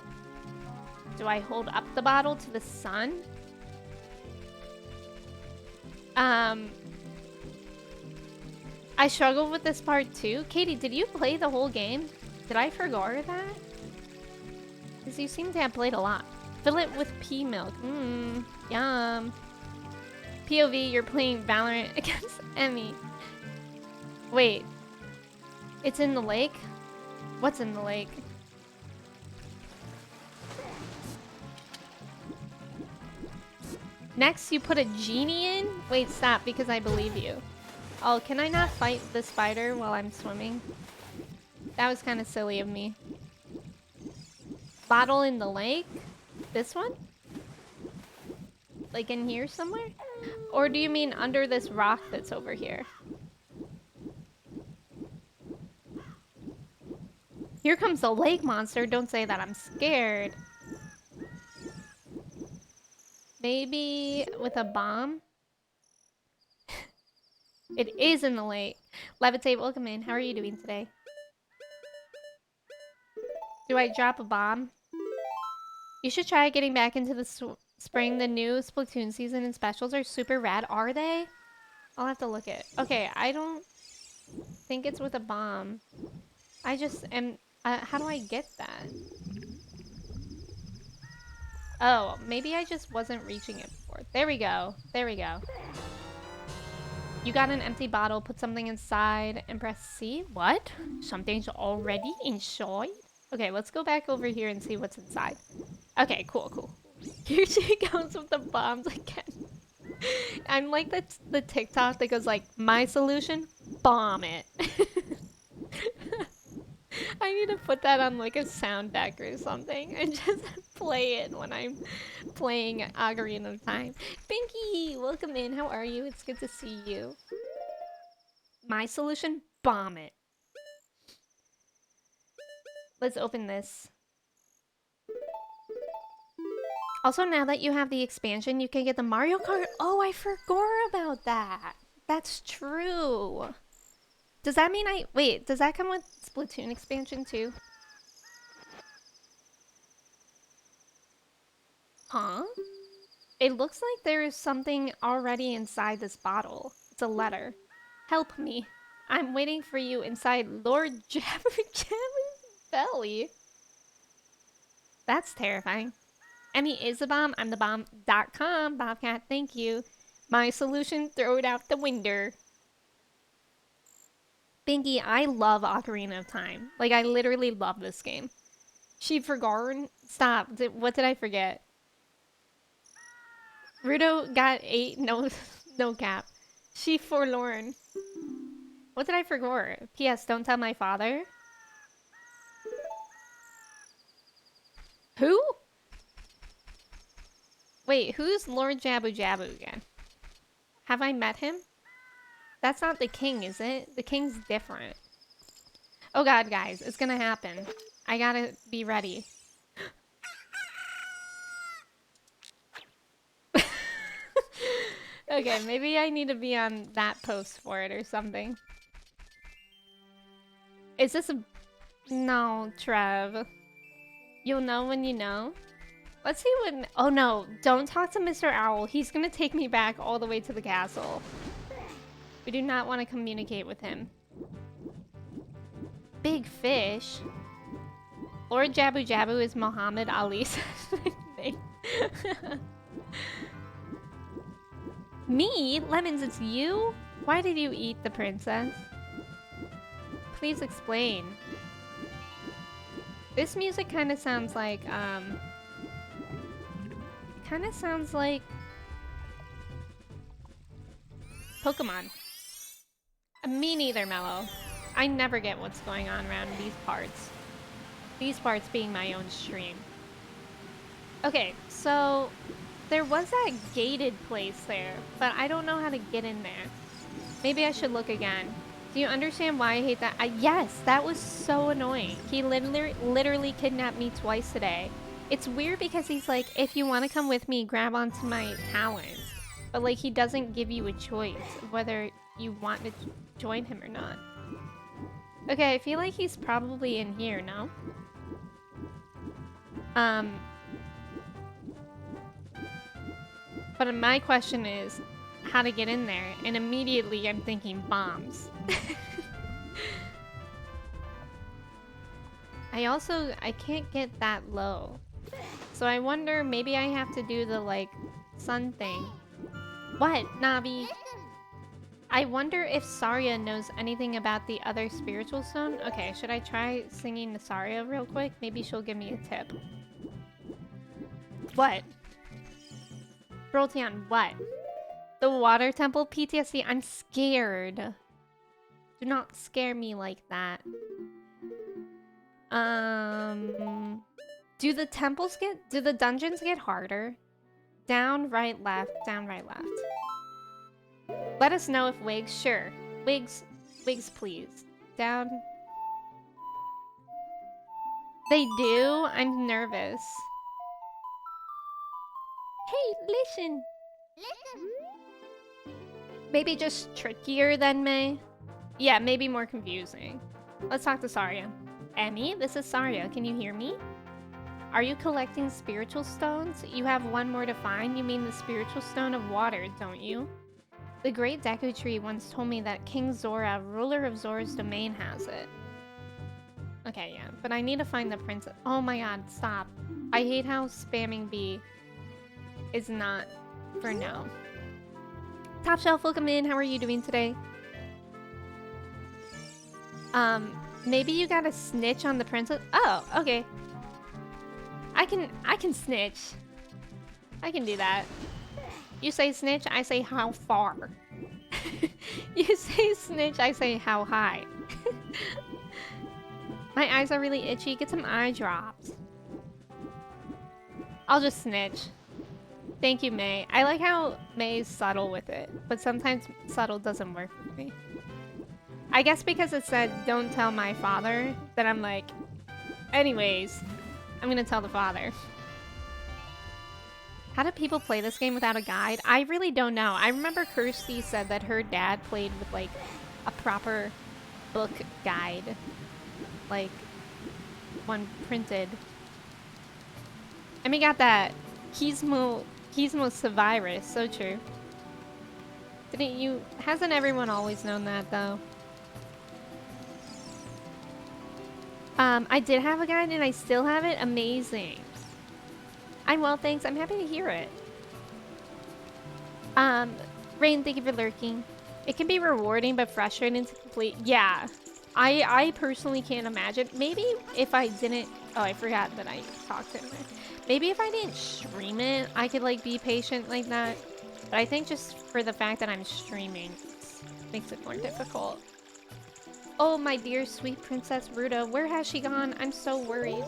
Do I hold up the bottle to the sun? I struggled with this part too. Katie, did you play the whole game? Did I forget that? Because you seem to have played a lot. Fill it with pea milk. Mmm, yum. POV, you're playing Valorant against Emmy. Wait. It's in the lake? What's in the lake? Next, you put a genie in? Wait, stop, because I believe you. Oh, can I not fight the spider while I'm swimming? That was kind of silly of me. Bottle in the lake? This one? Like in here somewhere? Or do you mean under this rock that's over here? Here comes the lake monster. Don't say that, I'm scared. Maybe with a bomb? It is in the lake. Levitate, welcome in. How are you doing today? Do I drop a bomb? You should try getting back into the spring. The new Splatoon season and specials are super rad. Are they? I'll have to look at it. Okay, I don't think it's with a bomb. I just am... how do I get that? Oh, maybe I just wasn't reaching it before. There we go. There we go. You got an empty bottle, put something inside, and press C? What? Something's already inside? Okay, let's go back over here and see what's inside. Okay, cool, cool. Here she comes with the bombs again. I'm like the TikTok that goes like, my solution? Bomb it. I need to put that on like a sound deck or something and just play it when I'm playing Ocarina of Time. Pinky, welcome in. How are you? It's good to see you. My solution? Bomb it. Let's open this. Also, now that you have the expansion, you can get the Mario Kart. Oh, I forgot about that. That's true. Does that mean wait, does that come with Splatoon expansion too? Huh? It looks like there is something already inside this bottle. It's a letter. Help me. I'm waiting for you inside Lord Jabber Jabber's belly. That's terrifying. Emmy is the bomb. I'm the bomb.com. Bobcat, thank you. My solution, throw it out the window. Binky, I love Ocarina of Time. Like, I literally love this game. She forgot. Stop. What did I forget? Rudo got 8. No cap. She forlorn. What did I forget? P.S. Don't tell my father. Who? Wait, who's Lord Jabu Jabu again? Have I met him? That's not the king, is it? The king's different. Oh god, guys, it's gonna happen. I gotta be ready. Okay, maybe I need to be on that post for it or something. Is this a... No, Trev. You'll know when you know? Let's see when... Oh no, don't talk to Mr. Owl. He's gonna take me back all the way to the castle. We do not want to communicate with him. Big fish? Lord Jabu Jabu is Muhammad Ali's name. Me? Lemons, it's you? Why did you eat the princess? Please explain. This music kind of sounds like, Pokemon. Me neither, Mello. I never get what's going on around these parts. These parts being my own stream. Okay, so there was that gated place there, but I don't know how to get in there. Maybe I should look again. Do you understand why I hate that? Yes, that was so annoying. He literally kidnapped me twice today. It's weird because he's like, if you want to come with me, grab onto my talents. But like, he doesn't give you a choice of whether you want to join him or not. Okay, I feel like he's probably in here, no? But my question is how to get in there, and immediately I'm thinking bombs. I can't get that low. So I wonder, maybe I have to do the, like, sun thing. What, Navi? I wonder if Saria knows anything about the other spiritual stone. Okay, should I try singing to Saria real quick? Maybe she'll give me a tip. What? Brolteon, what? The water temple PTSD? I'm scared. Do not scare me like that. Do the dungeons get harder? Down, right, left, down, right, left. Let us know if Wigs, sure. Wigs, please. Down. They do? I'm nervous. Hey, listen. Maybe just trickier than May? Yeah, maybe more confusing. Let's talk to Saria. Emmy, this is Saria. Can you hear me? Are you collecting spiritual stones? You have one more to find. You mean the spiritual stone of water, don't you? The great Deku Tree once told me that King Zora, ruler of Zora's domain, has it. Okay, yeah, but I need to find the princess. Oh my god, stop. I hate how spamming B is not for now. Top Shelf, welcome in. How are you doing today? Maybe you gotta snitch on the princess. Oh, okay. I can snitch. I can do that. You say snitch, I say how far. You say snitch, I say how high. My eyes are really itchy. Get some eye drops. I'll just snitch. Thank you, May. I like how May's subtle with it, but sometimes subtle doesn't work with me. I guess because it said, don't tell my father, that I'm like, anyways, I'm gonna tell the father. How do people play this game without a guide? I really don't know. I remember Kirsty said that her dad played with, like, a proper book guide. Like, one printed. And we got that Gizmo Sevirus, so true. Didn't you... Hasn't everyone always known that, though? I did have a guide and I still have it. Amazing. I'm well, thanks. I'm happy to hear it. Rain, thank you for lurking. It can be rewarding but frustrating to complete. Yeah. I personally can't imagine. Maybe if I didn't... Oh, I forgot that I talked to him there. Maybe if I didn't stream it, I could, like, be patient like that. But I think just for the fact that I'm streaming, it makes it more difficult. Oh, my dear sweet Princess Ruta. Where has she gone? I'm so worried.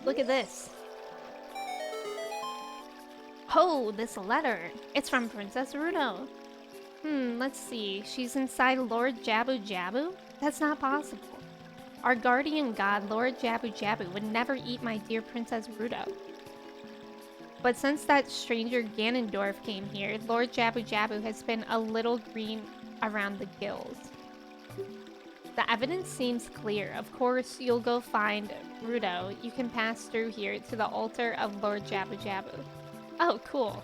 Look at this. Oh, this letter. It's from Princess Ruto. Let's see. She's inside Lord Jabu Jabu? That's not possible. Our guardian god, Lord Jabu Jabu, would never eat my dear Princess Ruto. But since that stranger Ganondorf came here, Lord Jabu Jabu has been a little green around the gills. The evidence seems clear. Of course, you'll go find Ruto. You can pass through here to the altar of Lord Jabu Jabu. Oh, cool.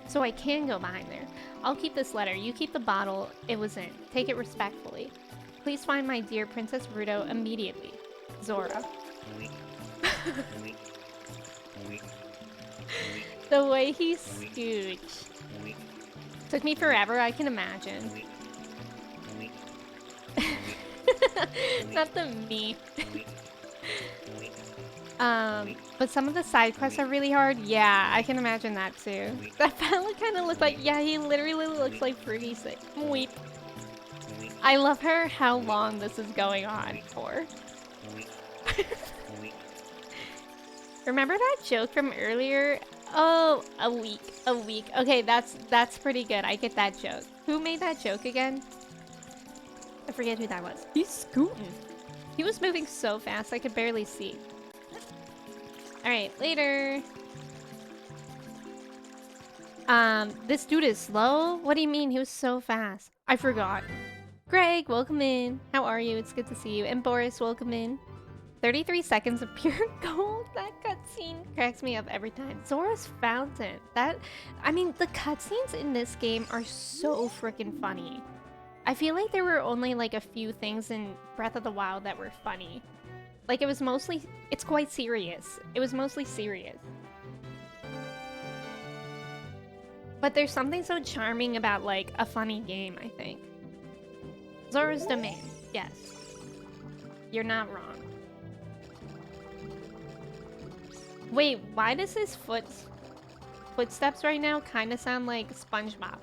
So I can go behind there. I'll keep this letter. You keep the bottle it was in. Take it respectfully. Please find my dear Princess Ruto immediately. Zora. The way he scooched. Took me forever, I can imagine. Not the me. But some of the side quests are really hard. Yeah, I can imagine that too. That fella kind of looks like, yeah, he literally looks like Fruity Stick. Weep. I love her how long this is going on for. Remember that joke from earlier? Oh, a week. Okay, that's pretty good. I get that joke. Who made that joke again? I forget who that was. He's scooting. He was moving so fast I could barely see. Alright, later. This dude is slow? What do you mean? He was so fast. I forgot. Greg, welcome in. How are you? It's good to see you. And Boris, welcome in. 33 seconds of pure gold. That cutscene cracks me up every time. Zora's Fountain. I mean, the cutscenes in this game are so freaking funny. I feel like there were only like a few things in Breath of the Wild that were funny. Like it's quite serious. It was mostly serious. But there's something so charming about like a funny game, I think. Zora's Domain. Yes. You're not wrong. Wait, why does his footsteps right now kind of sound like SpongeBob?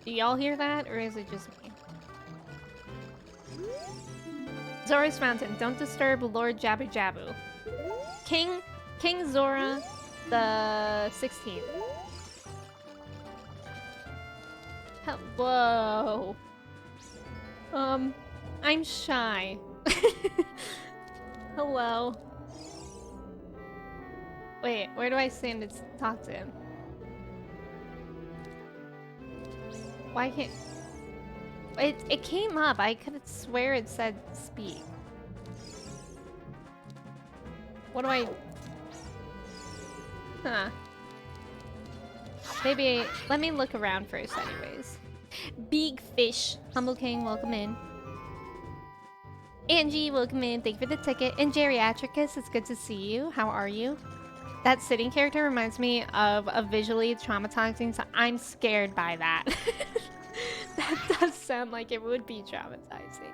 Do y'all hear that, or is it just me? Zora's Fountain. Don't disturb Lord Jabu Jabu. King Zora the 16th. Whoa. I'm shy. Hello. Wait, where do I stand to talk to him? Why can't... It came up. I could swear it said speak. What do I... Huh. Maybe... Let me look around first anyways. Big Fish. Humble King, welcome in. Angie, welcome in. Thank you for the ticket. And Geriatricus, it's good to see you. How are you? That sitting character reminds me of a visually traumatizing, so I'm scared by that. That does sound like it would be traumatizing.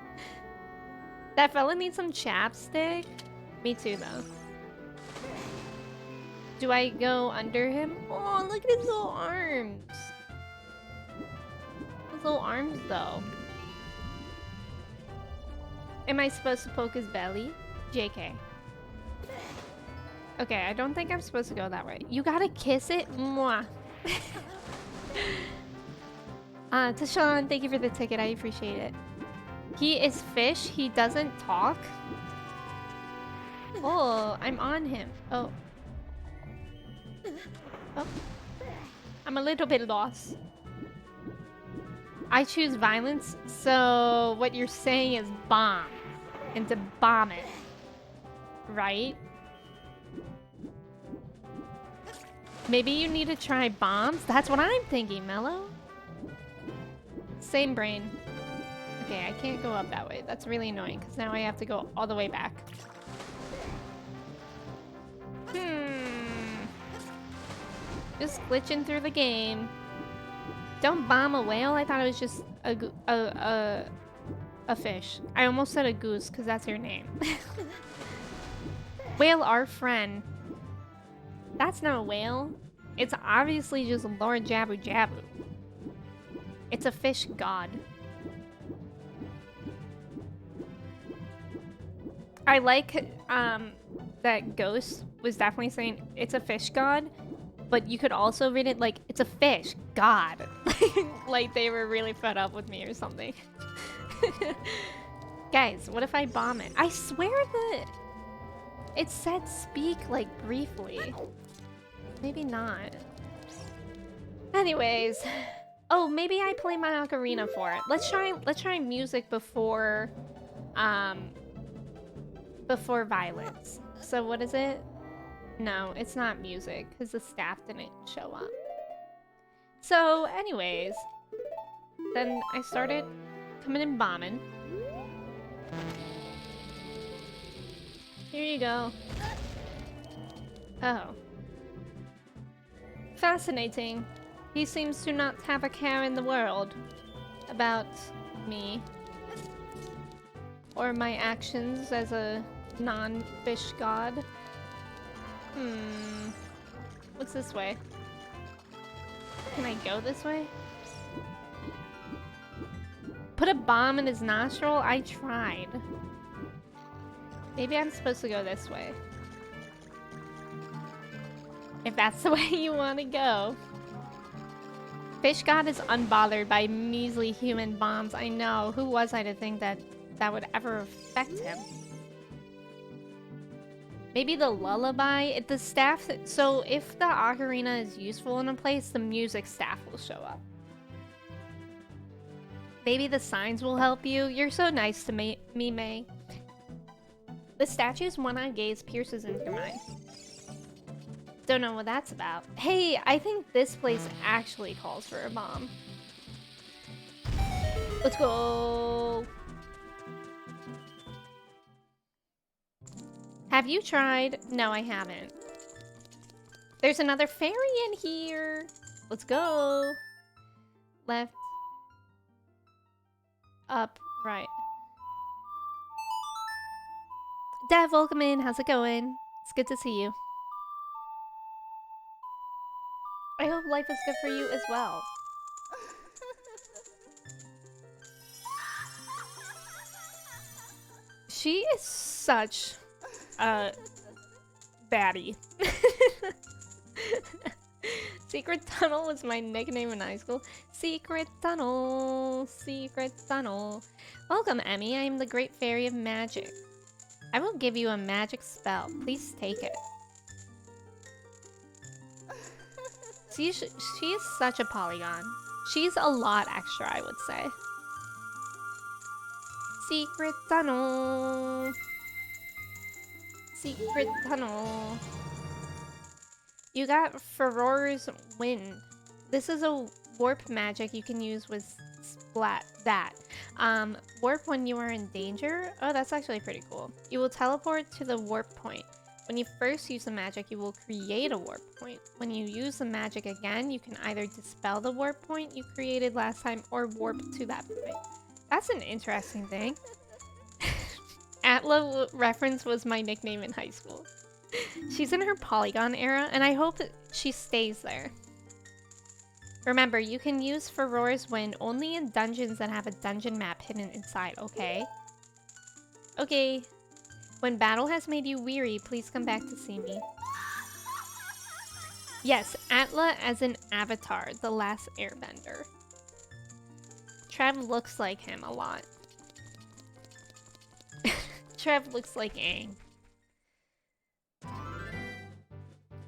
That fella needs some chapstick. Me too, though. Do I go under him? Oh, look at his little arms. His little arms, though. Am I supposed to poke his belly? JK. Okay, I don't think I'm supposed to go that way. You gotta kiss it? Mwah. Tashawn, thank you for the ticket. I appreciate it. He is fish. He doesn't talk. Oh, I'm on him. Oh. Oh. I'm a little bit lost. I choose violence, so what you're saying is bomb. And to bomb it. Right? Maybe you need to try bombs? That's what I'm thinking, Mello. Same brain. Okay, I can't go up that way. That's really annoying, because now I have to go all the way back. Just glitching through the game. Don't bomb a whale? I thought it was just a fish. I almost said a goose, because that's your name. Whale, our friend. That's not a whale. It's obviously just Lord Jabu Jabu. It's a fish god. I like that Ghost was definitely saying it's a fish god, but you could also read it like it's a fish god. Like they were really fed up with me or something. Guys, what if I bomb it? I swear that it said speak like briefly. Maybe not. Anyways. Oh, maybe I play my ocarina for it. Let's try music before violence. So what is it? No, it's not music because the staff didn't show up. So anyways, then I started coming and bombing. Here you go. Oh. Fascinating. He seems to not have a care in the world about me or my actions as a non-fish god. What's this way? Can I go this way? Put a bomb in his nostril? I tried. Maybe I'm supposed to go this way. If that's the way you want to go. Fish God is unbothered by measly human bombs. I know. Who was I to think that that would ever affect him? Maybe the lullaby. The staff. So if the ocarina is useful in a place, the music staff will show up. Maybe the signs will help you. You're so nice to me, May. The statue's one-eyed gaze pierces into your mind. Don't know what that's about. Hey, I think this place actually calls for a bomb. Let's go. Have you tried? No, I haven't. There's another fairy in here. Let's go. Left. Up. Right. Dev, welcome in. How's it going? It's good to see you. I hope life is good for you as well. She is such a baddie. Secret Tunnel was my nickname in high school. Secret Tunnel, Secret Tunnel. Welcome, Emmy. I am the Great Fairy of Magic. I will give you a magic spell. Please take it. She is such a polygon. She's a lot extra, I would say. Secret Tunnel. Secret Tunnel. You got Furor's Wind. This is a warp magic you can use with Splat that. Warp when you are in danger. Oh, that's actually pretty cool. You will teleport to the warp point. When you first use the magic, you will create a warp point. When you use the magic again, you can either dispel the warp point you created last time or warp to that point. That's an interesting thing. Atla reference was my nickname in high school. She's in her polygon era, and I hope that she stays there. Remember, you can use Furor's Wind only in dungeons that have a dungeon map hidden inside, okay? Okay. When battle has made you weary, please come back to see me. Yes, Atla as an avatar, the last airbender. Trev looks like him a lot. Trev looks like Aang.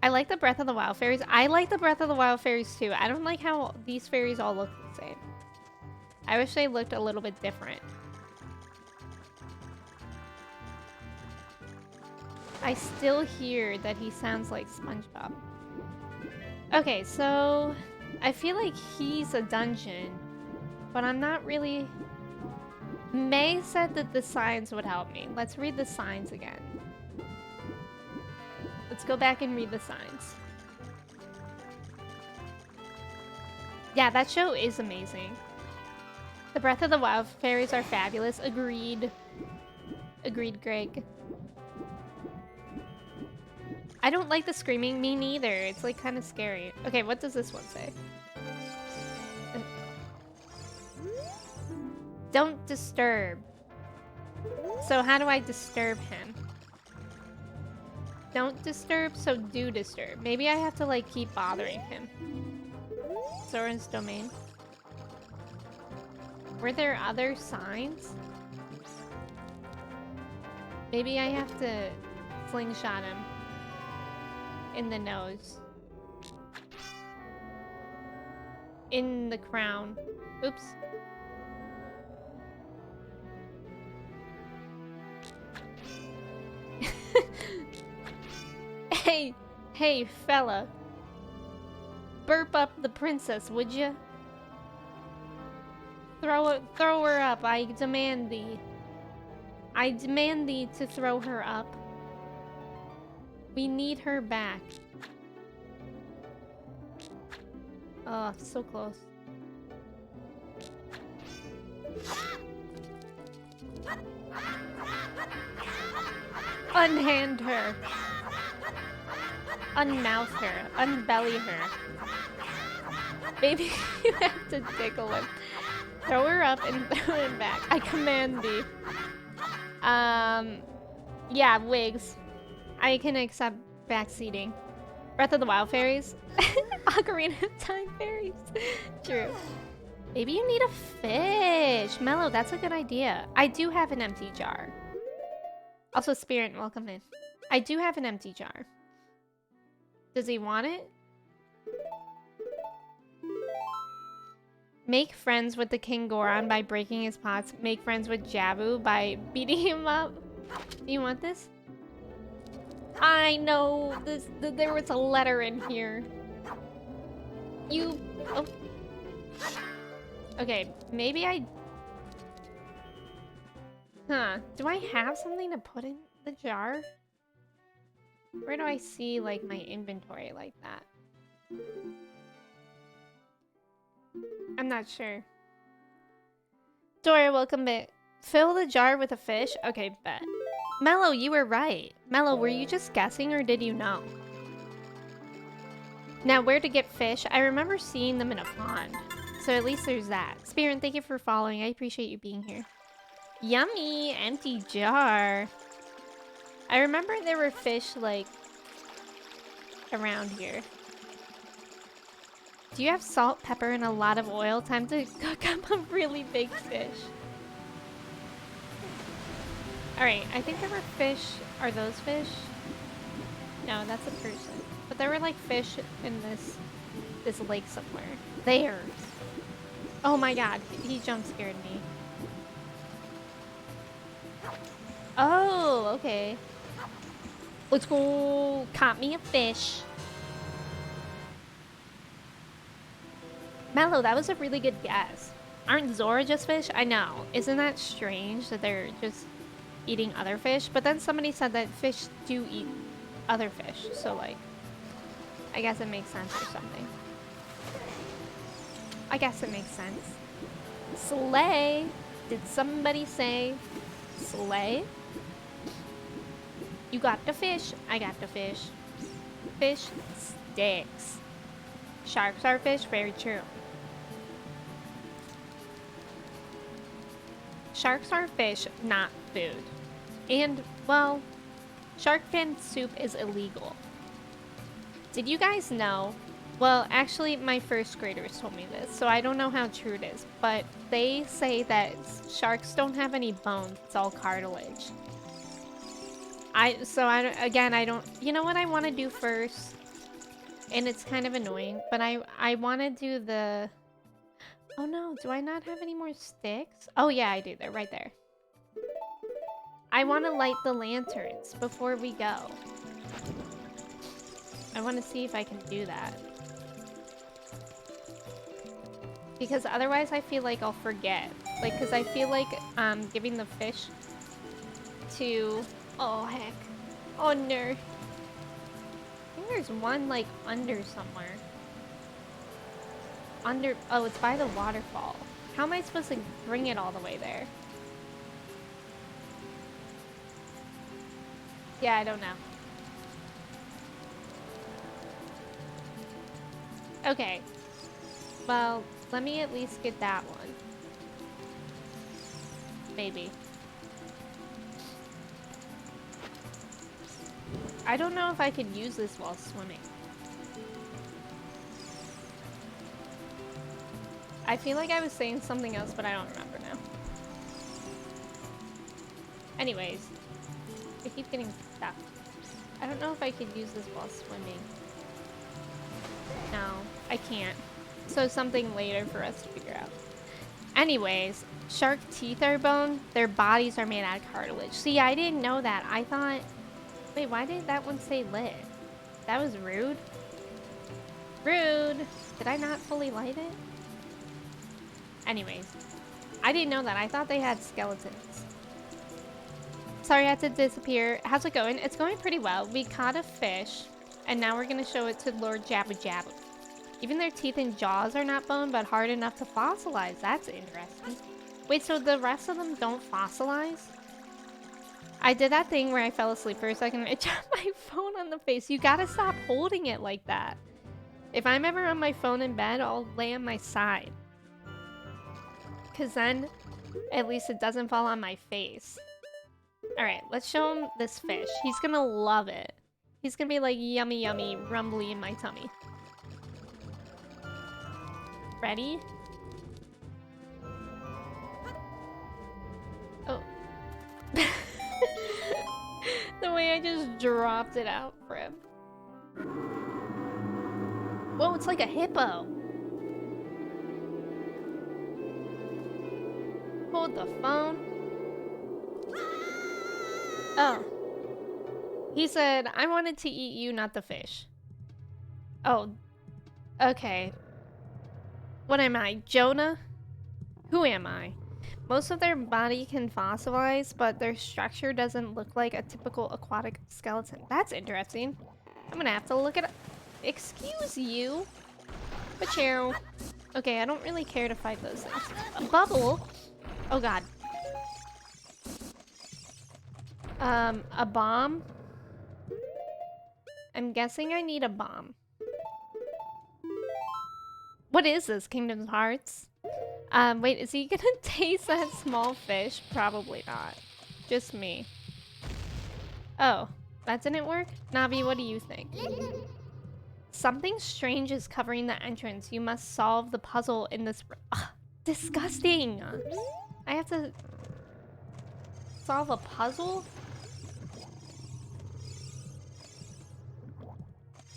I like the Breath of the Wild fairies. I like the Breath of the Wild fairies too. I don't like how these fairies all look the same. I wish they looked a little bit different. I still hear that he sounds like SpongeBob. Okay, so I feel like he's a dungeon, but I'm not really... May said that the signs would help me. Let's read the signs again. Let's go back and read the signs. Yeah, that show is amazing. The Breath of the Wild fairies are fabulous. Agreed. Agreed, Greg. I don't like the screaming. Me neither. It's like kind of scary. Okay, what does this one say? Don't disturb. So how do I disturb him? Don't disturb, so do disturb. Maybe I have to like keep bothering him. Zoran's domain. Were there other signs? Maybe I have to slingshot him in the nose. In the crown. Oops. Hey, fella. Burp up the princess, would ya? Throw her up, I demand thee. I demand thee to throw her up. We need her back. Oh, so close. Unhand her. Unmouth her. Unbelly her. Maybe you have to tickle him. Throw her up and throw him back. I command thee. Yeah, wigs. I can accept backseating. Breath of the Wild fairies? Ocarina of Time fairies. True. Maybe you need a fish. Mellow, that's a good idea. I do have an empty jar. Also, Spirit, welcome in. I do have an empty jar. Does he want it? Make friends with the King Goron by breaking his pots. Make friends with Jabu by beating him up. Do you want this? I know there was a letter in here. You... Oh. Okay, maybe I... Huh. Do I have something to put in the jar? Where do I see, like, my inventory like that? I'm not sure. Dora, welcome back. Fill the jar with a fish? Okay, bet. Mello, you were right. Mello, were you just guessing or did you know? Now, where to get fish? I remember seeing them in a pond. So at least there's that. Spirit, thank you for following. I appreciate you being here. Yummy! Empty jar. I remember there were fish, like, around here. Do you have salt, pepper, and a lot of oil? Time to cook up a really big fish. Alright, I think there were fish. Are those fish? No, that's a person. But there were, like, fish in this lake somewhere. There! Oh my god, he jump scared me. Oh, okay. Let's go. Caught me a fish. Mello, that was a really good guess. Aren't Zora just fish? I know. Isn't that strange that they're just eating other fish? But then somebody said that fish do eat other fish. So, like, I guess it makes sense or something. I guess it makes sense. Slay. Did somebody say slay? You got the fish. I got the fish. Fish sticks. Sharks are fish. Very true. Sharks are fish, not food. And, well, shark fin soup is illegal. Did you guys know? Well, actually, my first graders told me this, so I don't know how true it is. But they say that sharks don't have any bones. It's all cartilage. I don't... You know what I want to do first? And it's kind of annoying, but I want to do the... Oh no, do I not have any more sticks? Oh yeah, I do. They're right there. I want to light the lanterns before we go. I want to see if I can do that. Because otherwise I feel like I'll forget. Like, because I feel like giving the fish to... Oh, heck. Oh, no. I think there's one, like, under somewhere. Under... Oh, it's by the waterfall. How am I supposed to bring it all the way there? Yeah, I don't know. Okay. Well, let me at least get that one. Maybe. I don't know if I could use this while swimming. I feel like I was saying something else, but I don't remember now. Anyways, I keep getting stuck. I don't know if I could use this while swimming. No, I can't. So something later for us to figure out. Anyways, shark teeth are bone. Their bodies are made out of cartilage. See, I didn't know that. I thought... Wait, why did that one say lit? That was rude. Rude! Did I not fully light it? Anyways, I didn't know that. I thought they had skeletons. Sorry I had to disappear. How's it going? It's going pretty well. We caught a fish, and now we're gonna show it to Lord Jabu Jabu. Even their teeth and jaws are not bone, but hard enough to fossilize. That's interesting. Wait, so the rest of them don't fossilize? I did that thing where I fell asleep for a second. I dropped my phone on the face. You gotta stop holding it like that. If I'm ever on my phone in bed, I'll lay on my side. Because then, at least it doesn't fall on my face. Alright, let's show him this fish. He's gonna love it. He's gonna be like, yummy, yummy, rumbly in my tummy. Ready? Oh. Literally, I just dropped it out for him. Whoa, it's like a hippo. Hold the phone. Oh. He said, I wanted to eat you, not the fish. Oh. Okay. What am I, Jonah? Who am I? Most of their body can fossilize, but their structure doesn't look like a typical aquatic skeleton. That's interesting. I'm gonna have to look it up. Excuse you. Pachow. Okay, I don't really care to fight those things. A bubble? Oh god. A bomb? I'm guessing I need a bomb. What is this, Kingdom Hearts? Wait, is he gonna taste that small fish? Probably not. Just me. Oh, that didn't work? Navi, what do you think? Something strange is covering the entrance. You must solve the puzzle in this... Ugh, disgusting! I have to... solve a puzzle?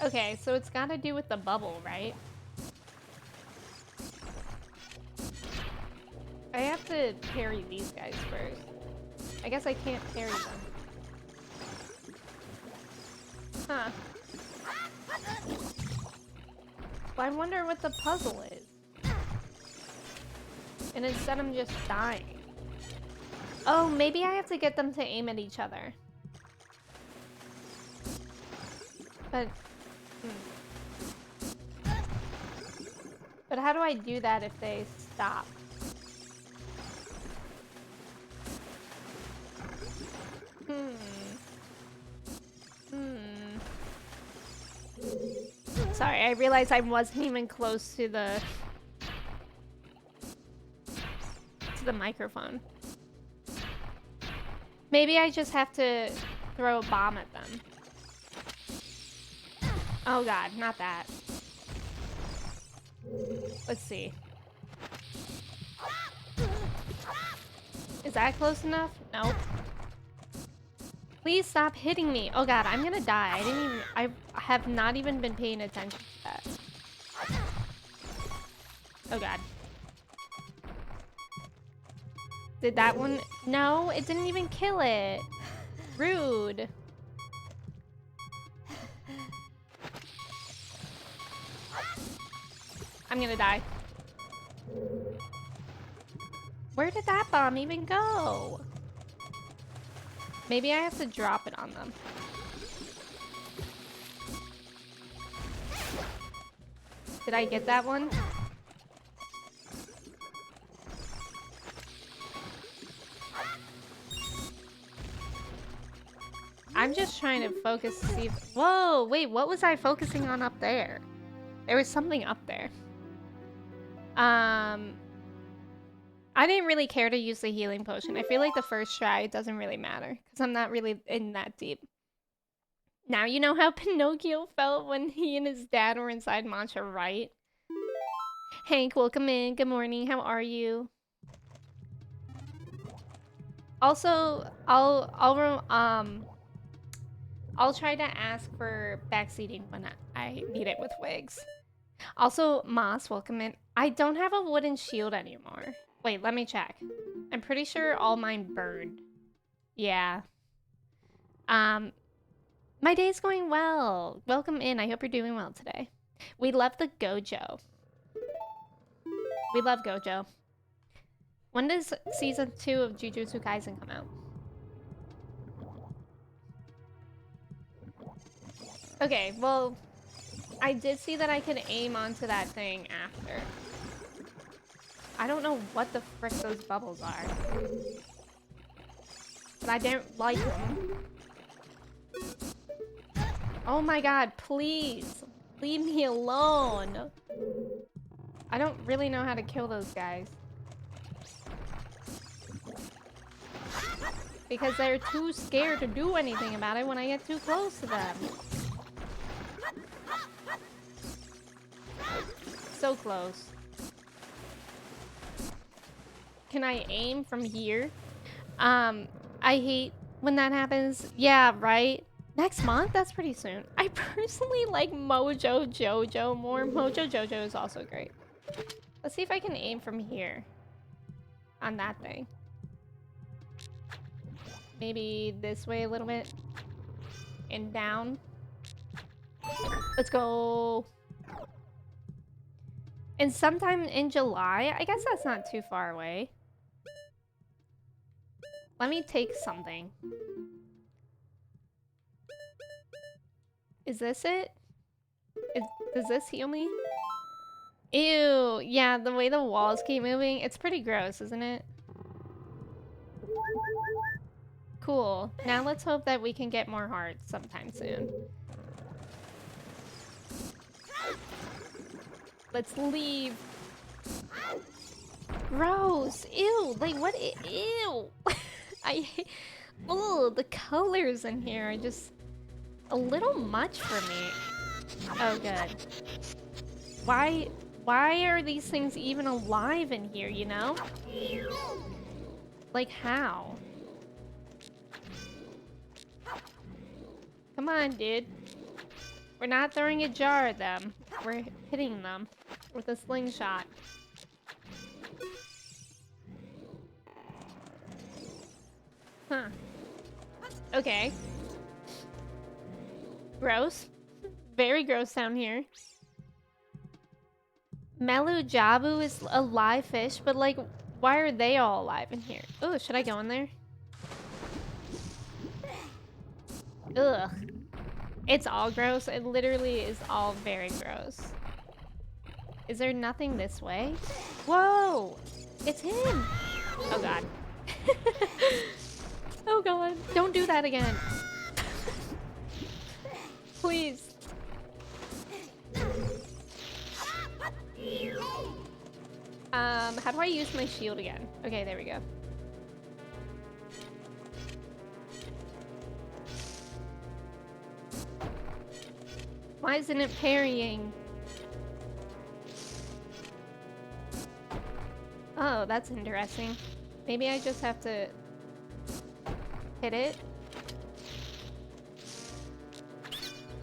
Okay, so it's gotta do with the bubble, right? I have to parry these guys first. I guess I can't parry them. Huh. Well, I wonder what the puzzle is. And instead I'm just dying. Oh, maybe I have to get them to aim at each other. But... But how do I do that if they stop? Sorry, I realized I wasn't even close to the microphone. Maybe I just have to throw a bomb at them. Oh god, not that. Let's see. Is that close enough? Nope. Please stop hitting me. Oh god, I'm gonna die. I have not even been paying attention to that. Oh god. Did that one? No, it didn't even kill it. Rude. I'm gonna die. Where did that bomb even go? Maybe I have to drop it on them. Did I get that one? I'm just trying to focus to see if... Whoa, wait, what was I focusing on up there? There was something up there. I didn't really care to use the healing potion. I feel like the first try, it doesn't really matter. Because I'm not really in that deep. Now you know how Pinocchio felt when he and his dad were inside Mancha, right? Hank, welcome in. Good morning. How are you? Also, I'll try to ask for backseating when I need it with wigs. Also, Moss, welcome in. I don't have a wooden shield anymore. Wait, let me check. I'm pretty sure all mine burned. Yeah. My day's going well. Welcome in. I hope you're doing well today. We love the Gojo. We love Gojo. When does season 2 of Jujutsu Kaisen come out? Okay, well, I did see that I could aim onto that thing after. I don't know what the frick those bubbles are. But I don't like them. Oh my god, please! Leave me alone! I don't really know how to kill those guys. Because they're too scared to do anything about it when I get too close to them. So close. Can I aim from here? I hate when that happens. Yeah, right? Next month? That's pretty soon. I personally like Mojo Jojo more. Mojo Jojo is also great. Let's see if I can aim from here on that thing. Maybe this way a little bit. And down. Let's go. And sometime in July, I guess that's not too far away. Let me take something. Is this it? Does this heal me? Ew, yeah, the way the walls keep moving, it's pretty gross, isn't it? Cool. Now let's hope that we can get more hearts sometime soon. Let's leave. Gross. Ew. Like, what? Ew. I hate... Oh, the colors in here are just a little much for me. Oh, good. Why are these things even alive in here, you know? Like, how? Come on, dude. We're not throwing a jar at them. We're hitting them with a slingshot. Huh. Okay. Gross. Very gross down here. Melu Jabu is a live fish, but like, why are they all alive in here? Oh, should I go in there? Ugh. It's all gross. It literally is all very gross. Is there nothing this way? Whoa! It's him! Oh god. Oh god. Don't do that again. Please. How do I use my shield again? Okay, there we go. Why isn't it parrying? Oh, that's interesting. Maybe I just have to hit it.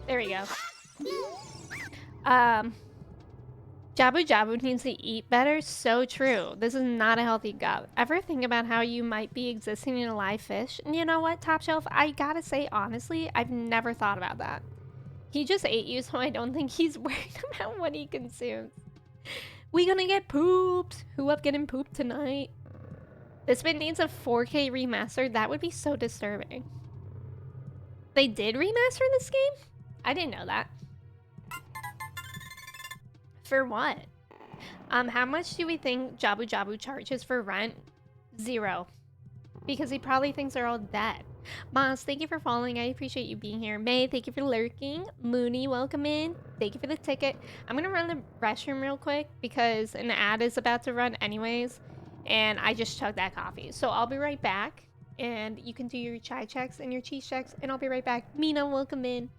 There we go. Jabu Jabu needs to eat better. So true. This is not a healthy gut. Ever think about how you might be existing in a live fish? And you know what, Top Shelf? I gotta say, honestly, I've never thought about that. He just ate you, so I don't think he's worried about what he consumes. We gonna get pooped. Who up getting pooped tonight? This bit needs a 4K remaster. That would be so disturbing. They did remaster this game? I didn't know that. For what? How much do we think Jabu Jabu charges for rent? 0. Because he probably thinks they're all dead. Moss, thank you for following. I appreciate you being here. May, thank you for lurking. Mooney, welcome in. Thank you for the ticket. I'm gonna run the restroom real quick because an ad is about to run anyways. And I just chugged that coffee. So I'll be right back. And you can do your chai checks and your cheese checks. And I'll be right back. Mina, welcome in.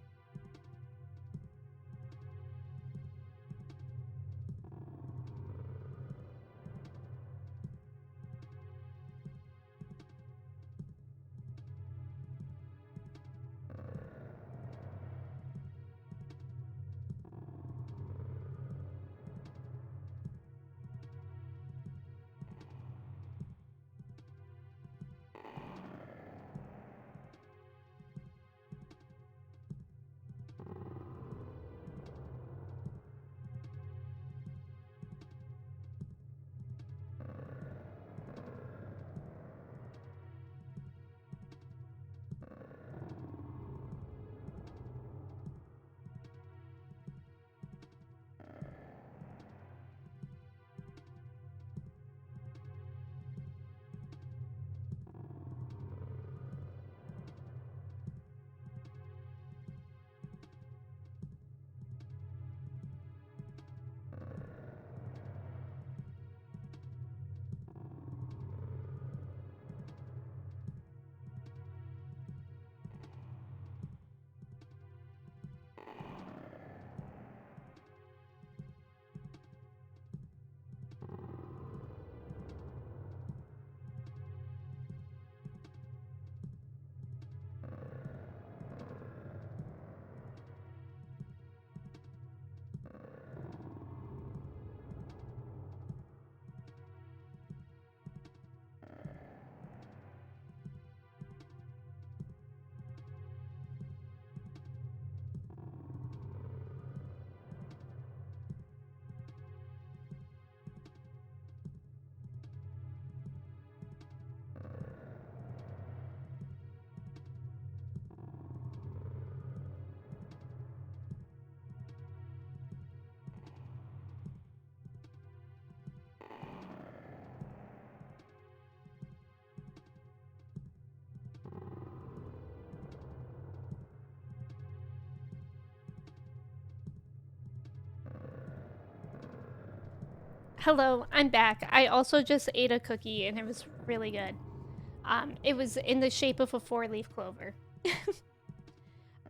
Hello, I'm back. I also just ate a cookie and it was really good. It was in the shape of a 4-leaf clover.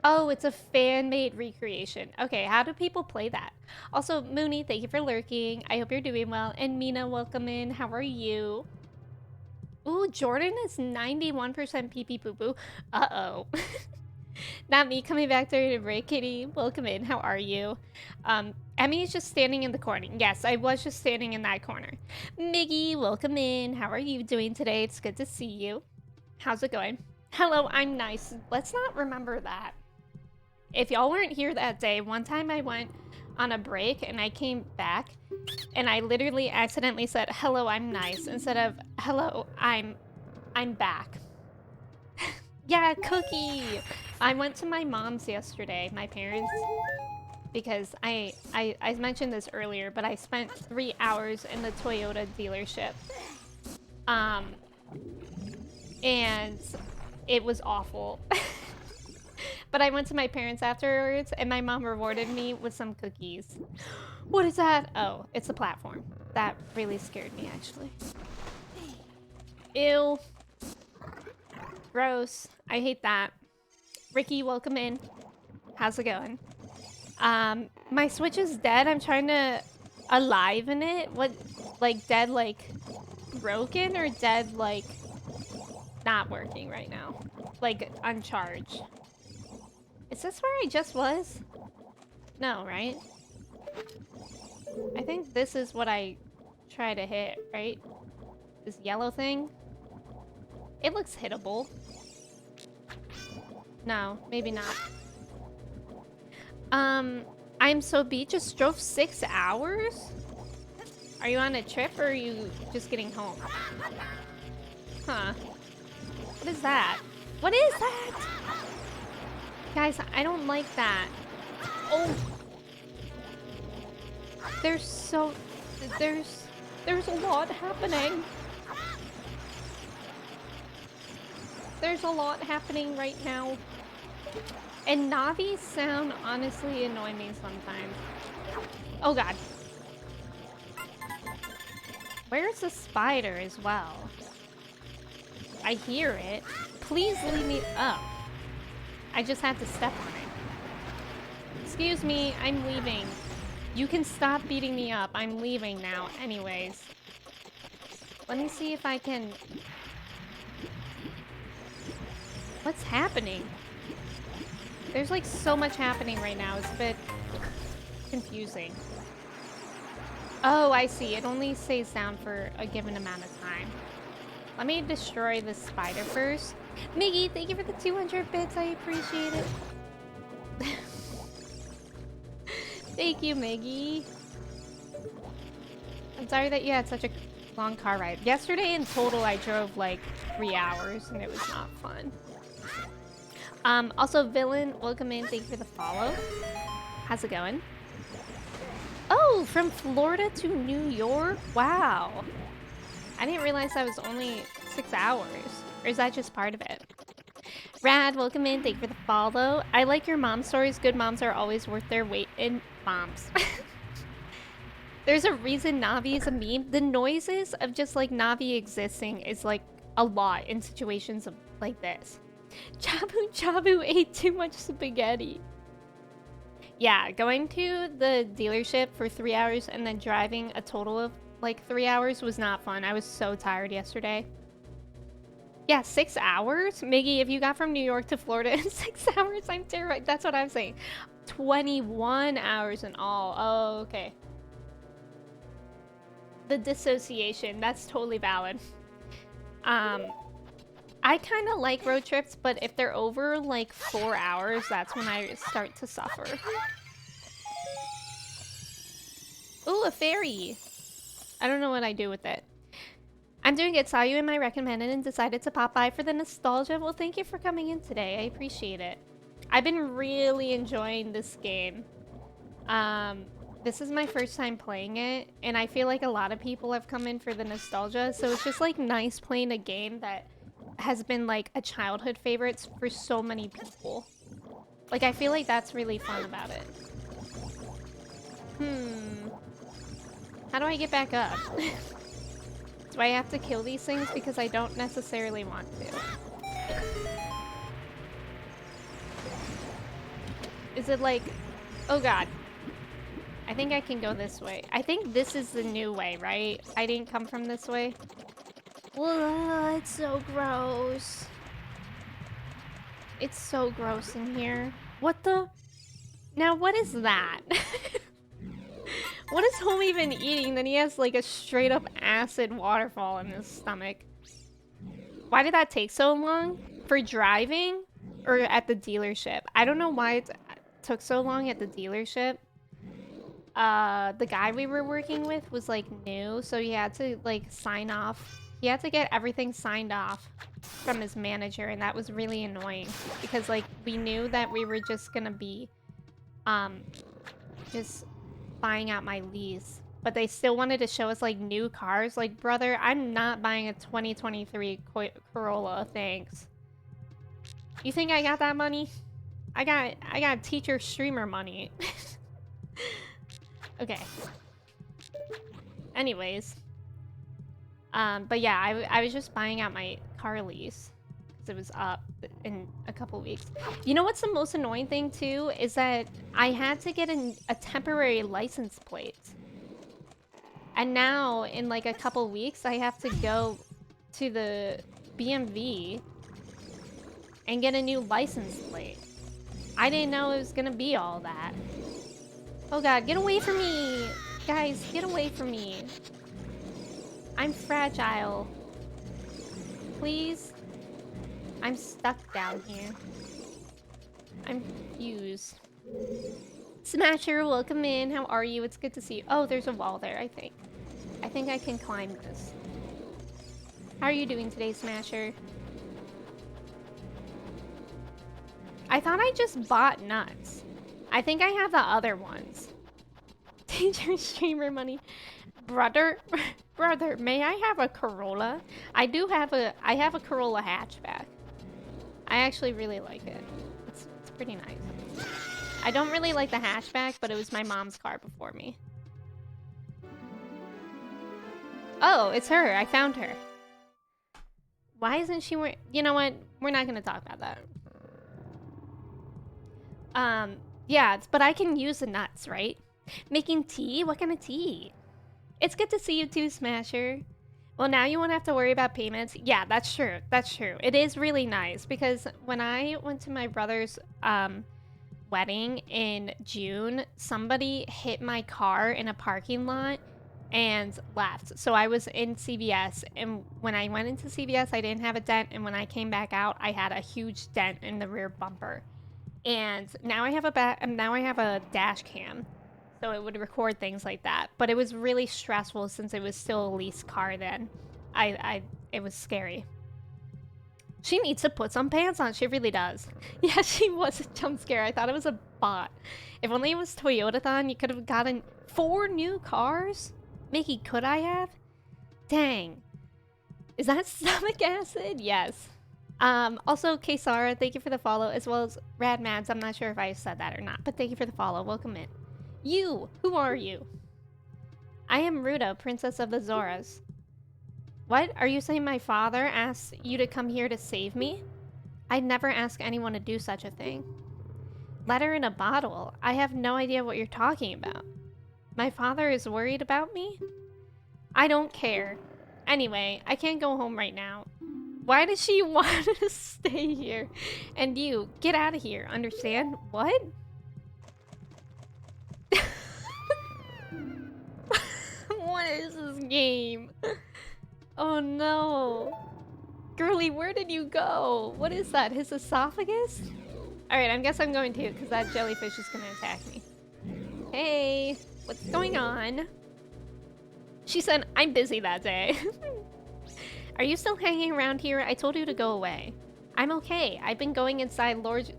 Oh, it's a fan-made recreation. Okay, how do people play that? Also, Mooney, thank you for lurking. I hope you're doing well. And Mina, welcome in. How are you? Ooh, Jordan is 91% pee-pee poo-poo. Uh-oh. Not me coming back during a break, Kitty. Welcome in. How are you? Emmy is just standing in the corner. Yes, I was just standing in that corner. Miggy, welcome in. How are you doing today? It's good to see you. How's it going? Hello, I'm nice. Let's not remember that. If y'all weren't here that day, one time I went on a break and I came back and I literally accidentally said, hello, I'm nice, instead of, hello, I'm back. Yeah, cookie! I went to my mom's yesterday, my parents, because I mentioned this earlier, but I spent 3 hours in the Toyota dealership. And it was awful. But I went to my parents afterwards, and my mom rewarded me with some cookies. What is that? Oh, it's a platform. That really scared me, actually. Ew. Gross. I hate that. Ricky, welcome in. How's it going? My Switch is dead. I'm trying to aliven it. What, like, dead, like, broken, or dead, like, not working right now? Like, uncharged. Is this where I just was? No, right? I think this is what I try to hit, right? This yellow thing? It looks hittable. No, maybe not. I'm so beat. Just drove 6 hours? Are you on a trip or are you just getting home? Huh. What is that? What is that? Guys, I don't like that. Oh. There's a lot happening. There's a lot happening right now. And Navi's sound honestly annoy me sometimes. Oh god. Where's the spider as well? I hear it. Please leave me up. I just had to step on it. Excuse me, I'm leaving. You can stop beating me up. I'm leaving now anyways. Let me see if I can... What's happening? There's like so much happening right now. It's a bit confusing. Oh, I see. It only stays down for a given amount of time. Let me destroy this spider first. Miggy, thank you for the 200 bits. I appreciate it. Thank you, Miggy. I'm sorry that you had such a long car ride. Yesterday in total, I drove like 3 hours and it was not fun. Also, Villain, welcome in. Thank you for the follow. How's it going? Oh, from Florida to New York? Wow. I didn't realize that was only 6 hours. Or is that just part of it? Rad, welcome in. Thank you for the follow. I like your mom stories. Good moms are always worth their weight in moms. There's a reason Navi is a meme. The noises of just like Navi existing is like a lot in situations of like this. Chabu Chabu ate too much spaghetti. Yeah, going to the dealership for 3 hours and then driving a total of like 3 hours was not fun. I was so tired yesterday. Yeah, 6 hours? Miggy, if you got from New York to Florida in 6 hours, I'm terrified. That's what I'm saying. 21 hours in all. Oh, okay. The dissociation, that's totally valid. I kind of like road trips, but if they're over like 4 hours, that's when I start to suffer. Ooh, a fairy. I don't know what I do with it. I'm doing good. Saw you in my recommended and decided to pop by for the nostalgia. Well, thank you for coming in today. I appreciate it. I've been really enjoying this game. This is my first time playing it, and I feel like a lot of people have come in for the nostalgia, so it's just like nice playing a game that has been like a childhood favorite for so many people. Like, I feel like that's really fun about it. How do I get back up? Do I have to kill these things? Because I don't necessarily want to. Is it like... Oh god. I think I can go this way. I think this is the new way, right? I didn't come from this way. Ugh, it's so gross. It's so gross in here. What the... Now, what is that? What is Home even eating that he has like a straight up acid waterfall in his stomach? Why did that take so long? For driving? Or at the dealership? I don't know why it took so long at the dealership. The guy we were working with was like new, so he had to like sign off. He had to get everything signed off from his manager, and that was really annoying because like we knew that we were just gonna be just buying out my lease, but they still wanted to show us like new cars. Like, brother, I'm not buying a 2023 Corolla, thanks. You think I got that money? I got teacher streamer money. Okay. Anyways, but yeah, I was just buying out my car lease because it was up in a couple weeks. You know what's the most annoying thing too is that I had to get a temporary license plate, and now in like a couple weeks I have to go to the BMV and get a new license plate. I didn't know it was gonna be all that. Oh god, get away from me! Guys, get away from me. I'm fragile. Please? I'm stuck down here. I'm confused. Smasher, welcome in. How are you? It's good to see you. Oh, there's a wall there, I think. I think I can climb this. How are you doing today, Smasher? I thought I just bought nuts. I think I have the other ones. Teacher streamer money. Brother, may I have a Corolla? I have a Corolla hatchback. I actually really like it. It's pretty nice. I don't really like the hatchback, but it was my mom's car before me. Oh, it's her. I found her. Why isn't she wearing... You know what? We're not going to talk about that. Yeah, but I can use the nuts, right? Making tea? What kind of tea? It's good to see you too, Smasher. Well, now you won't have to worry about payments. Yeah, that's true. That's true. It is really nice because when I went to my brother's wedding in June, somebody hit my car in a parking lot and left. So I was in CVS, and when I went into CVS, I didn't have a dent, and when I came back out, I had a huge dent in the rear bumper. And now I have a dash cam, so it would record things like that. But it was really stressful since it was still a leased car then. It was scary. She needs to put some pants on. She really does. Yeah, she was a jump scare. I thought it was a bot. If only it was Toyotathon, you could have gotten 4 new cars. Mickey, could I have? Dang. Is that stomach acid? Yes. Also, Kesara, thank you for the follow, as well as Rad Mads. I'm not sure if I said that or not, but thank you for the follow. Welcome in. You! Who are you? I am Ruda, Princess of the Zoras. What? Are you saying my father asked you to come here to save me? I'd never ask anyone to do such a thing. Letter in a bottle? I have no idea what you're talking about. My father is worried about me? I don't care. Anyway, I can't go home right now. Why does she want to stay here? And you, get out of here, understand? What? What is this game? Oh no. Girly, where did you go? What is that? His esophagus? Alright, I guess I'm going to, because that jellyfish is going to attack me. Hey, what's going on? She said, I'm busy that day. Are you still hanging around here? I told you to go away. I'm okay. I've been going inside Lord...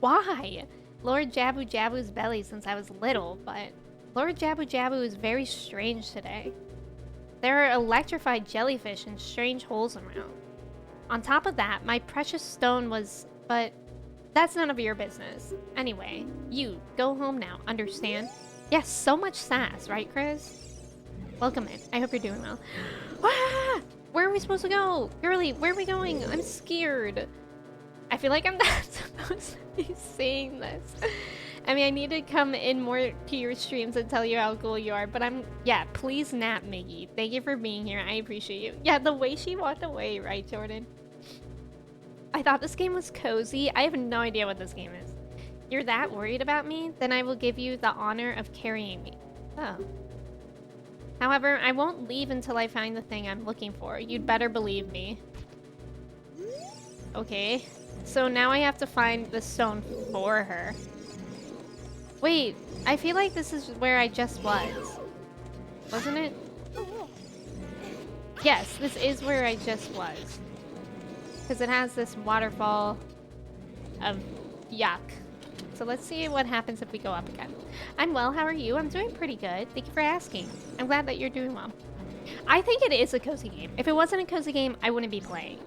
Why? Lord Jabu Jabu's belly since I was little, but Lord Jabu Jabu is very strange today. There are electrified jellyfish and strange holes around. On top of that, my precious stone was... But that's none of your business. Anyway, you, go home now, understand? Yes, so much sass, right, Chris? Welcome in. I hope you're doing well. Ah! Where are we supposed to go? Girly, where are we going? I'm scared. I feel like I'm not supposed to be saying this. I mean, I need to come in more to your streams and tell you how cool you are, but yeah, please nap, Miggy. Thank you for being here. I appreciate you. Yeah, the way she walked away, right, Jordan? I thought this game was cozy. I have no idea what this game is. You're that worried about me? Then I will give you the honor of carrying me. Oh. However, I won't leave until I find the thing I'm looking for. You'd better believe me. Okay. So now I have to find the stone for her. Wait, I feel like this is where I just was. Wasn't it? Yes, this is where I just was. Because it has this waterfall of yuck. So let's see what happens if we go up again. I'm well, how are you? I'm doing pretty good. Thank you for asking. I'm glad that you're doing well. I think it is a cozy game. If it wasn't a cozy game, I wouldn't be playing.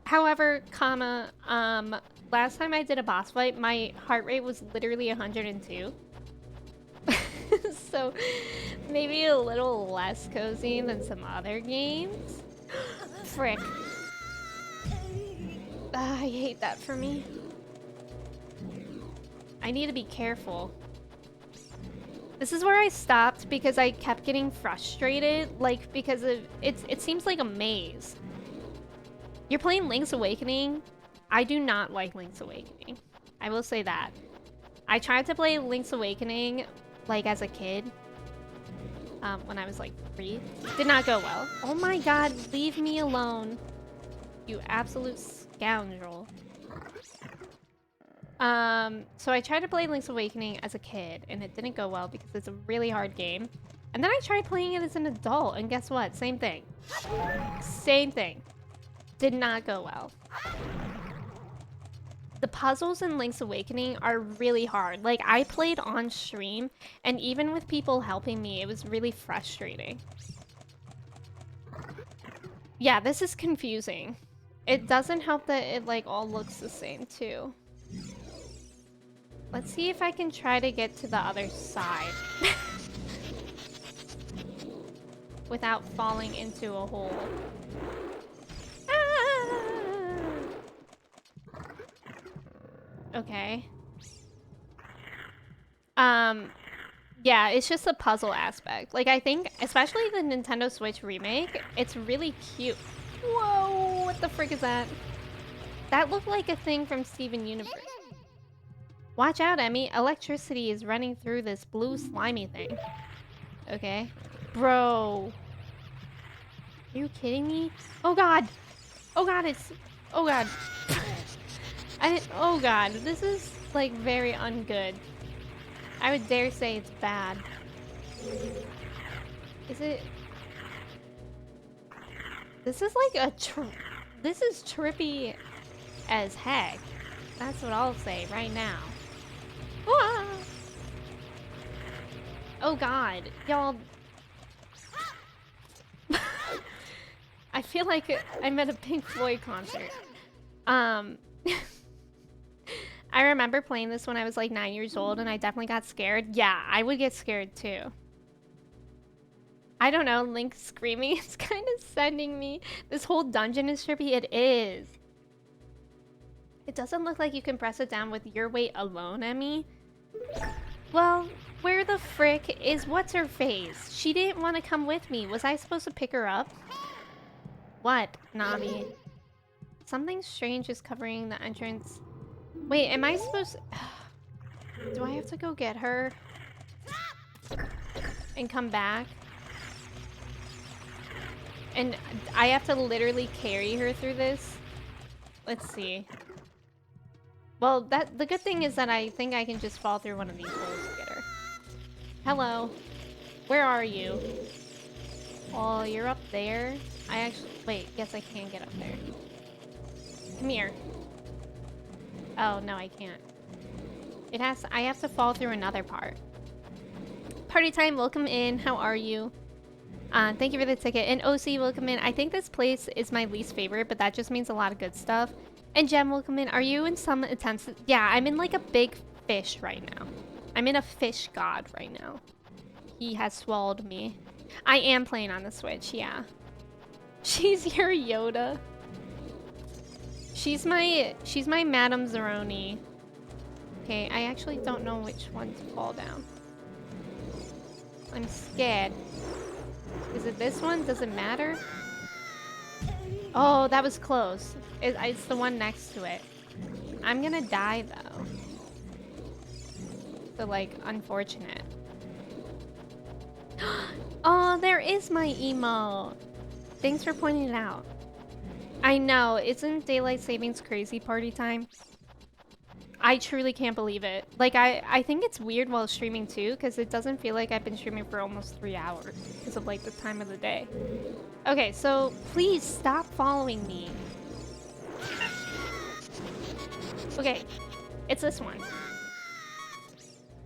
However, last time I did a boss fight, my heart rate was literally 102. So maybe a little less cozy than some other games. Frick. I hate that for me. I need to be careful. This is where I stopped because I kept getting frustrated, like because of it seems like a maze. You're playing Link's Awakening. I do not like Link's Awakening. I will say that. I tried to play Link's Awakening like as a kid. When I was like 3. Did not go well. Oh my god, leave me alone. You absolute scoundrel. So I tried to play Link's Awakening as a kid, and it didn't go well because it's a really hard game. And then I tried playing it as an adult, and guess what? Same thing. Same thing. Did not go well. The puzzles in Link's Awakening are really hard. Like, I played on stream, and even with people helping me, it was really frustrating. Yeah, this is confusing. It doesn't help that it, like, all looks the same, too. Let's see if I can try to get to the other side. Without falling into a hole. Ah! Okay. Yeah, it's just a puzzle aspect. Like, I think, especially the Nintendo Switch remake, it's really cute. Whoa, what the frick is that? That looked like a thing from Steven Universe. Watch out, Emmy. Electricity is running through this blue slimy thing. Okay. Bro. Are you kidding me? Oh god. Oh god, it's... Oh god. Oh god, this is, like, very ungood. I would dare say it's bad. Is it... This is like a this is trippy as heck. That's what I'll say right now. Ah! Oh god, y'all. I feel like I'm at a Pink Floyd concert. I remember playing this when I was like 9 years old and I definitely got scared. Yeah, I would get scared too. I don't know, Link screaming is kind of sending me. This whole dungeon is trippy. It is. It doesn't look like you can press it down with your weight alone, Emmy. Well, where the frick is what's-her-face? She didn't want to come with me. Was I supposed to pick her up? What, Navi? Something strange is covering the entrance. Wait, am I supposed... Do I have to go get her? And come back? And I have to literally carry her through this? Let's see. Well, the good thing is that I think I can just fall through one of these holes to get her. Hello. Where are you? Oh, you're up there? I actually... Wait, yes I can get up there. Come here. Oh, no, I can't. I have to fall through another part. Party time, welcome in. How are you? Thank you for the ticket. And OC, welcome in. I think this place is my least favorite, but that just means a lot of good stuff. And Jem, welcome in. Are you in some attempts? Yeah, I'm in like a big fish right now. I'm in a fish god right now. He has swallowed me. I am playing on the Switch, yeah. She's your Yoda. She's my Madame Zeroni. Okay, I actually don't know which one to fall down. I'm scared. Is it this one? Does it matter? Oh, that was close. It's the one next to it. I'm gonna die though. So like, unfortunate. Oh, there is my emo. Thanks for pointing it out. I know, isn't daylight savings crazy party time? I truly can't believe it. Like, I think it's weird while streaming too, because it doesn't feel like I've been streaming for almost 3 hours because of like the time of the day. Okay, so please stop following me. Okay, it's this one.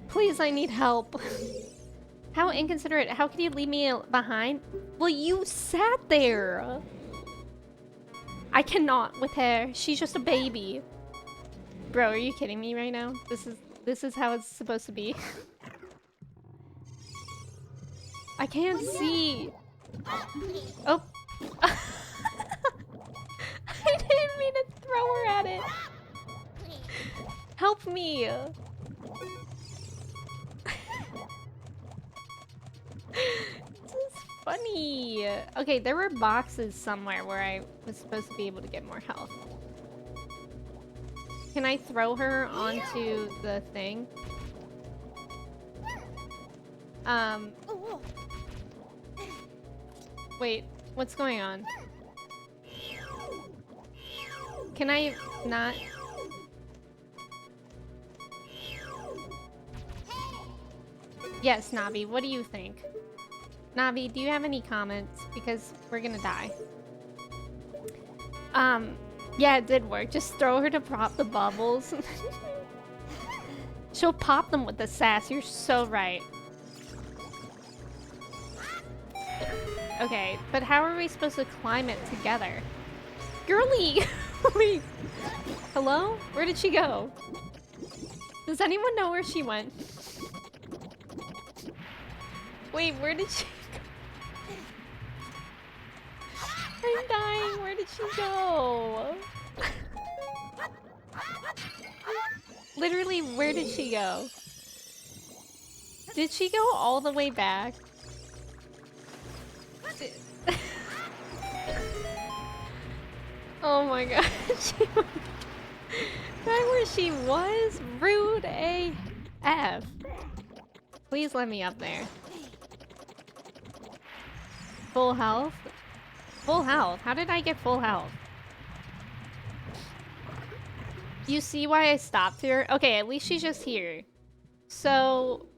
Please, I need help. How inconsiderate. How could you leave me behind? Well, you sat there. I cannot with her. She's just a baby. Bro, are you kidding me right now? This is how it's supposed to be. I can't see. Oh. I didn't mean to throw her at it. Help me. This is funny. Okay, there were boxes somewhere where I was supposed to be able to get more health. Can I throw her onto the thing? Wait, what's going on? Can I not? Yes, Navi, what do you think? Navi, do you have any comments? Because we're gonna die. Yeah, it did work. Just throw her to pop the bubbles. She'll pop them with the sass. You're so right. Okay, but how are we supposed to climb it together? Girly! Wait. Hello? Where did she go? Does anyone know where she went? Wait, where did she go? I'm dying. Where did she go? Literally, where did she go? Did she go all the way back? Oh my god. She went back where she was? Rude AF. Please let me up there. Full health? Full health? How did I get full health? You see why I stopped here? Okay, at least she's just here. So,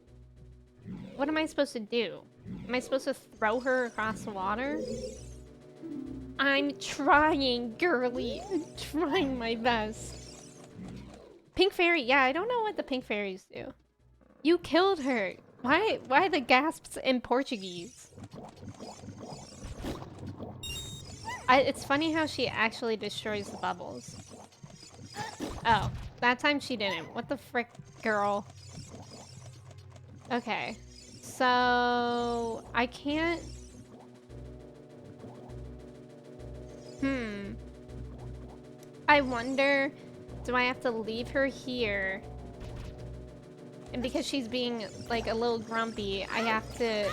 what am I supposed to do? Am I supposed to throw her across the water? I'm trying, girly. I'm trying my best. Pink fairy. Yeah, I don't know what the pink fairies do. You killed her. Why the gasps in Portuguese? It's funny how she actually destroys the bubbles. Oh, that time she didn't. What the frick, girl? Okay. So, I can't... I wonder, do I have to leave her here? And because she's being, like, a little grumpy, I have to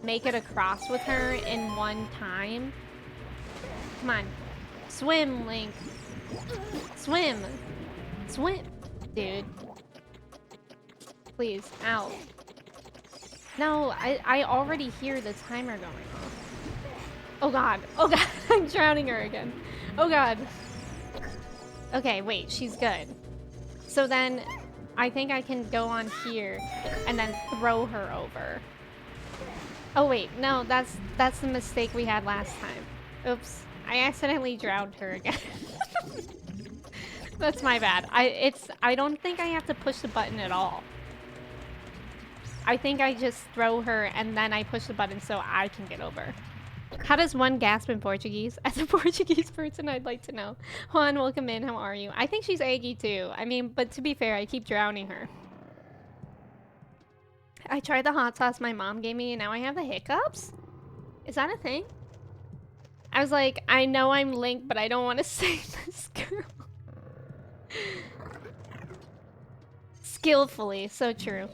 make it across with her in one time? Come on. Swim, Link. Swim. Swim. Dude. Please. Ow. No, I already hear the timer going off. Oh god. Oh god. I'm drowning her again. Oh god. Okay, wait. She's good. So then, I think I can go on here and then throw her over. Oh wait. No, that's the mistake we had last time. Oops. I accidentally drowned her again. That's my bad. I don't think I have to push the button at all. I think I just throw her and then I push the button so I can get over. How does one gasp in Portuguese? As a Portuguese person, I'd like to know. Juan, welcome in. How are you? I think she's Aggie too. I mean, but to be fair, I keep drowning her. I tried the hot sauce my mom gave me and now I have the hiccups? Is that a thing? I was like, I know I'm Link, but I don't want to save this girl. Skillfully, so true.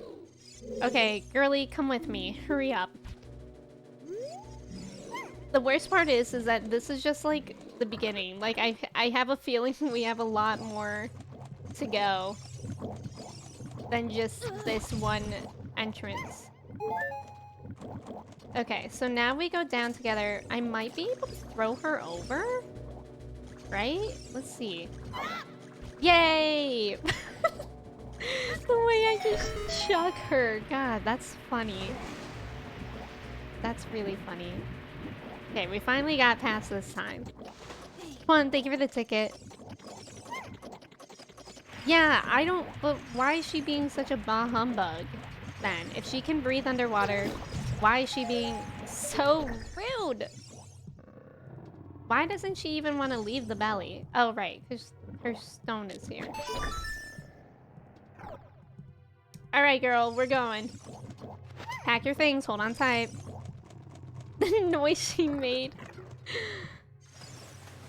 Okay, girly, come with me. Hurry up. The worst part is that this is just like the beginning. Like I have a feeling we have a lot more to go than just this one entrance. Okay, so now we go down together. I might be able to throw her over, right? Let's see. Yay! The way I just chuck her. God, that's funny. That's really funny. Okay, we finally got past this time. Come on, thank you for the ticket. Yeah, I don't... But why is she being such a bah humbug, then? If she can breathe underwater, why is she being so rude? Why doesn't she even want to leave the belly? Oh, right, because her stone is here. Alright, girl, we're going. Pack your things, hold on tight. The noise she made.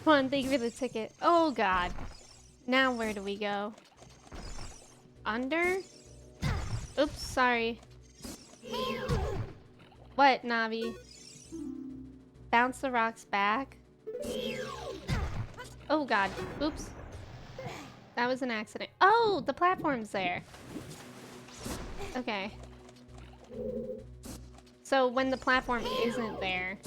Come on, thank you for the ticket. Oh, God. Now where do we go? Under? Oops, sorry. What, Navi? Bounce the rocks back? Oh, God. Oops. That was an accident. Oh, the platform's there. Okay. So when the platform isn't there...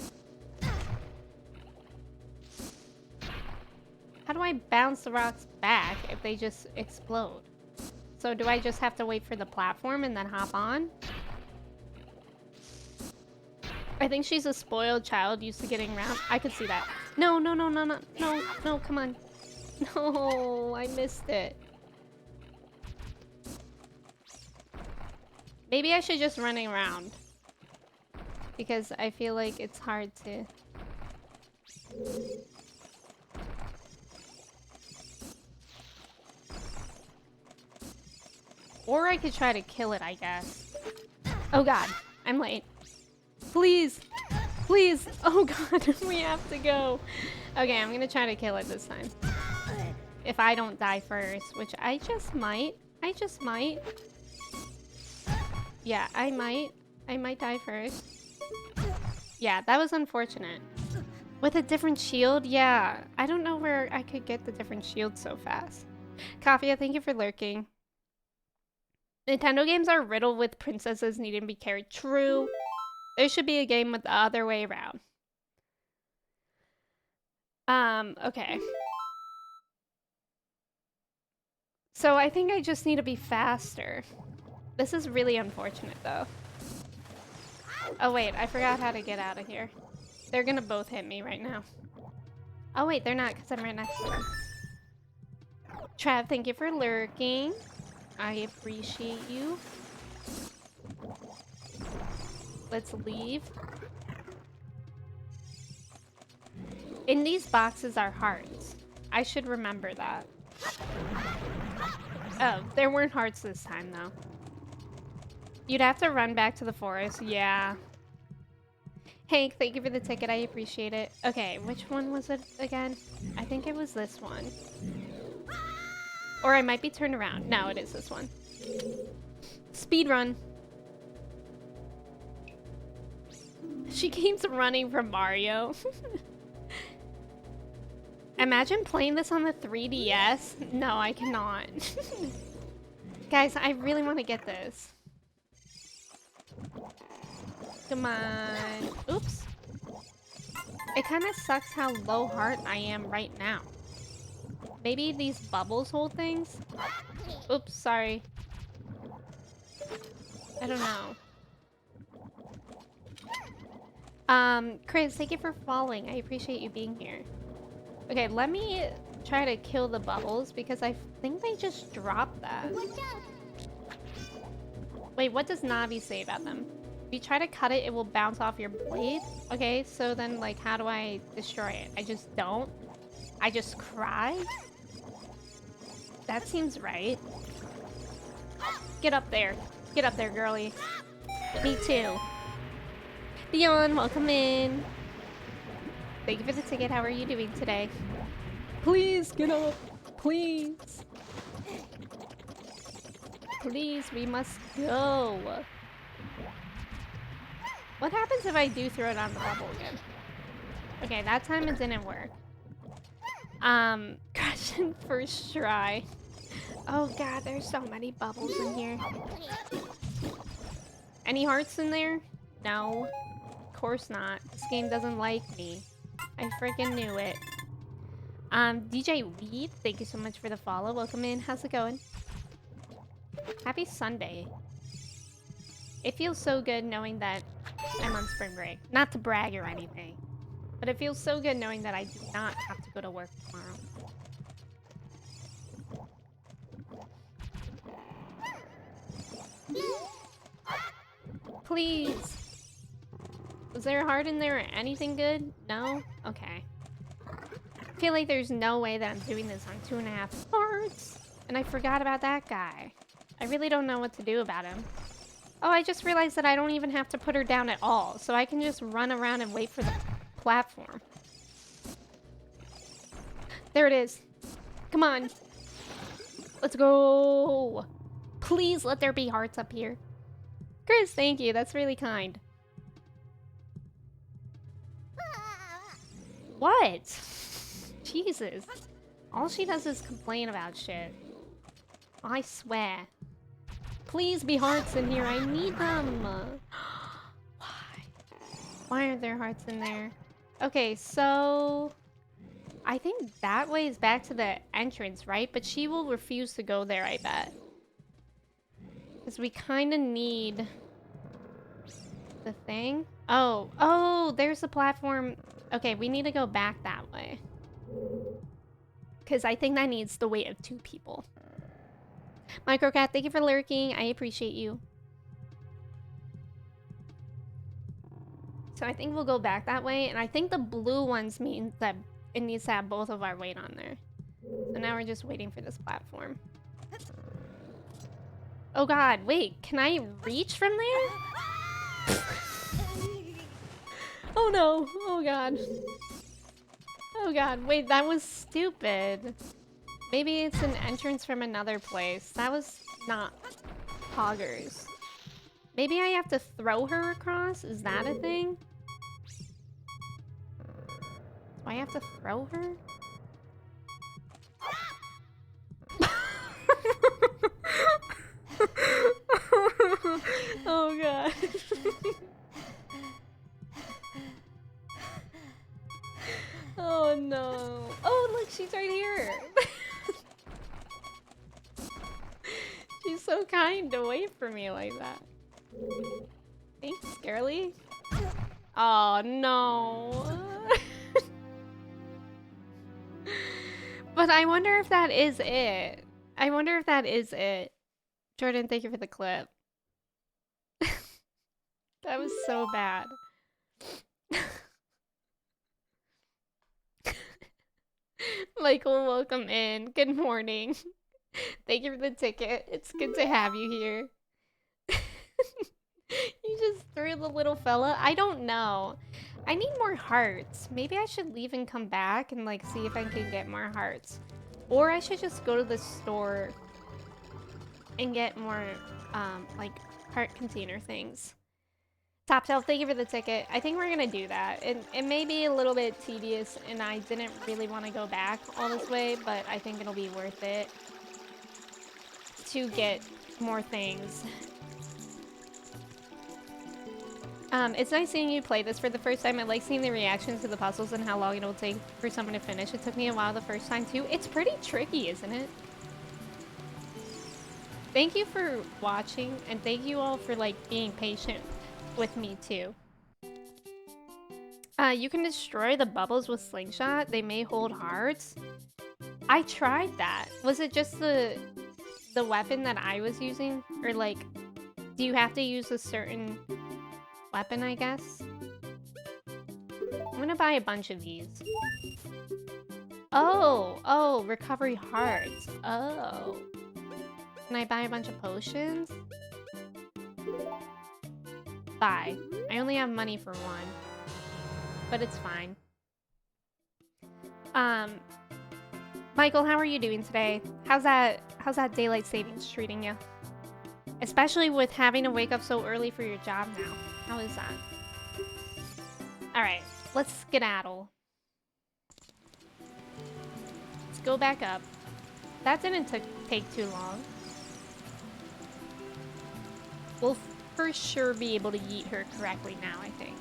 How do I bounce the rocks back if they just explode? So do I just have to wait for the platform and then hop on? I think she's a spoiled child used to getting around. I could see that. No, no, no, no, no, no, no, come on. No, I missed it. Maybe I should just running around. Because I feel like it's hard to... Or I could try to kill it, I guess. Oh God, I'm late. Please, please. Oh God, we have to go. Okay, I'm gonna try to kill it this time. If I don't die first, which I just might. I just might. Yeah, I might. I might die first. Yeah, that was unfortunate. With a different shield? Yeah. I don't know where I could get the different shield so fast. Coffee, thank you for lurking. Nintendo games are riddled with princesses needing to be carried. True. There should be a game with the other way around. Okay. So I think I just need to be faster. This is really unfortunate, though. Oh, wait. I forgot how to get out of here. They're gonna both hit me right now. Oh, wait. They're not, because I'm right next to them. Trav, thank you for lurking. I appreciate you. Let's leave. In these boxes are hearts. I should remember that. Oh, there weren't hearts this time, though. You'd have to run back to the forest. Yeah. Hank, thank you for the ticket. I appreciate it. Okay, which one was it again? I think it was this one. Or I might be turned around. No, it is this one. Speed run. She keeps running from Mario. Imagine playing this on the 3DS. No, I cannot. Guys, I really want to get this. Come on. Oops. It kind of sucks how low heart I am right now. Maybe these bubbles hold things? Oops, sorry. I don't know. Chris, thank you for falling. I appreciate you being here. Okay, let me try to kill the bubbles because I think they just dropped that. Wait, what does Navi say about them? If you try to cut it, it will bounce off your blade? Okay, so then, like, how do I destroy it? I just don't? I just cry? That seems right. Get up there. Get up there, girly. Me too. Dion, welcome in. Thank you for the ticket. How are you doing today? Please get up. Please. Please, we must go. What happens if I do throw it on the bubble again? Okay, that time it didn't work. Question first try. Oh god, there's so many bubbles in here. Any hearts in there? No. Of course not. This game doesn't like me. I freaking knew it. DJ Weed, thank you so much for the follow. Welcome in. How's it going? Happy Sunday. It feels so good knowing that I'm on spring break. Not to brag or anything, but it feels so good knowing that I do not have to go to work tomorrow. Please. Was there a heart in there or anything good? No? Okay. I feel like there's no way that I'm doing this on 2.5 hearts. And I forgot about that guy. I really don't know what to do about him. Oh, I just realized that I don't even have to put her down at all. So I can just run around and wait for the platform. There it is. Come on. Let's go. Please let there be hearts up here. Chris, thank you. That's really kind. What? Jesus. All she does is complain about shit. I swear. Please be hearts in here. I need them. Why? Why aren't there hearts in there? Okay, so... I think that way is back to the entrance, right? But she will refuse to go there, I bet. Because we kind of need... the thing? Oh, there's the platform. Okay, we need to go back that way. Because I think that needs the weight of 2 people. Microcat, thank you for lurking. I appreciate you. So I think we'll go back that way. And I think the blue ones mean that it needs to have both of our weight on there. So now we're just waiting for this platform. Oh god, wait. Can I reach from there? Oh no. Oh god. Oh god. Wait, that was stupid. Maybe it's an entrance from another place. That was not poggers. Maybe I have to throw her across? Is that a thing? Do I have to throw her? Oh god. Oh no. Oh look, she's right here. She's so kind to wait for me like that. Thanks, girly. Oh no. But I wonder if that is it. I wonder if that is it. Jordan, thank you for the clip. That was so bad. Michael, welcome in. Good morning. Thank you for the ticket. It's good to have you here. You just threw the little fella? I don't know. I need more hearts. Maybe I should leave and come back and like see if I can get more hearts. Or I should just go to the store and get more like heart container things. Top Shelf, thank you for the ticket. I think we're gonna do that. It may be a little bit tedious and I didn't really want to go back all this way, but I think it'll be worth it to get more things. It's nice seeing you play this for the first time. I like seeing the reactions to the puzzles and how long it'll take for someone to finish. It took me a while the first time too. It's pretty tricky, isn't it? Thank you for watching and thank you all for like being patient with me too. You can destroy the bubbles with slingshot. They may hold hearts. I tried that. Was it just the weapon that I was using? Or like, do you have to use a certain weapon, I guess? I'm gonna buy a bunch of these. Oh, recovery hearts. Oh. Can I buy a bunch of potions? buy. I only have money for one. But it's fine. Michael, how are you doing today? How's that daylight savings treating you? Especially with having to wake up so early for your job now. How is that? Alright, let's skedaddle. Let's go back up. That didn't take too long. We'll for sure be able to yeet her correctly now, I think.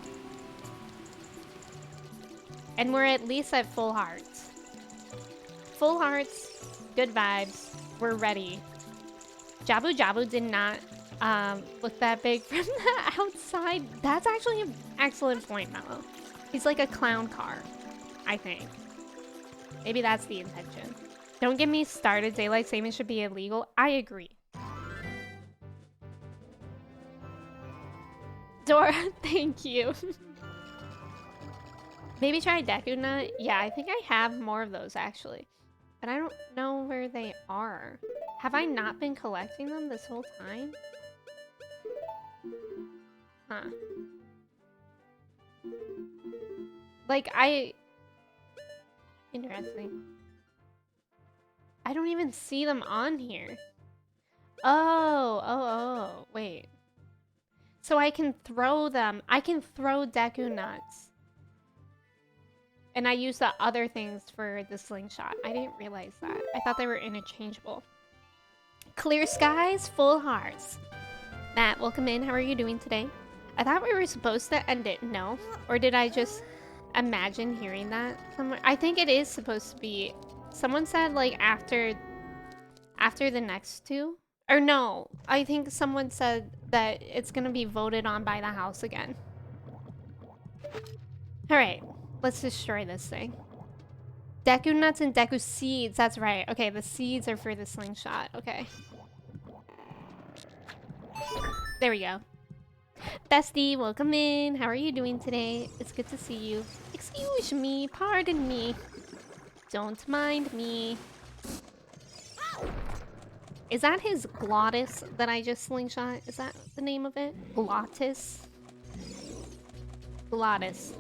And we're at least at full hearts. Full hearts, good vibes, we're ready. Jabu Jabu did not look that big from the outside. That's actually an excellent point, Mello. He's like a clown car, I think. Maybe that's the intention. Don't get me started, daylight saving should be illegal. I agree. Dora, thank you. Maybe try Deku Nut? Yeah, I think I have more of those actually. But I don't know where they are. Have I not been collecting them this whole time? Huh. Like, interesting. I don't even see them on here. Oh, wait. So I can throw them. I can throw Deku Nuts. And I use the other things for the slingshot. I didn't realize that. I thought they were interchangeable. Clear skies, full hearts. Matt, welcome in. How are you doing today? I thought we were supposed to end it. No. Or did I just imagine hearing that somewhere? I think it is supposed to be. Someone said like after the next two. Or no. I think someone said that it's going to be voted on by the house again. Alright. Let's destroy this thing. Deku Nuts and Deku Seeds. That's right. Okay, the seeds are for the slingshot. Okay. There we go. Bestie, welcome in. How are you doing today? It's good to see you. Excuse me. Pardon me. Don't mind me. Is that his glottis that I just slingshot? Is that the name of it? Glottis? Glottis.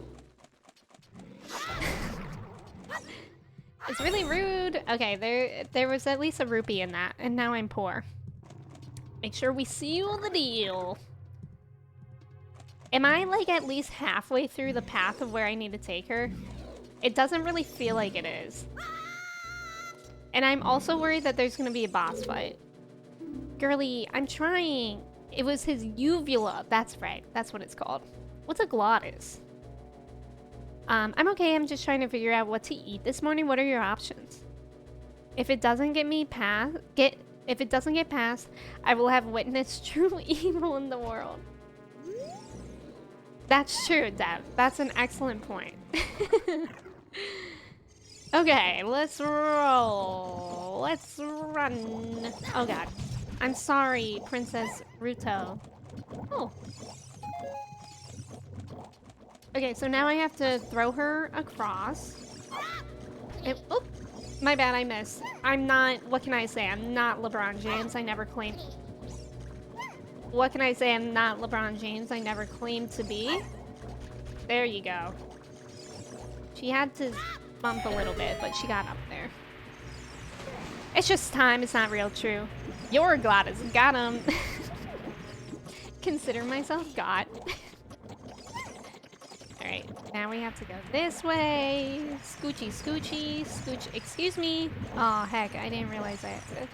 It's really rude. Okay, there was at least a rupee in that, and now I'm poor. Make sure we seal the deal. Am I like at least halfway through the path of where I need to take her? It doesn't really feel like it is. And I'm also worried that there's gonna be a boss fight. Girly, I'm trying. It was his uvula. That's right. That's what it's called. What's a glottis? I'm okay. I'm just trying to figure out what to eat this morning. What are your options? If it doesn't get me past, if it doesn't get past, I will have witnessed true evil in the world. That's true, Dev. That's an excellent point. Okay, let's roll. Let's run. Oh god. I'm sorry, Princess Ruto. Oh. Okay, so now I have to throw her across. Oh, my bad, I missed. I'm not, what can I say? I'm not LeBron James. I never claimed. What can I say? I'm not LeBron James. I never claimed to be. There you go. She had to bump a little bit, but she got up there. It's just time. It's not real true. You're Gladys. Got him. Consider myself got. Alright, now we have to go this way. Scoochy, scoochy, scooch. Excuse me. Oh, heck. I didn't realize I had to.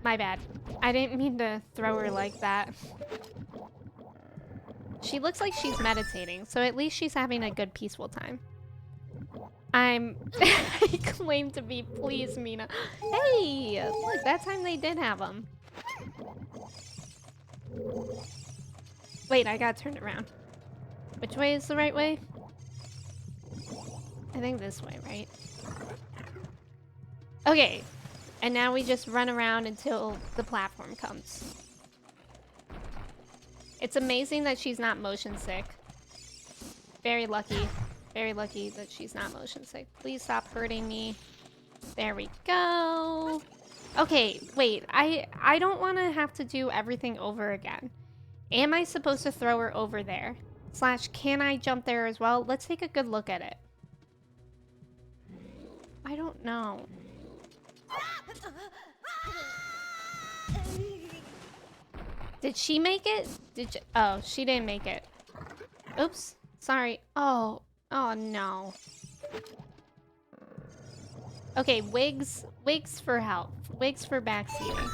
My bad. I didn't mean to throw her like that. She looks like she's meditating, so at least she's having a good, peaceful time. I claim to be, please, Mina. Hey! Look, that time they did have them. Wait, I gotta turn it around. Which way is the right way? I think this way, right? Okay. And now we just run around until the platform comes. It's amazing that she's not motion sick. Very lucky. Very lucky that she's not motion sick. Please stop hurting me. There we go. Okay, wait. I don't want to have to do everything over again. Am I supposed to throw her over there? Slash, can I jump there as well? Let's take a good look at it. I don't know. Did she make it? Oh, she didn't make it. Oops. Sorry. Oh. Oh, no. Okay, wigs for help. Wigs for backseating.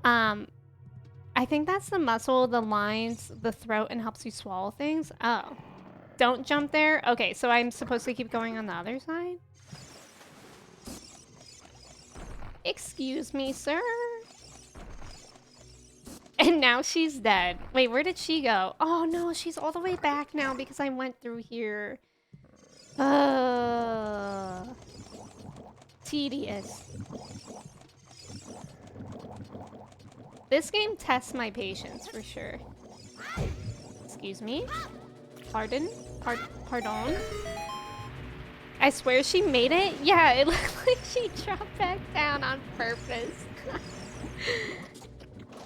I think that's the muscle that lines the throat and helps you swallow things. Oh. Don't jump there? Okay, so I'm supposed to keep going on the other side? Excuse me, sir. And now she's dead. Wait, where did she go? Oh no, she's all the way back now because I went through here. Tedious. This game tests my patience for sure. Excuse me? Pardon? Pardon? I swear she made it? Yeah, it looked like she dropped back down on purpose.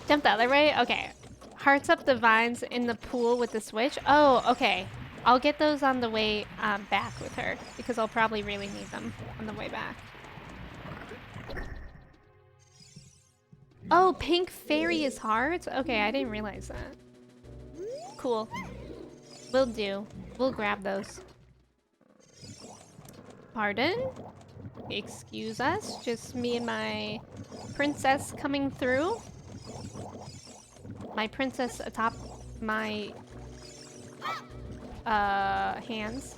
Jump the other way? Okay. Hearts up the vines in the pool with the switch. Oh, okay. I'll get those on the way back with her because I'll probably really need them on the way back. Oh, pink fairy is hearts? Okay, I didn't realize that. Cool. Will do. We'll grab those. Pardon? Excuse us? Just me and my princess coming through? My princess atop my hands.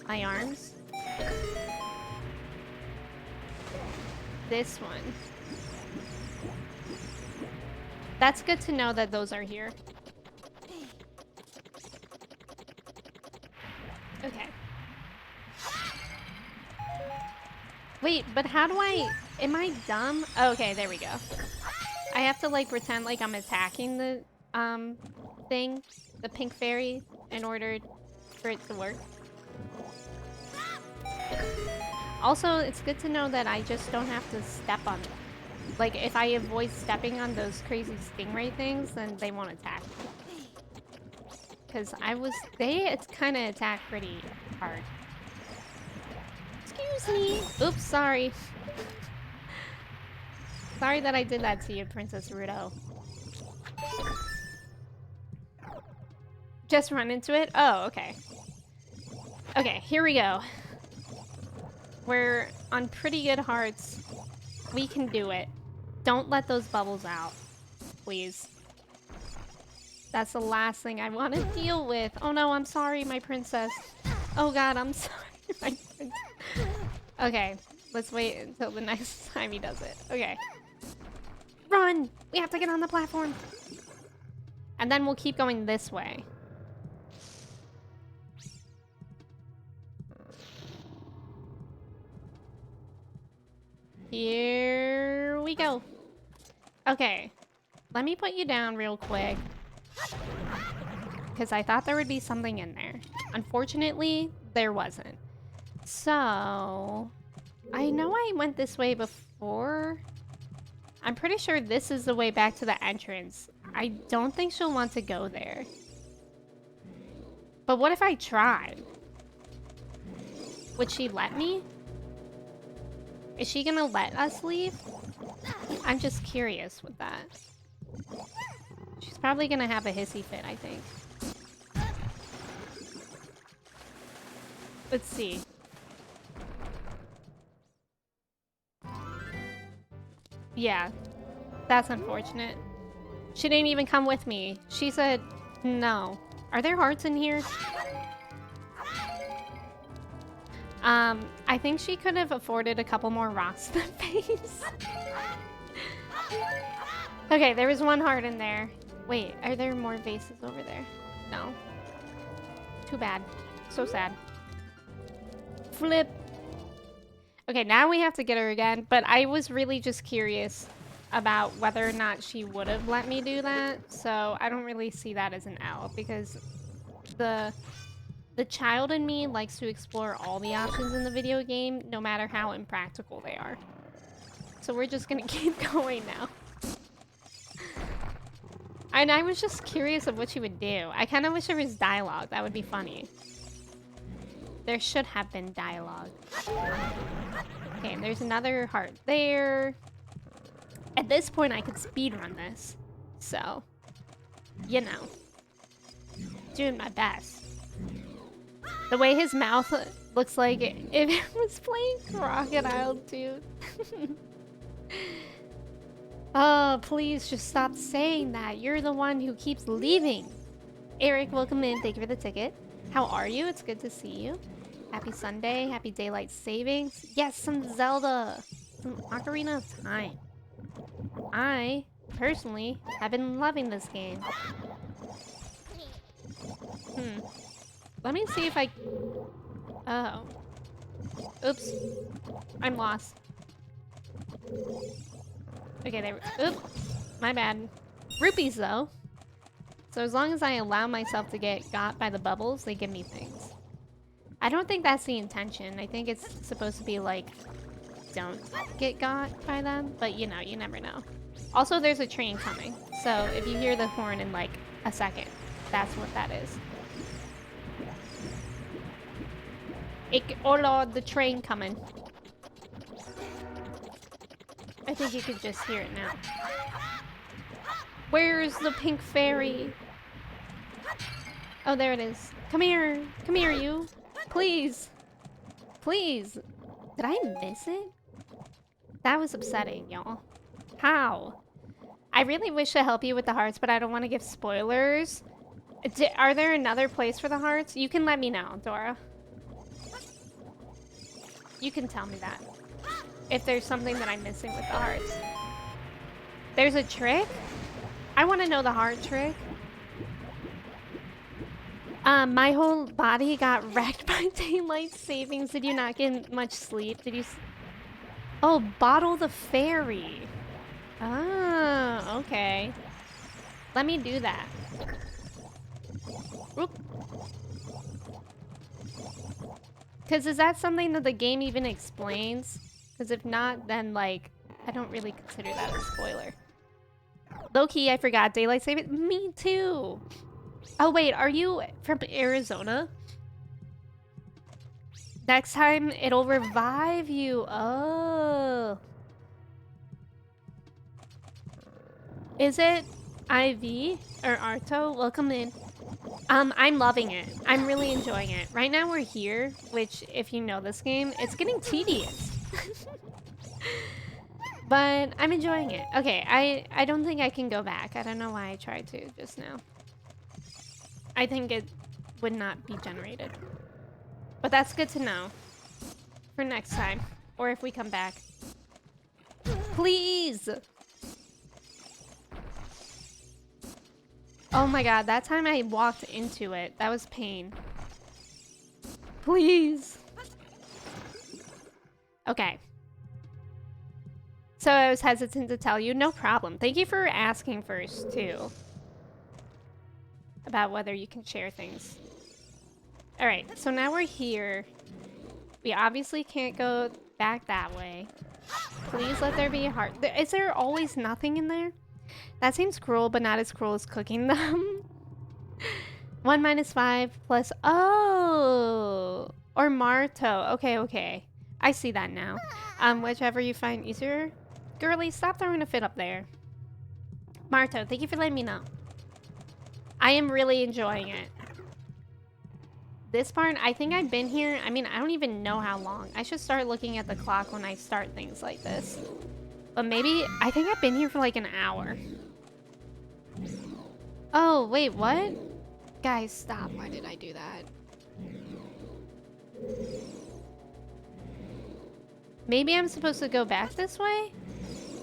My arms. This one. That's good to know that those are here. Okay. Wait, but how do I... Am I dumb? Oh, okay, there we go. I have to, like, pretend like I'm attacking the, thing. The pink fairy in order for it to work. Also, it's good to know that I just don't have to step on them. Like, if I avoid stepping on those crazy stingray things, then they won't attack me. Because they kind of attack pretty hard. Excuse me. Oops, sorry. Sorry that I did that to you, Princess Rudo. Just run into it? Oh, okay. Okay, here we go. We're on pretty good hearts. We can do it. Don't let those bubbles out, please. That's the last thing I want to deal with. Oh no, I'm sorry, my princess. Oh god, I'm sorry, my princess. Okay, let's wait until the next time he does it. Okay. Run! We have to get on the platform. And then we'll keep going this way. Here we go. Okay. Let me put you down real quick. Because I thought there would be something in there. Unfortunately, there wasn't. So... I know I went this way before. I'm pretty sure this is the way back to the entrance. I don't think she'll want to go there. But what if I tried? Would she let me? Is she gonna let us leave? I'm just curious with that. She's probably gonna have a hissy fit, I think. Let's see. Yeah, that's unfortunate. She didn't even come with me. She said no. Are there hearts in here? I think she could have afforded a couple more rocks to the face. Okay, there was one heart in there. Wait, are there more vases over there? No. Too bad. So sad. Flip. Okay, now we have to get her again, but I was really just curious about whether or not she would have let me do that, so I don't really see that as an L, because the child in me likes to explore all the options in the video game, no matter how impractical they are. So we're just gonna keep going now. And I was just curious of what she would do. I kind of wish there was dialogue. That would be funny. There should have been dialogue. Okay, and there's another heart there. At this point, I could speedrun this. So, you know. Doing my best. The way his mouth looks like if it was playing Crocodile, dude. Oh, please just stop saying that. You're the one who keeps leaving. Eric, welcome in. Thank you for the ticket. How are you? It's good to see you. Happy Sunday. Happy daylight savings. Yes, some Zelda. Some Ocarina of Time. I, personally, have been loving this game. Let me see if I... Oh. Oops. I'm lost. Okay, there we... Oop. My bad. Rupees, though. So as long as I allow myself to get got by the bubbles, they give me things. I don't think that's the intention. I think it's supposed to be like, don't get got by them. But you know, you never know. Also, there's a train coming. So if you hear the horn in like a second, that's what that is. Oh lord, the train coming. I think you could just hear it now. Where's the pink fairy? Oh, there it is. Come here. Come here, you. Please. Please. Did I miss it? That was upsetting, y'all. How? I really wish to help you with the hearts, but I don't want to give spoilers. Are there another place for the hearts? You can let me know, Dora. You can tell me that. If there's something that I'm missing with the hearts. There's a trick? I want to know the heart trick. My whole body got wrecked by daylight savings. Did you not get much sleep? Did you... Oh, bottle the fairy. Oh, okay. Let me do that. Oop. Because is that something that the game even explains? Because if not, then, like, I don't really consider that a spoiler. Low-key, I forgot daylight savings. Me too. Oh, wait, are you from Arizona? Next time, it'll revive you. Oh. Is it IV or Arto? Welcome in. I'm loving it. I'm really enjoying it. Right now we're here, which, if you know this game, it's getting tedious. But I'm enjoying it. Okay, I don't think I can go back. I don't know why I tried to just now. I think it would not be generated. But that's good to know. For next time. Or if we come back. Please! Oh my god, that time I walked into it. That was pain. Please! Okay. So I was hesitant to tell you. No problem. Thank you for asking first, too. About whether you can share things. Alright, so now we're here. We obviously can't go back that way. Please let there be a heart. Is there always nothing in there? That seems cruel, but not as cruel as cooking them. 1 minus 5 plus... Oh! Or Marto. Okay, okay. I see that now. Whichever you find easier. Girly, stop throwing a fit up there. Marto, thank you for letting me know. I am really enjoying it. This part, I think I've been here. I mean, I don't even know how long. I should start looking at the clock when I start things like this. But maybe, I think I've been here for like an hour. Oh, wait, what? Guys, stop. Why did I do that? Maybe I'm supposed to go back this way?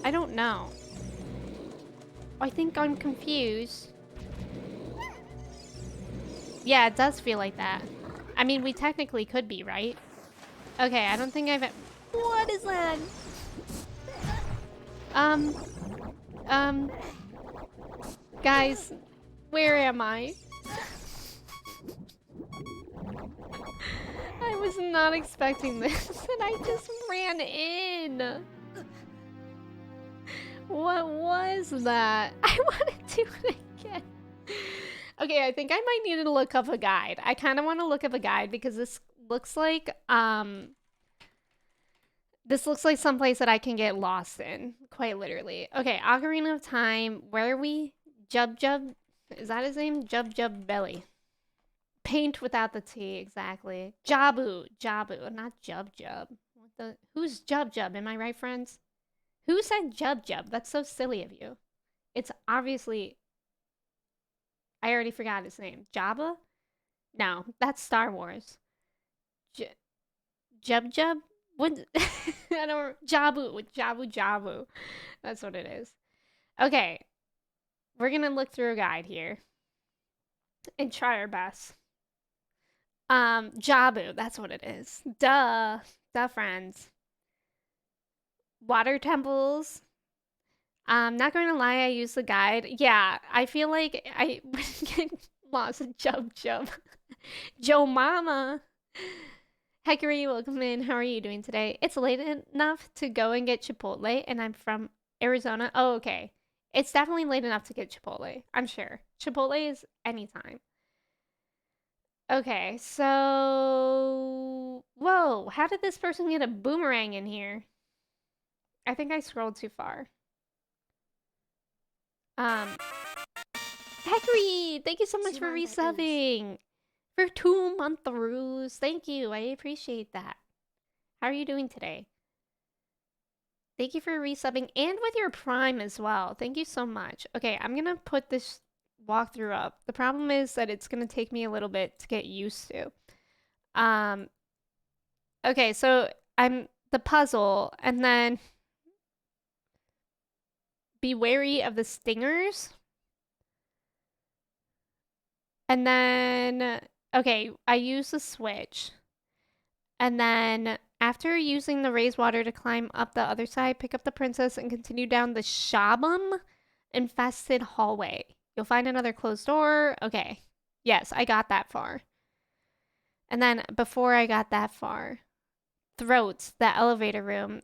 I don't know. I think I'm confused. Yeah, it does feel like that. I mean, we technically could be, right? Okay, I don't think I've... What is that? Guys, where am I? I was not expecting this, and I just ran in. What was that? I want to do it again. Okay, I think I might need to look up a guide. I kind of want to look up a guide because looks like this looks like someplace that I can get lost in, quite literally. Okay, Ocarina of Time. Where are we? Jub Jub. Is that his name? Jub Jub Belly. Paint without the T, exactly. Jabu. Jabu, not Jub Jub. What the? Who's Jub Jub? Am I right, friends? Who said Jub Jub? That's so silly of you. It's obviously. I already forgot his name. Jabba? No, that's Star Wars. J- Jub Jub? What? I don't. Jabu. Jabu Jabu. That's what it is. Okay. We're gonna look through a guide here and try our best. Jabu. That's what it is. Duh. Duh, friends. Water temples. Not going to lie, I use the guide. Yeah, I feel like I would get lost in Jub Jub. Joe Mama. Heckery, welcome in. How are you doing today? It's late enough to go and get Chipotle, and I'm from Arizona. Oh, okay. It's definitely late enough to get Chipotle. I'm sure. Chipotle is anytime. Okay, so... Whoa, how did this person get a boomerang in here? I think I scrolled too far. Heckery, thank you so much for resubbing. For 2 months. Thank you. I appreciate that. How are you doing today? Thank you for resubbing and with your Prime as well. Thank you so much. Okay, I'm going to put this walkthrough up. The problem is that it's going to take me a little bit to get used to. Okay, so I'm the puzzle, and then be wary of the stingers. And then, okay, I use the switch. And then after using the raised water to climb up the other side, pick up the princess and continue down the Shabam infested hallway. You'll find another closed door. Okay. Yes, I got that far. And then before I got that far, throats, the elevator room.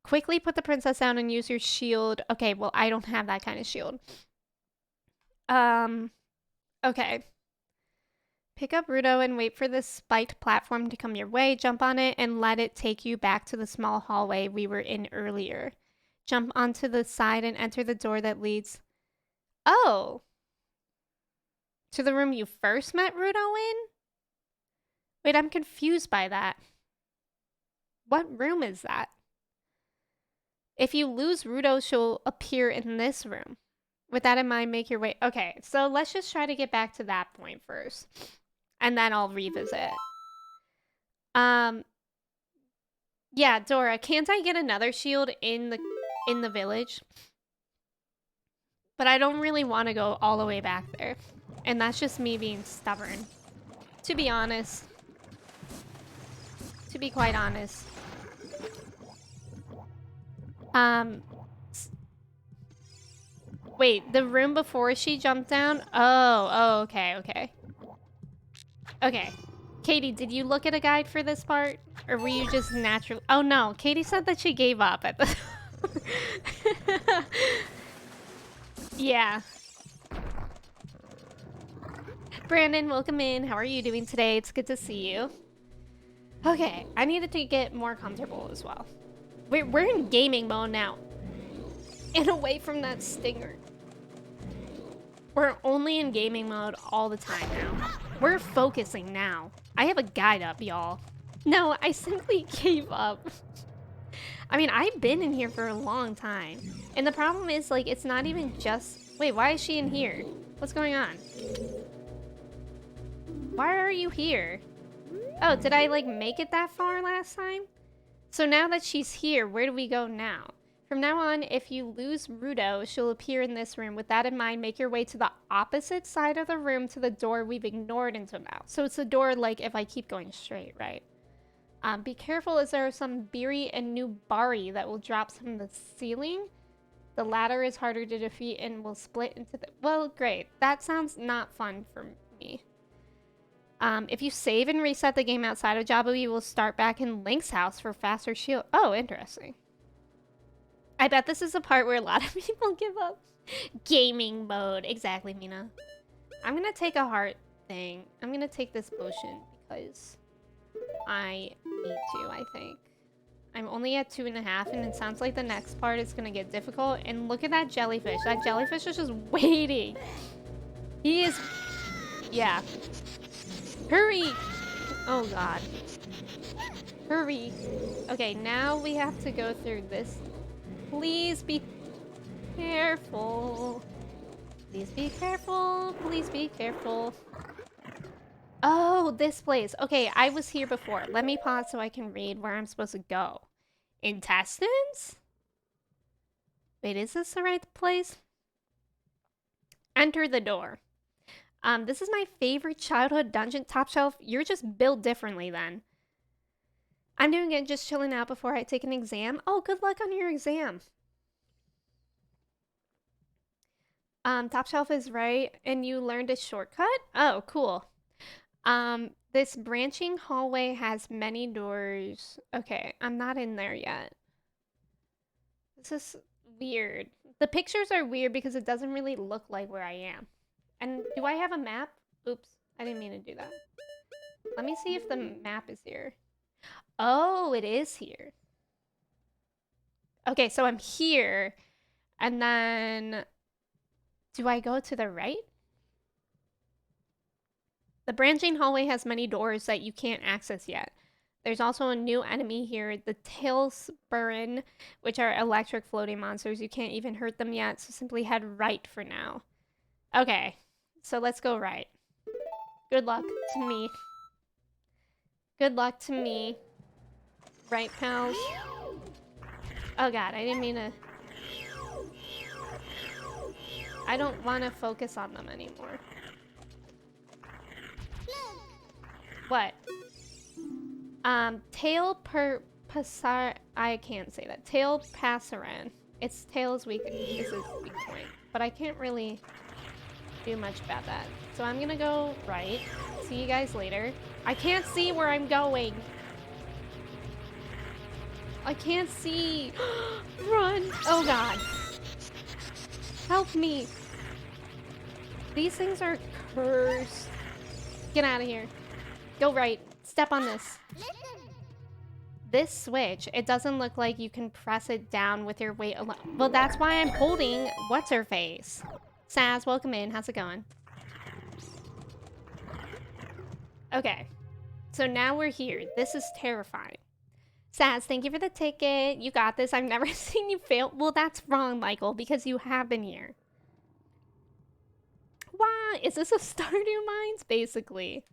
Quickly put the princess down and use your shield. Okay, well, I don't have that kind of shield. Okay. Pick up Rudo and wait for the spiked platform to come your way. Jump on it and let it take you back to the small hallway we were in earlier. Jump onto the side and enter the door that leads... Oh! To the room you first met Rudo in? Wait, I'm confused by that. What room is that? If you lose Rudo, she'll appear in this room. With that in mind, make your way... Okay, so let's just try to get back to that point first. And then I'll revisit. Yeah, Dora, can't I get another shield in the village? But I don't really want to go all the way back there. And that's just me being stubborn. To be honest. To be quite honest. Wait, the room before she jumped down? Oh, okay, okay. Okay. Katie, did you look at a guide for this part? Or were you just naturally... Oh, no. Katie said that she gave up at the... Yeah. Brandon, welcome in. How are you doing today? It's good to see you. Okay, I needed to get more comfortable as well. We're in gaming mode now. And away from that stinger. We're only in gaming mode all the time now. We're focusing now. I have a guide up, y'all. No, I simply gave up. I mean, I've been in here for a long time. And the problem is, like, it's not even just... Wait, why is she in here? What's going on? Why are you here? Oh, did I, like, make it that far last time? So now that she's here, where do we go now? From now on, if you lose Rudo, she'll appear in this room. With that in mind, make your way to the opposite side of the room to the door we've ignored until now. So it's a door, like, if I keep going straight, right? Be careful as there are some Biri and new Bari that will drop from the ceiling. The latter is harder to defeat and will split into the... Well, great. That sounds not fun for me. If you save and reset the game outside of Jabu, you will start back in Link's house for faster shield. Oh, interesting. I bet this is a part where a lot of people give up. Gaming mode. Exactly, Mina. I'm gonna take a heart thing. I'm gonna take this potion because I need to, I think. I'm only at 2.5 and it sounds like the next part is gonna get difficult. And look at that jellyfish. That jellyfish is just waiting. He is... Yeah. Hurry! Oh god. Hurry. Okay, now we have to go through this. Please be careful. Please be careful. Please be careful. Oh, this place. Okay, I was here before. Let me pause so I can read where I'm supposed to go. Intestines? Wait, is this the right place? Enter the door. This is my favorite childhood dungeon. Top shelf. You're just built differently then. I'm doing it, just chilling out before I take an exam. Oh, good luck on your exam. Top shelf is right, and you learned a shortcut? Oh, cool. This branching hallway has many doors. Okay, I'm not in there yet. This is weird. The pictures are weird because it doesn't really look like where I am. And do I have a map? Oops, I didn't mean to do that. Let me see if the map is here. Oh, it is here. Okay, so I'm here. And then... Do I go to the right? The branching hallway has many doors that you can't access yet. There's also a new enemy here, the Tailspurn, which are electric floating monsters. You can't even hurt them yet, so simply head right for now. Okay, so let's go right. Good luck to me. Good luck to me. Right, pals? Oh god, I didn't mean to... I don't want to focus on them anymore. What? Passar... I can't say that. Tail Passaran. Its tail is weak. This is weak point. But I can't really do much about that. So I'm gonna go right. See you guys later. I can't see where I'm going. I can't see. Run. Oh god. Help me. These things are cursed. Get out of here. Go right. Step on this. This switch, it doesn't look like you can press it down with your weight alone. Well, that's why I'm holding what's-her-face. Saz, welcome in. How's it going? Okay. So now we're here. This is terrifying. Saz, thank you for the ticket. You got this. I've never seen you fail. Well, that's wrong, Michael, because you have been here. Why? Is this a Stardew Mines, basically?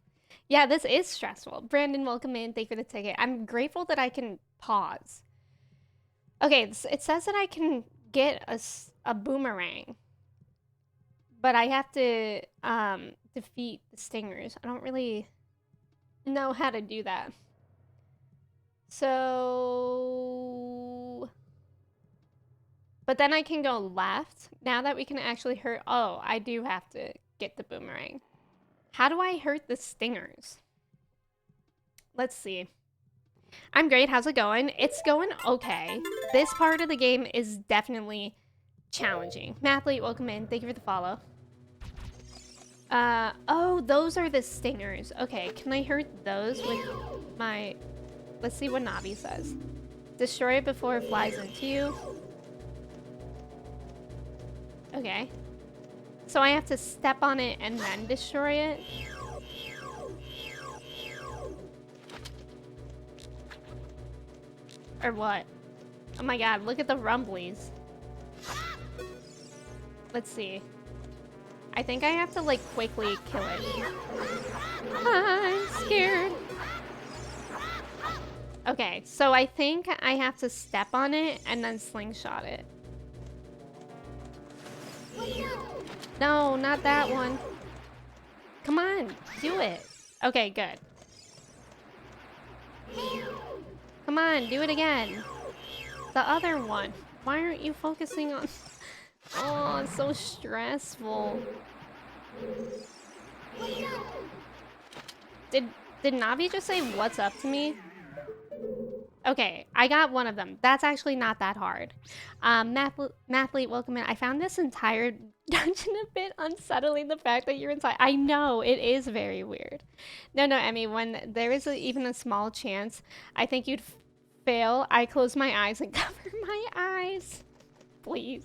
Yeah, this is stressful. Brandon, welcome in. Thank you for the ticket. I'm grateful that I can pause. Okay, it says that I can get a boomerang. But I have to defeat the stingers. I don't really know how to do that. So... But then I can go left. Now that we can actually hurt... Oh, I do have to get the boomerang. How do I hurt the stingers? Let's see. I'm great. How's it going? It's going okay. This part of the game is definitely challenging. Mathlete, welcome in. Thank you for the follow. Oh, those are the stingers. Okay, can I hurt those with my... Let's see what Navi says. Destroy it before it flies into you. Okay. So I have to step on it and then destroy it? Or what? Oh my god, look at the rumblies. Let's see. I think I have to, like, quickly kill it. I'm scared. Okay, so I think I have to step on it and then slingshot it. No, not that one. Come on, do it. Okay, good. Come on, do it again. The other one. Why aren't you focusing on... Oh, it's so stressful. Did Navi just say what's up to me? Okay, I got one of them. That's actually not that hard. Mathlete, welcome in. I found this entire dungeon a bit unsettling, the fact that you're inside. I know, it is very weird. No, Emmy, when there is even a small chance, I think you'd fail. I close my eyes and cover my eyes. Please.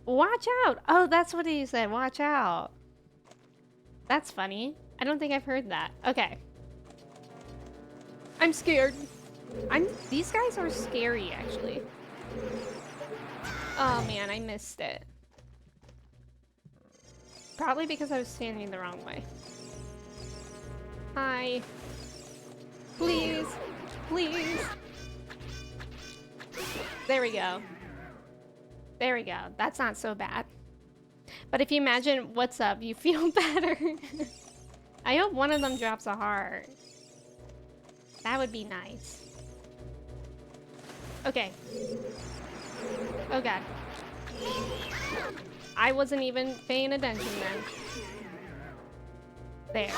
Watch out! Oh, that's what he said. Watch out. That's funny. I don't think I've heard that. Okay. I'm scared. These guys are scary, actually. Oh man, I missed it. Probably because I was standing the wrong way. Hi. Please. Please. There we go. There we go. That's not so bad. But if you imagine what's up, you feel better. I hope one of them drops a heart. That would be nice. Okay. Oh god. I wasn't even paying attention then. There.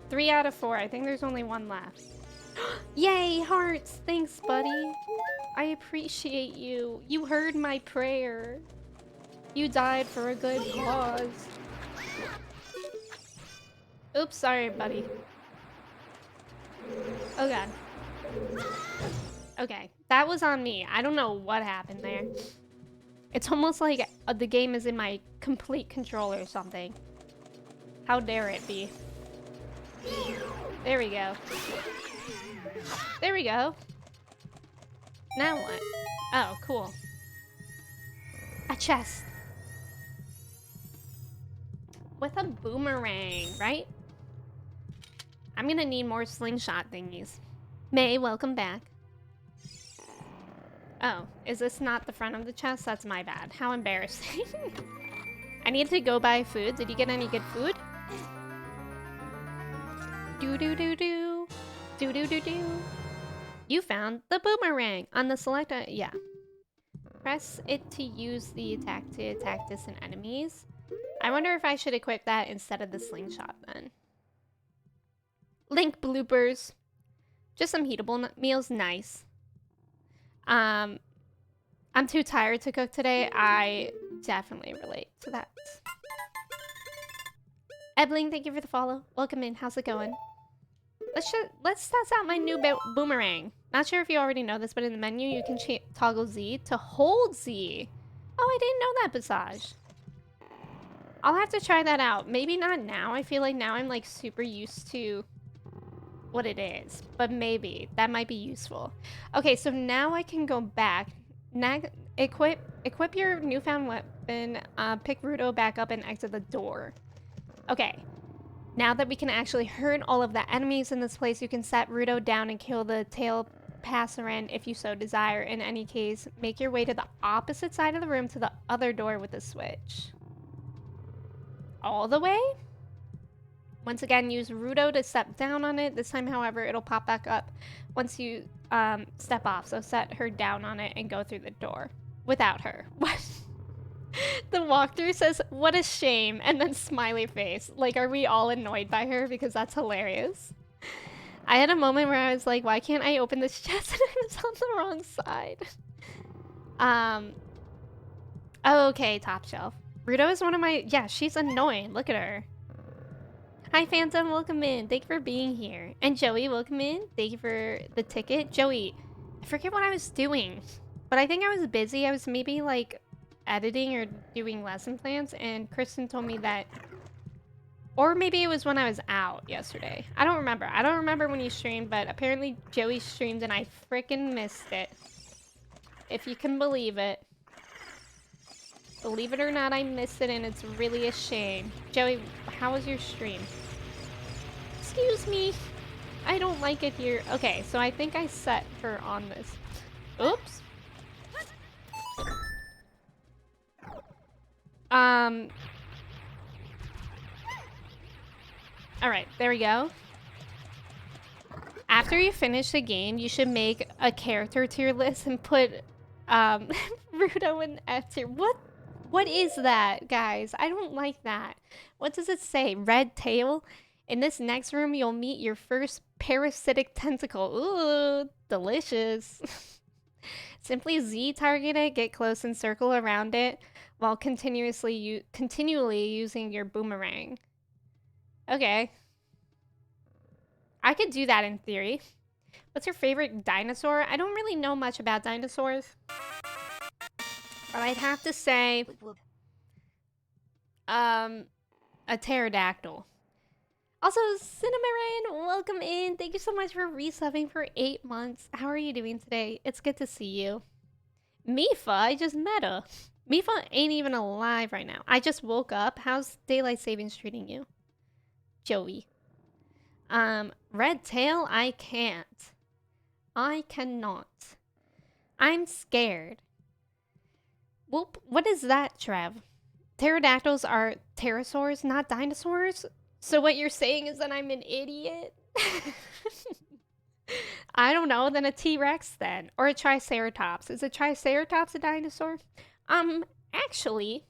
3 out of 4. I think there's only one left. Yay, hearts! Thanks, buddy. I appreciate you. You heard my prayer. You died for a good cause. Oops, sorry, buddy. Oh god. Okay, that was on me. I don't know what happened there. It's almost like the game is in my complete control or something. How dare it be? There we go. There we go. Now what? Oh, cool. A chest. With a boomerang, right? I'm gonna need more slingshot thingies. May, welcome back. Oh, is this not the front of the chest? That's my bad. How embarrassing. I need to go buy food. Did you get any good food? Do-do-do-do. Do-do-do-do. You found the boomerang on the select... yeah. Press it to use the attack to attack distant enemies. I wonder if I should equip that instead of the slingshot then. Link bloopers. Just some heatable meals. Nice. I'm too tired to cook today. I definitely relate to that. Ebling, thank you for the follow. Welcome in. How's it going? Let's test out my new boomerang. Not sure if you already know this, but in the menu you can toggle Z to hold Z. Oh, I didn't know that, Visage. I'll have to try that out. Maybe not now. I feel like now I'm like super used to what it is, but maybe that might be useful. Okay, so now I can go back, equip your newfound weapon, pick Rudo back up and exit the door. Okay, now that we can actually hurt all of the enemies in this place, you can set Rudo down and kill the tail passerine if you so desire. In any case, make your way to the opposite side of the room to the other door with the switch. All the way? Once again, use Rudo to step down on it. This time, however, it'll pop back up once you step off. So set her down on it and go through the door without her. What? The walkthrough says, "What a shame," and then smiley face. Like, are we all annoyed by her? Because that's hilarious. I had a moment where I was like, why can't I open this chest? And I was on the wrong side. Oh, okay, top shelf. Rudo is one of my... yeah, she's annoying. Look at her. Hi, Phantom. Welcome in. Thank you for being here. And Joey, welcome in. Thank you for the ticket. Joey, I forget what I was doing, but I think I was busy. I was maybe, like, editing or doing lesson plans, and Kristen told me that... or maybe it was when I was out yesterday. I don't remember. I don't remember when you streamed, but apparently Joey streamed and I freaking missed it. If you can believe it. Believe it or not, I missed it and it's really a shame. Joey, how was your stream? Excuse me. I don't like it here. Okay, so I think I set her on this. Oops. Alright, there we go. After you finish the game, you should make a character tier list and put Rudo in F tier. What is that, guys? I don't like that. What does it say? Red tail? In this next room, you'll meet your first parasitic tentacle. Ooh, delicious. Simply Z target it, get close and circle around it while continually using your boomerang. Okay. I could do that in theory. What's your favorite dinosaur? I don't really know much about dinosaurs. But I'd have to say a pterodactyl. Also, Cinnamarain, welcome in. Thank you so much for resubbing for 8 months. How are you doing today? It's good to see you. Mifa, I just met her. Mifa ain't even alive right now. I just woke up. How's daylight savings treating you? Joey. Red tail, I can't. I cannot. I'm scared. Whoop, what is that, Trev? Pterodactyls are pterosaurs, not dinosaurs? So what you're saying is that I'm an idiot? I don't know, then a T-Rex then. Or a Triceratops. Is a Triceratops a dinosaur? Actually,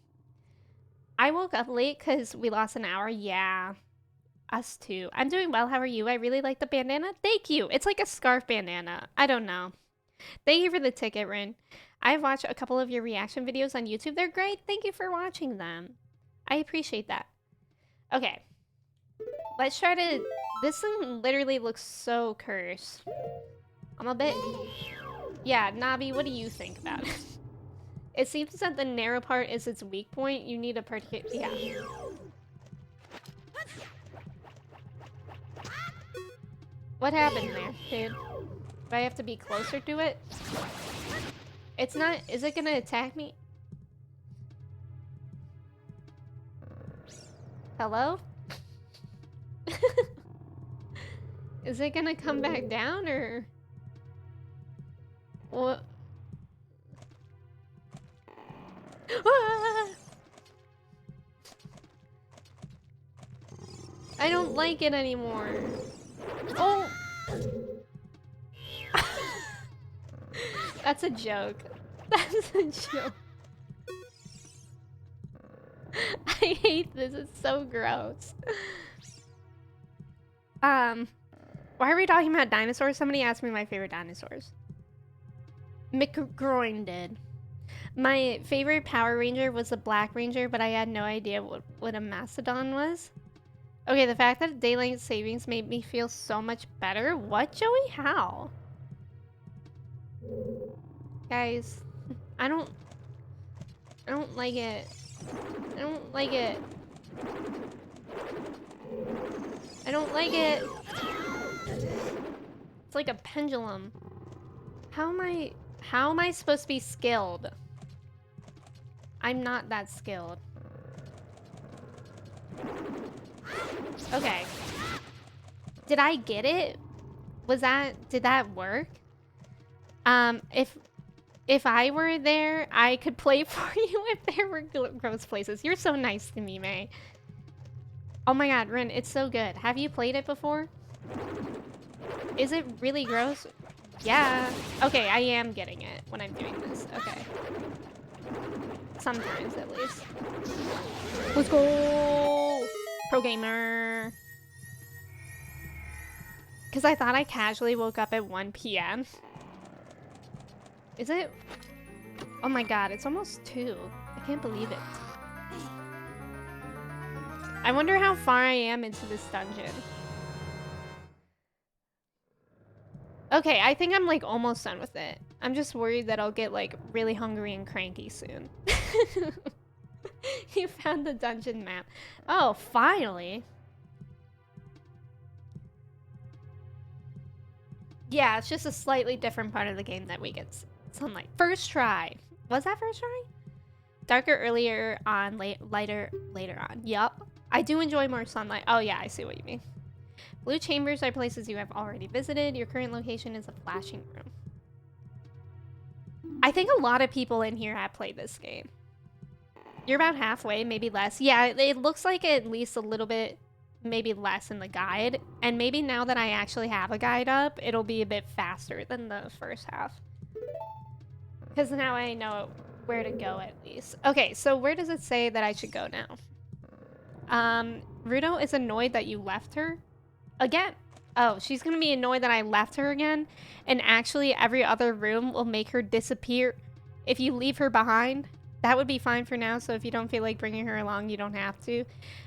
I woke up late because we lost an hour. Yeah, us too. I'm doing well, how are you? I really like the bandana. Thank you. It's like a scarf bandana. I don't know. Thank you for the ticket, Rin. I've watched a couple of your reaction videos on YouTube. They're great. Thank you for watching them. I appreciate that. Okay. Let's try to... This one literally looks so cursed. I'm a bit... Yeah, Navi, what do you think about it? It seems that the narrow part is its weak point. You need a particular... Yeah. What happened there, dude? Do I have to be closer to it? It's not... Is it gonna attack me? Hello? Is it gonna come back down, or... What? I don't like it anymore. Oh! That's a joke. That's a joke. I hate this. It's so gross. Why are we talking about dinosaurs? Somebody asked me my favorite dinosaurs. McGroin did. My favorite Power Ranger was the Black Ranger, but I had no idea what a Mastodon was. Okay, the fact that daylight savings made me feel so much better. What, Joey? How? Guys, I don't like it. I don't like it. I don't like it. It's like a pendulum. How am I supposed to be skilled? I'm not that skilled. Okay. Did I get it? Did that work? If I were there, I could play for you if there were gross places. You're so nice to me, May. Oh my god, Rin, it's so good. Have you played it before? Is it really gross? Yeah. Okay, I am getting it when I'm doing this. Okay. Sometimes, at least. Let's go! Pro gamer. Because I thought I casually woke up at 1 p.m. Is it? Oh my god, it's almost 2. I can't believe it. I wonder how far I am into this dungeon. Okay, I think I'm like almost done with it. I'm just worried that I'll get like really hungry and cranky soon. You found the dungeon map. Oh, finally. Yeah, it's just a slightly different part of the game that we get sunlight. First try. Was that first try? Darker earlier on, lighter later on. Yup. I do enjoy more sunlight. Oh yeah, I see what you mean. Blue chambers are places you have already visited. Your current location is a flashing room. I think a lot of people in here have played this game. You're about halfway, maybe less. Yeah, it looks like at least a little bit, maybe less in the guide. And maybe now that I actually have a guide up, it'll be a bit faster than the first half. Because now I know where to go at least. Okay, so where does it say that I should go now? Rudo is annoyed that you left her? Again? Oh, she's gonna be annoyed that I left her again, and actually every other room will make her disappear if you leave her behind. That would be fine for now, so if you don't feel like bringing her along, you don't have to.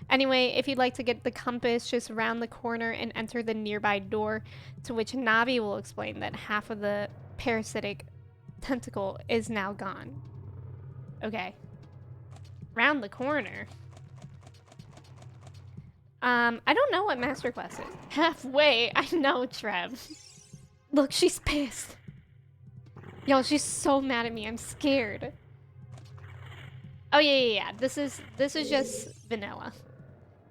Anyway, if you'd like to get the compass, just round the corner and enter the nearby door, to which Navi will explain that half of the parasitic tentacle is now gone. Okay. Round the corner. I don't know what Master Quest is. Halfway, I know, Trev. Look, she's pissed. Yo, she's so mad at me. I'm scared. Oh yeah. This is just vanilla.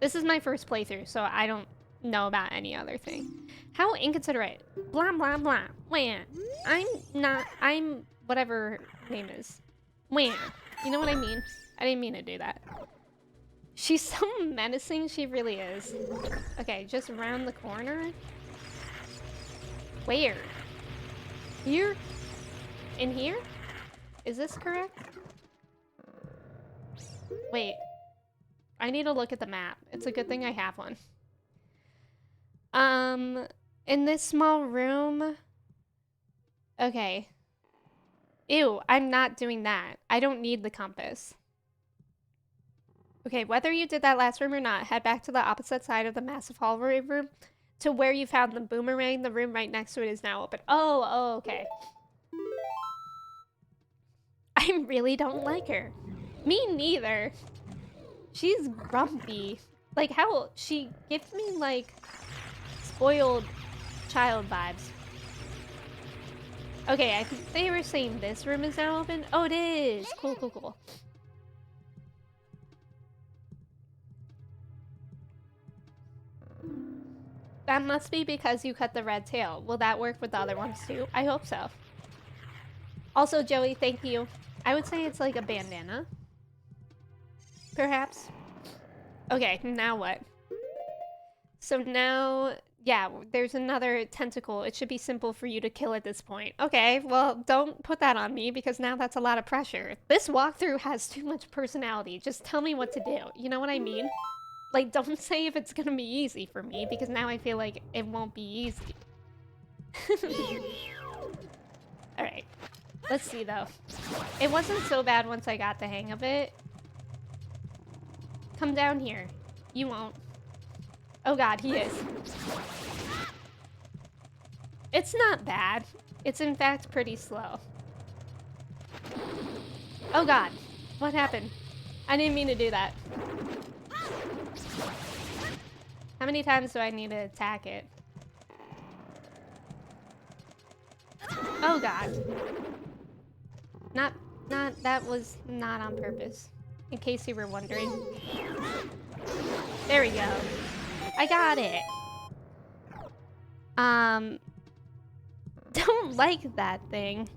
This is my first playthrough, so I don't know about any other thing. How inconsiderate. Blah blah blah. Wah. I'm whatever her name is. Wah. You know what I mean? I didn't mean to do that. She's so menacing, she really is. Okay, just round the corner. Where? Here? In here? Is this correct? Wait. I need to look at the map. It's a good thing I have one. In this small room. Okay. Ew, I'm not doing that. I don't need the compass. Okay, whether you did that last room or not, head back to the opposite side of the massive hallway room to where you found the boomerang. The room right next to it is now open. Oh, okay. I really don't like her. Me neither. She's grumpy. Like, how she gives me, like, spoiled child vibes. Okay, I think they were saying this room is now open. Oh, it is. Cool. That must be because you cut the red tail. Will that work with the other ones too? I hope so. Also, Joey, thank you. I would say it's like a bandana. Perhaps. Okay, now what? So now, yeah, there's another tentacle. It should be simple for you to kill at this point. Okay, well, don't put that on me because now that's a lot of pressure. This walkthrough has too much personality. Just tell me what to do. You know what I mean? Like, don't say if it's gonna be easy for me, because now I feel like it won't be easy. Alright. Let's see, though. It wasn't so bad once I got the hang of it. Come down here. You won't. Oh god, he is. It's not bad. It's in fact pretty slow. Oh god. What happened? I didn't mean to do that. How many times do I need to attack it? Oh god. That was not on purpose. In case you were wondering. There we go. I got it. Don't like that thing.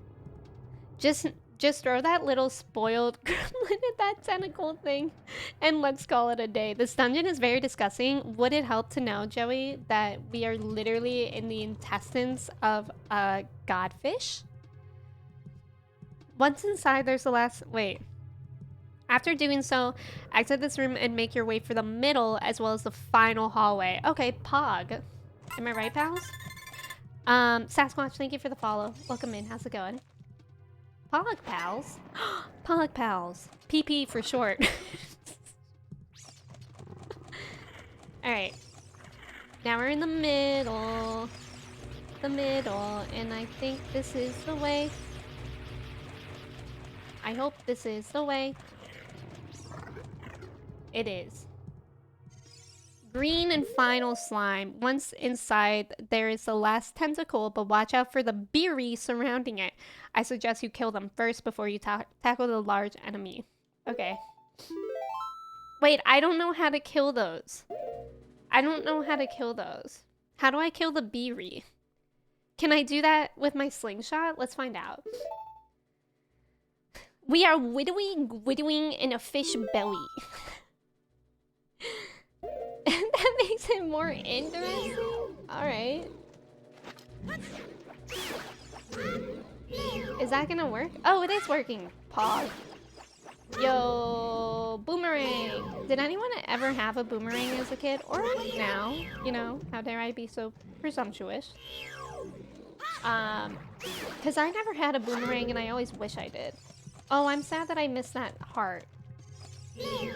Just throw that little spoiled gremlin at that tentacle thing and let's call it a day. This dungeon is very disgusting. Would it help to know, Joey, that we are literally in the intestines of a godfish? Once inside, there's the last... Wait. After doing so, exit this room and make your way for the middle as well as the final hallway. Okay, Pog. Am I right, pals? Sasquatch, thank you for the follow. Welcome in. How's it going? Pog pals? Pog pals. PP for short. Alright. Now we're in the middle. And I think this is the way. I hope this is the way. It is. Green and final slime. Once inside, there is the last tentacle, but watch out for the beery surrounding it. I suggest you kill them first before you tackle the large enemy. Okay. Wait, I don't know how to kill those. How do I kill the beery? Can I do that with my slingshot? Let's find out. We are widowing in a fish belly. That makes it more interesting. Alright. Is that gonna work? Oh, it is working. Pog. Yo, boomerang. Did anyone ever have a boomerang as a kid? Or now? You know, how dare I be so presumptuous? Because I never had a boomerang and I always wish I did. Oh, I'm sad that I missed that heart.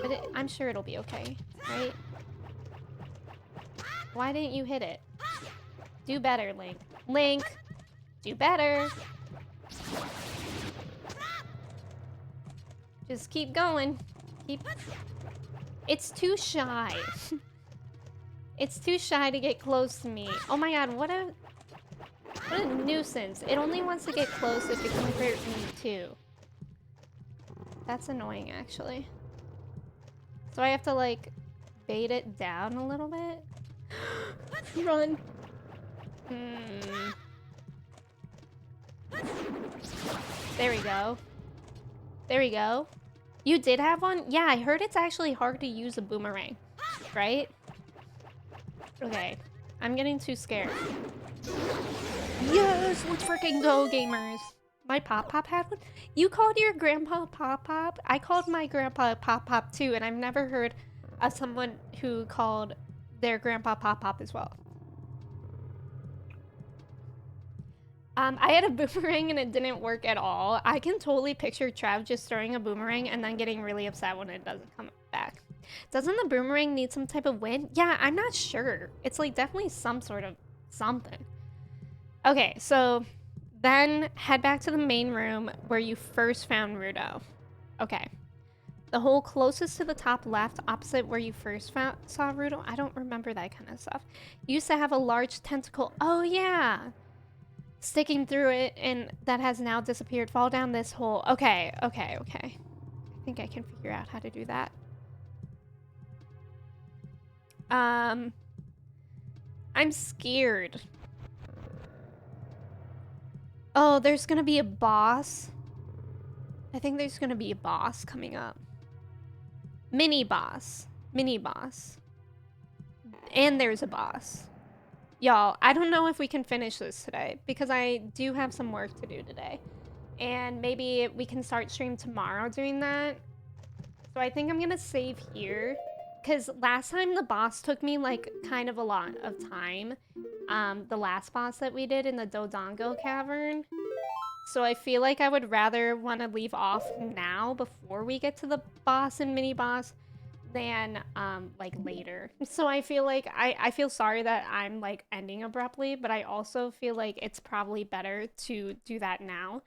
But I'm sure it'll be okay, right? Why didn't you hit it? Do better, Link. Link! Do better! Just keep going. Keep... It's too shy. It's too shy to get close to me. Oh my god, what a nuisance. It only wants to get close if it can hurt me too. That's annoying, actually. So I have to, like, bait it down a little bit? Run. There we go. There we go. You did have one? Yeah, I heard it's actually hard to use a boomerang, right? Okay, I'm getting too scared. Yes, let's freaking go, gamers. My Pop-Pop had one? You called your grandpa Pop-Pop? I called my grandpa Pop-Pop too, and I've never heard of someone who called their grandpa Pop-Pop as well. I had a boomerang and it didn't work at all. I can totally picture Trav just throwing a boomerang and then getting really upset when it doesn't come back. Doesn't the boomerang need some type of wind? Yeah, I'm not sure. It's like definitely some sort of something. Okay, so then head back to the main room where you first found Rudo. Okay. The hole closest to the top left, opposite where you first saw Rudo. I don't remember that kind of stuff. Used to have a large tentacle. Oh, yeah. Sticking through it, and that has now disappeared. Fall down this hole. Okay, okay, okay. I think I can figure out how to do that. I'm scared. Oh, there's gonna be a boss. I think there's gonna be a boss coming up. Mini boss. Mini boss. And there's a boss. Y'all, I don't know if we can finish this today because I do have some work to do today. And maybe we can start stream tomorrow doing that. So I think I'm gonna save here because last time the boss took me like kind of a lot of time. The last boss that we did in the Dodongo Cavern. So I feel like I would rather want to leave off now before we get to the boss and mini boss than like later. So I feel like I feel sorry that I'm like ending abruptly, but I also feel like it's probably better to do that now.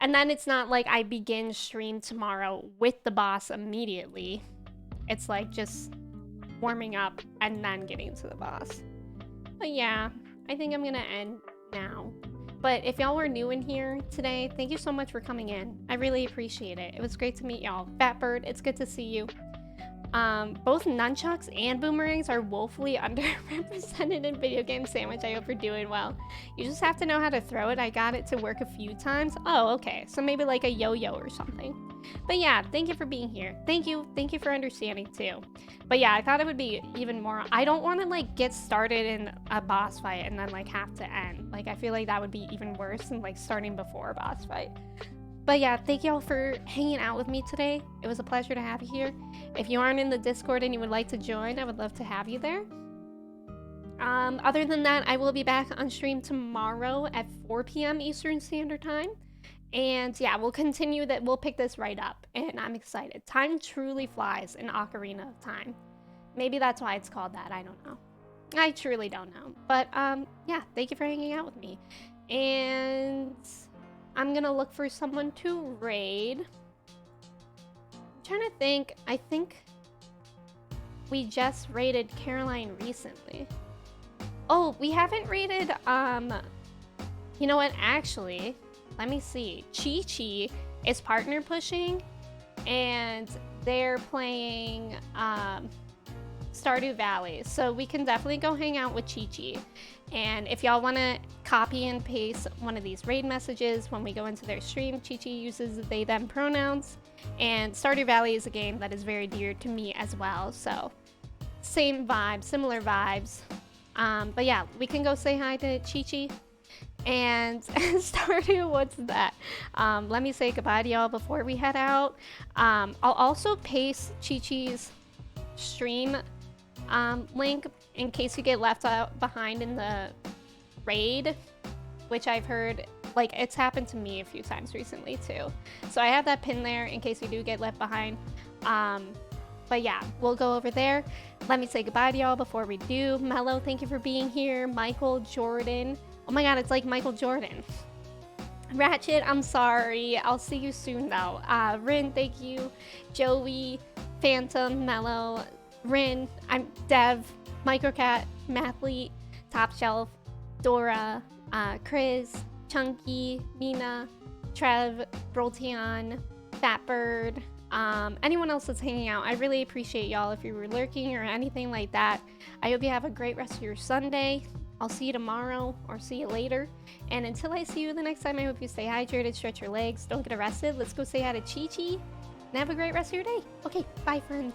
And then it's not like I begin stream tomorrow with the boss immediately. It's like just warming up and then getting to the boss. But yeah, I think I'm gonna end now. But if y'all were new in here today, thank you so much for coming in. I really appreciate it. It was great to meet y'all. Fatbird, it's good to see you. Both nunchucks and boomerangs are woefully underrepresented in video game sandwich. I hope you're doing well. You just have to know how to throw it. I got it to work a few times. Oh, okay. So maybe like a yo-yo or something. But yeah, thank you for being here. Thank you for understanding too. But yeah, I thought it would be even more. I don't want to like get started in a boss fight and then like have to end. Like I feel like that would be even worse than like starting before a boss fight. But yeah, thank y'all for hanging out with me today. It was a pleasure to have you here. If you aren't in the Discord and you would like to join, I would love to have you there. Other than that, I will be back on stream tomorrow at 4 p.m. Eastern Standard Time. And yeah, we'll continue that. We'll pick this right up. And I'm excited. Time truly flies in Ocarina of Time. Maybe that's why it's called that. I don't know. I truly don't know. But yeah, thank you for hanging out with me. And I'm gonna look for someone to raid. I'm trying to think. I think we just raided Caroline recently. Oh, we haven't raided, you know what, actually, let me see. Chi-Chi is partner pushing, and they're playing, Stardew Valley. So we can definitely go hang out with Chi-Chi. And if y'all want to copy and paste one of these raid messages when we go into their stream, Chi-Chi uses they them pronouns. And Stardew Valley is a game that is very dear to me as well. So same vibe, similar vibes. But yeah, we can go say hi to Chi-Chi. And Stardew, what's that? Let me say goodbye to y'all before we head out. I'll also paste Chi-Chi's stream link in case you get left out behind in the raid, which I've heard, like, it's happened to me a few times recently too. So I have that pin there in case you do get left behind. But yeah, we'll go over there. Let me say goodbye to y'all before we do. Mello, thank you for being here. Michael, Jordan. Oh my god, it's like Michael Jordan. Ratchet, I'm sorry. I'll see you soon though. Rin, thank you. Joey, Phantom, Mello, Rin, I'm Dev, Microcat, Mathlete, Top Shelf, Dora, Chris, Chunky, Mina, Trev, Brolteon, Fatbird, anyone else that's hanging out. I really appreciate y'all if you were lurking or anything like that. I hope you have a great rest of your Sunday. I'll see you tomorrow or see you later. And until I see you the next time, I hope you stay hydrated, stretch your legs, don't get arrested. Let's go say hi to Chi-Chi and have a great rest of your day. Okay, bye friends.